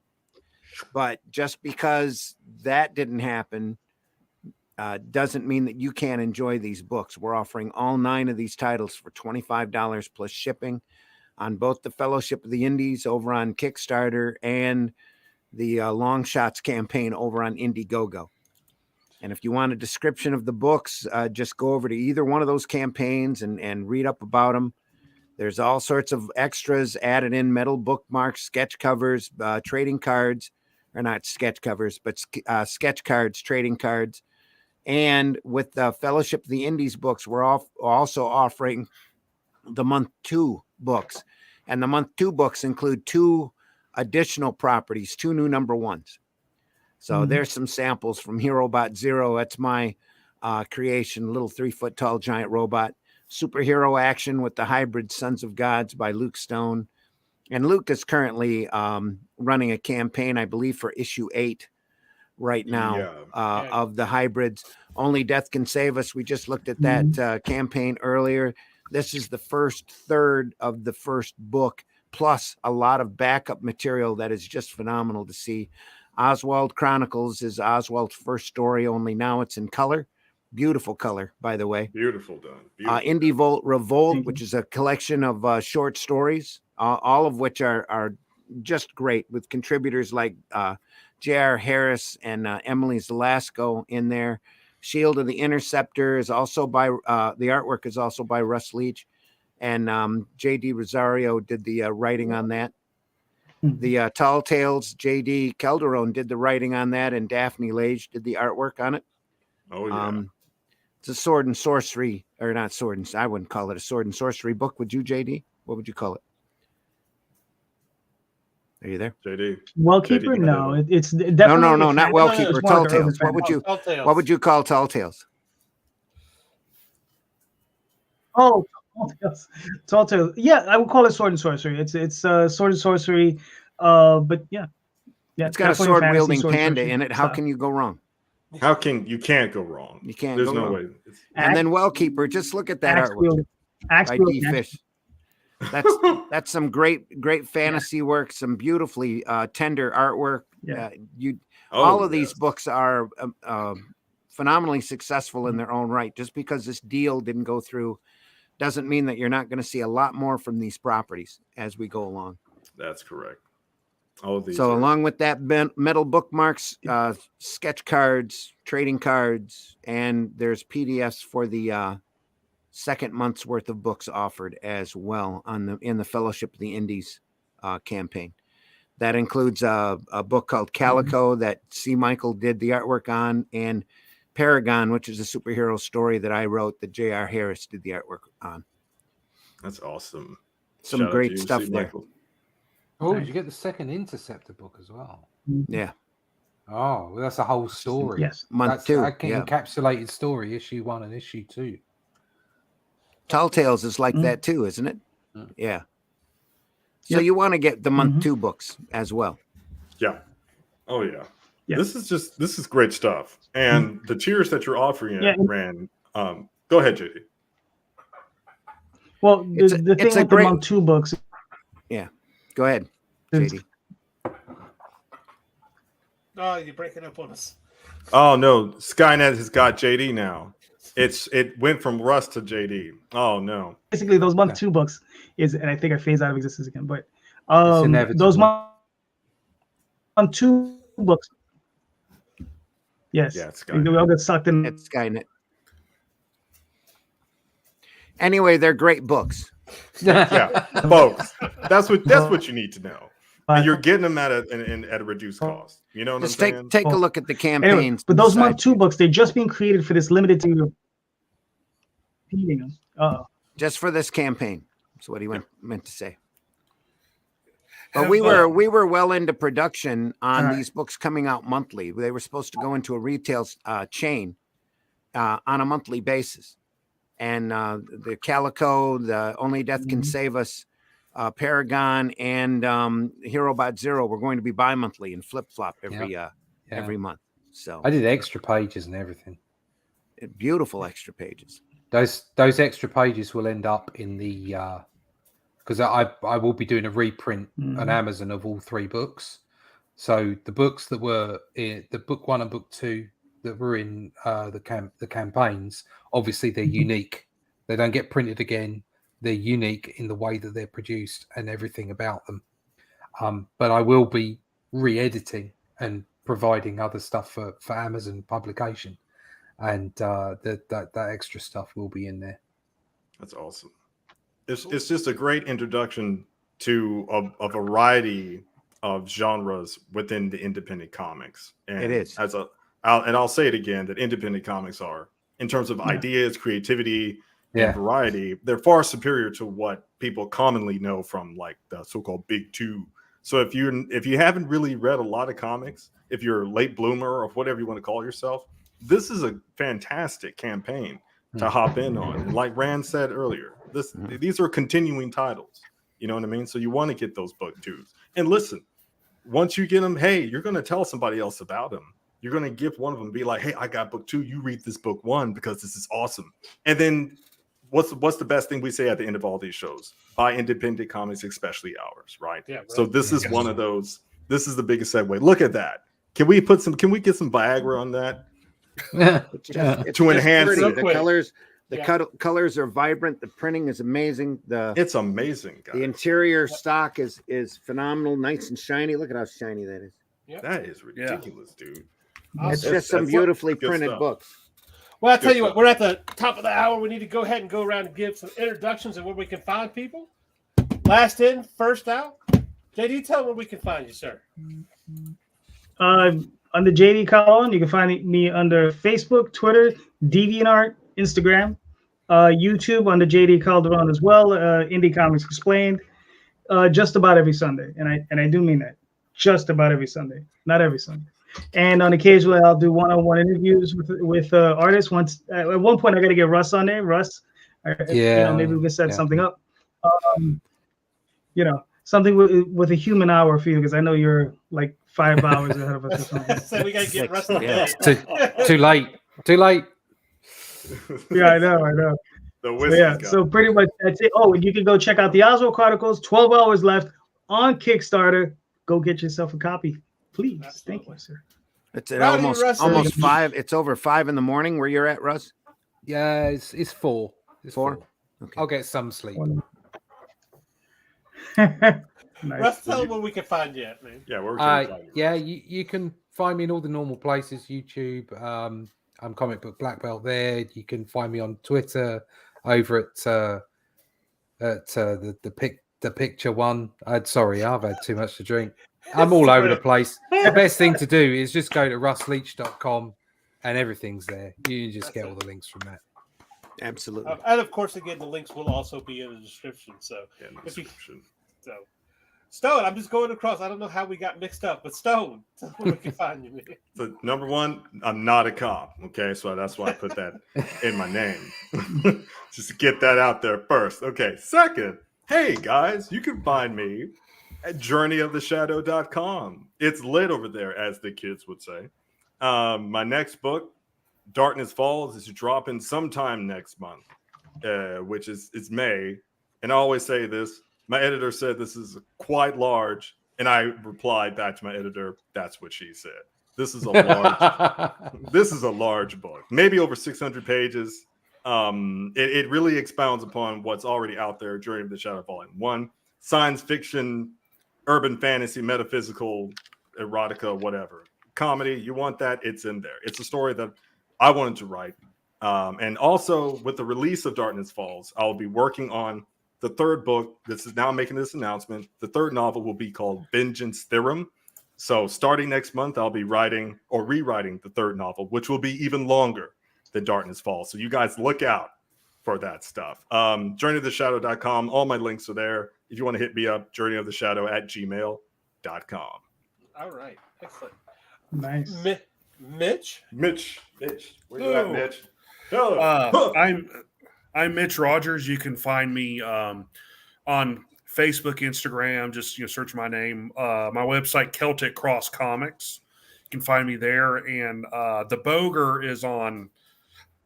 But just because that didn't happen doesn't mean that you can't enjoy these books. We're offering all 9 of these titles for $25 plus shipping on both the Fellowship of the Indies over on Kickstarter and the Long Shots campaign over on Indiegogo. And if you want a description of the books, just go over to either one of those campaigns and read up about them. There's all sorts of extras added in, metal bookmarks, sketch covers, trading cards, or not sketch covers, but sketch cards, trading cards. And with the Fellowship of the Indies books, we're also offering the month 2 books. And the month 2 books include 2 additional properties, 2 new number 1s. So there's some samples from HeroBot Zero. That's my creation, little 3-foot tall giant robot. Superhero Action with the Hybrid Sons of Gods by Luke Stone. And Luke is currently running a campaign, I believe, for issue 8 right now of the hybrids. Only Death Can Save Us. We just looked at that campaign earlier. This is the first third of the first book, plus a lot of backup material that is just phenomenal to see. Oswald Chronicles is Oswald's first story, only now it's in color. Beautiful color, by the way. Beautiful done. Beautiful. Indie Volt Revolt, which is a collection of short stories, all of which are just great, with contributors like J.R. Harris and Emily Zelasco in there. Shield of the Interceptor is also by the artwork is also by Russ Leach, and J.D. Rosario did the writing on that. The Tall Tales, J.D. Calderon did the writing on that, and Daphne Lage did the artwork on it. Oh, yeah. It's a sword and sorcery, or not sword and, I wouldn't call it a sword and sorcery book. Would you, J.D.? What would you call it? Are you there? J.D. Wellkeeper? JD, No, it's definitely no, not Wellkeeper. Tall Tales. What What would you call Tall Tales? Oh, Tall Tales. Yeah, I would call it sword and sorcery. It's sword and sorcery. But yeah, It's got a definitely sword fantasy, wielding sword and panda sorcery in it. How stuff. can you go wrong? You can't go wrong. You can't. There's go no wrong. way. And then Wellkeeper, just look at that Axe artwork wield- axe by wield D. magic. Fish. That's some great fantasy work, some beautifully tender artwork. Yeah. All of these books are phenomenally successful in their own right. Just because this deal didn't go through doesn't mean that you're not going to see a lot more from these properties as we go along. That's correct. All of these. So along with that, metal bookmarks, sketch cards, trading cards, and there's PDFs for the second month's worth of books offered as well in the Fellowship of the Indies campaign. That includes a book called Calico that C. Michael did the artwork on, and Paragon, which is a superhero story that I wrote that J.R. Harris did the artwork on. That's awesome. Some Shout out great to you, stuff C. there. Michael. Oh, did you get the second Interceptor book as well? Yeah. Oh, well, that's a whole story. Yes. Month two. That's Yeah. encapsulated story, issue 1 and issue 2. Tall Tales is like that too, isn't it? Yeah. So you want to get the month 2 books as well. Yeah. Oh yeah. Yeah. This is great stuff. And the tiers that you're offering Yeah. Rand, go ahead, JD. Well, the thing it's a with the great- month 2 books. Yeah. Go ahead, is- JD. Oh, you're breaking up on us. Oh no, Skynet has got JD now. It went from Russ to JD. Oh no. Basically, those month 2 books and I think I phased out of existence again, but inevitable. those month 2 books. Yes. Yeah, it's we all get sucked in. It's Skynet. Anyway, they're great books. Yeah, folks. That's what you need to know. And you're getting them at a reduced cost. You know what Just I'm saying? take a look at the campaigns. Anyway, but those month 2 books, they're just being created for this limited to just for this campaign. That's what he meant to say. But we were well into production on these books coming out monthly. They were supposed to go into a retail chain on a monthly basis. And the Calico, the Only Death Can Save Us, Paragon, and HeroBot Zero were going to be bi-monthly and flip-flop every month. So I did extra pages and everything. Beautiful extra pages. Those extra pages will end up in the because I will be doing a reprint on Amazon of all 3 books. So the books that were in the book 1 and book 2 that were in the campaigns, obviously they're unique. They don't get printed again. They're unique in the way that they're produced and everything about them. But I will be re-editing and providing other stuff for Amazon publication, and that extra stuff will be in there. That's awesome. It's just a great introduction to a variety of genres within the independent comics. And it is. I'll say it again, that independent comics are, in terms of ideas, creativity, and variety, they're far superior to what people commonly know from like the so-called big 2. So if you haven't really read a lot of comics, if you're a late bloomer or whatever you want to call yourself, this is a fantastic campaign to hop in on. And like Rand said earlier, these are continuing titles. You know what I mean? So you want to get those book 2s. And listen, once you get them, hey, you're going to tell somebody else about them. You're going to give one of them, be like, hey, I got book 2. You read this book 1 because this is awesome. And then what's the best thing we say at the end of all these shows? Buy independent comics, especially ours, right? Yeah. Right. So this is one of those. This is the biggest segue. Look at that. Can we get some Viagra on that? To enhance it. The colors. The colors are vibrant. The printing is amazing. It's amazing, guys. The interior stock is phenomenal, nice and shiny. Look at how shiny that is. Yep. That is ridiculous, dude. It's just some beautifully printed books. Well, I'll tell you what, we're at the top of the hour. We need to go ahead and go around and give some introductions of where we can find people. Last in, first out. JD, tell them where we can find you, sir. Under JD Calderon, you can find me under Facebook, Twitter, DeviantArt, Instagram, YouTube under JD Calderon as well. Indie Comics Explained, just about every Sunday, and I do mean that, just about every Sunday, not every Sunday. And on occasionally, I'll do one-on-one interviews with artists. At one point, I got to get Russ on there. Russ, maybe we can set something up. Something with a human hour for you, because I know you're like 5 hours ahead of us or something. So we got to get Russ on there. Too late. Yeah, I know. So pretty much that's it. Oh, and you can go check out the Oswald Chronicles. 12 hours left on Kickstarter. Go get yourself a copy, please. Absolutely. Thank you, sir. It's at almost 5. It's over 5 in the morning where you're at, Russ. Yeah, it's 4. It's 4. Okay. I'll get some sleep. Nice. Let's tell them where we can find you at, man. Yeah, where can we find you? Yeah, you can find me in all the normal places. YouTube. I'm Comic Book Black Belt there. You can find me on Twitter over at the picture one. Sorry, I've had too much to drink. I'm all over the place. The best thing to do is just go to russleach.com and everything's there. You can just get all the links from that. Absolutely. And of course, again, the links will also be in the description. So, Yeah, in the if you- description. so Stone, I'm just going across. I don't know how we got mixed up, but Stone, tell them where we can find you, man. So number one, I'm not a cop. Okay, so that's why I put that in my name, just to get that out there first. Okay, second, hey guys, you can find me at journeyoftheshadow.com. It's lit over there, as the kids would say. My next book, Darkness Falls, is dropping sometime next month, which is May. And I always say this. My editor said this is quite large, and I replied back to my editor, "That's what she said." This is a large book, maybe over 600 pages. It really expounds upon what's already out there. Journey of the Shadow, Volume 1, science fiction, urban fantasy, metaphysical, erotica, whatever, comedy. You want that? It's in there. It's a story that I wanted to write, and also with the release of Darkness Falls, I'll be working on the third book. This is now making this announcement. The third novel will be called Vengeance Theorem. So starting next month, I'll be writing or rewriting the third novel, which will be even longer than Darkness Falls. So you guys look out for that stuff. Journeyoftheshadow.com. All my links are there. If you want to hit me up, journeyoftheshadow@gmail.com. All right. Excellent. Nice. Mitch? Mitch. Where you at, Mitch? I'm Mitch Rogers. You can find me on Facebook, Instagram. Just search my name. My website, Celtic Cross Comics. You can find me there. And the Boger is on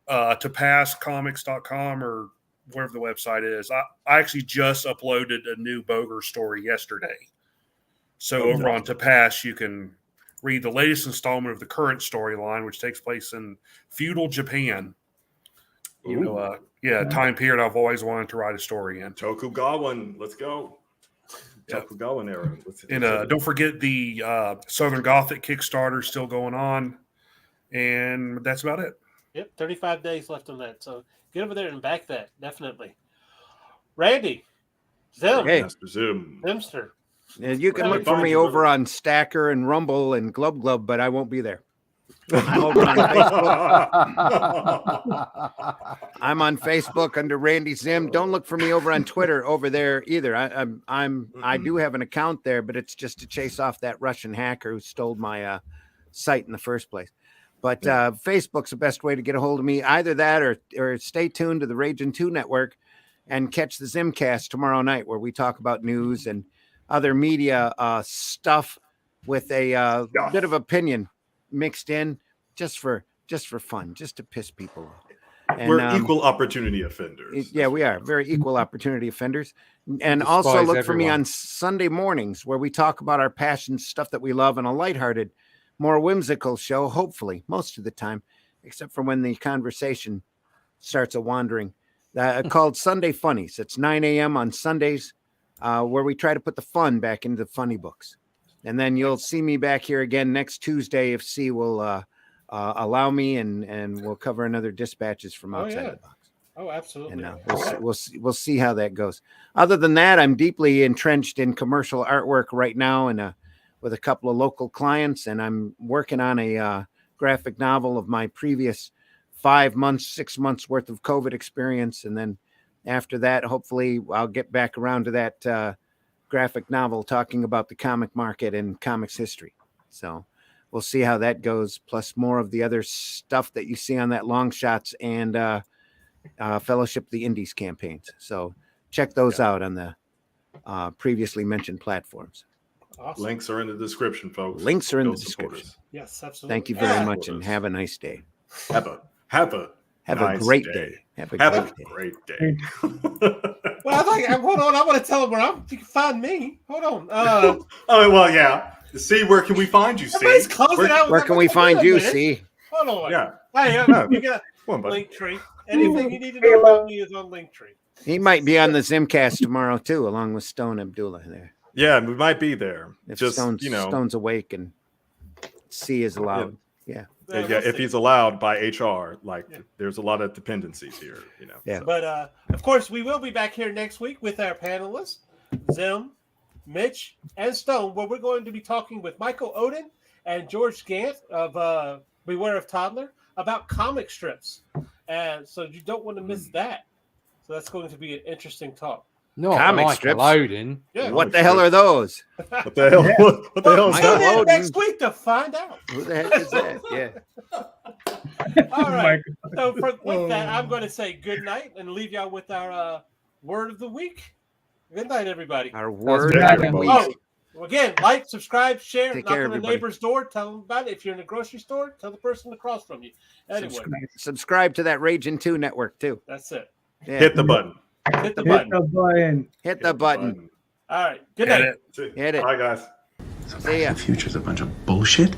topasscomics.com or wherever the website is. I actually just uploaded a new Boger story yesterday. So over on Topass, you can read the latest installment of the current storyline, which takes place in feudal Japan. Time period I've always wanted to write a story in. Tokugawa, let's go. Tokugawa era. And don't forget the Southern Gothic Kickstarter still going on. And that's about it. Yep, 35 days left on that. So get over there and back that, definitely. Randy, Zimster. And you can look for me over on Stacker and Rumble and Glub, but I won't be there. I'm over on Facebook. I'm on Facebook under Randy Zim. Don't look for me over on Twitter over there either. I do have an account there, but it's just to chase off that Russian hacker who stole my site in the first place. But Facebook's the best way to get a hold of me. Either that or stay tuned to the Raging 2 Network and catch the Zimcast tomorrow night, where we talk about news and other media stuff with a bit of opinion mixed in just for fun, just to piss people off. And, we're equal opportunity offenders. Yeah, we are very equal opportunity offenders. And also look for me on Sunday mornings, where we talk about our passions, stuff that we love, in a lighthearted, more whimsical show, hopefully, most of the time, except for when the conversation starts a wandering, called Sunday Funnies. It's 9 a.m. on Sundays, where we try to put the fun back into the funny books. And then you'll see me back here again next Tuesday if C will allow me, and we'll cover another dispatches from outside the box. Oh, absolutely. And we'll see how that goes. Other than that, I'm deeply entrenched in commercial artwork right now, and with a couple of local clients, and I'm working on a graphic novel of my previous 6 months worth of COVID experience, and then after that, hopefully, I'll get back around to that graphic novel talking about the comic market and comics history. So we'll see how that goes, plus more of the other stuff that you see on that Long Shots and Fellowship of the Indies campaigns. So check those out on the previously mentioned platforms. Awesome. Links are in the description, folks. Links are in the description. Yes, absolutely. Thank you very much, and have a nice day. Have a nice great day. Have a great day. Well, hold on. I want to tell them you can find me. Hold on. Well, yeah. See, where can we find you, see? Where can we find you, see? Hold on. Yeah. Hey, you got Linktree. Anything you need to know about me is on Linktree. He might be on the Zimcast tomorrow too, along with Stone Abdullah there. Yeah, we might be there. If Just Stone's, you know, Stone's awake and C is allowed. Yeah. yeah, if he's allowed by HR, like there's a lot of dependencies here, you know. Yeah. So. But of course, we will be back here next week with our panelists, Zim, Mitch, and Stone, where we're going to be talking with Michael Odin and George Gant of Beware of Toddler about comic strips. And so you don't want to miss that. So that's going to be an interesting talk. Not Comic Michael strips? Odin. Yeah. What the hell are those? What the hell? What the hell is Michael that? Odin. Next week to find out. Who the heck is that? Yeah. All right. So with that, I'm going to say good night and leave y'all with our word of the week. Good night, everybody. Our word good. of the week. Oh, again, like, subscribe, share, Take knock care, on the everybody. neighbor's door, tell them about it. If you're in a grocery store, tell the person across from you. Anyway, Subscribe to that Raging 2 network too. that's it. Yeah. Hit the button. Hit the Hit button. the button. Hit the button. All right. Good night. Hit it. Hit it. Bye, guys. So See Back ya. to the Future's a bunch of bullshit.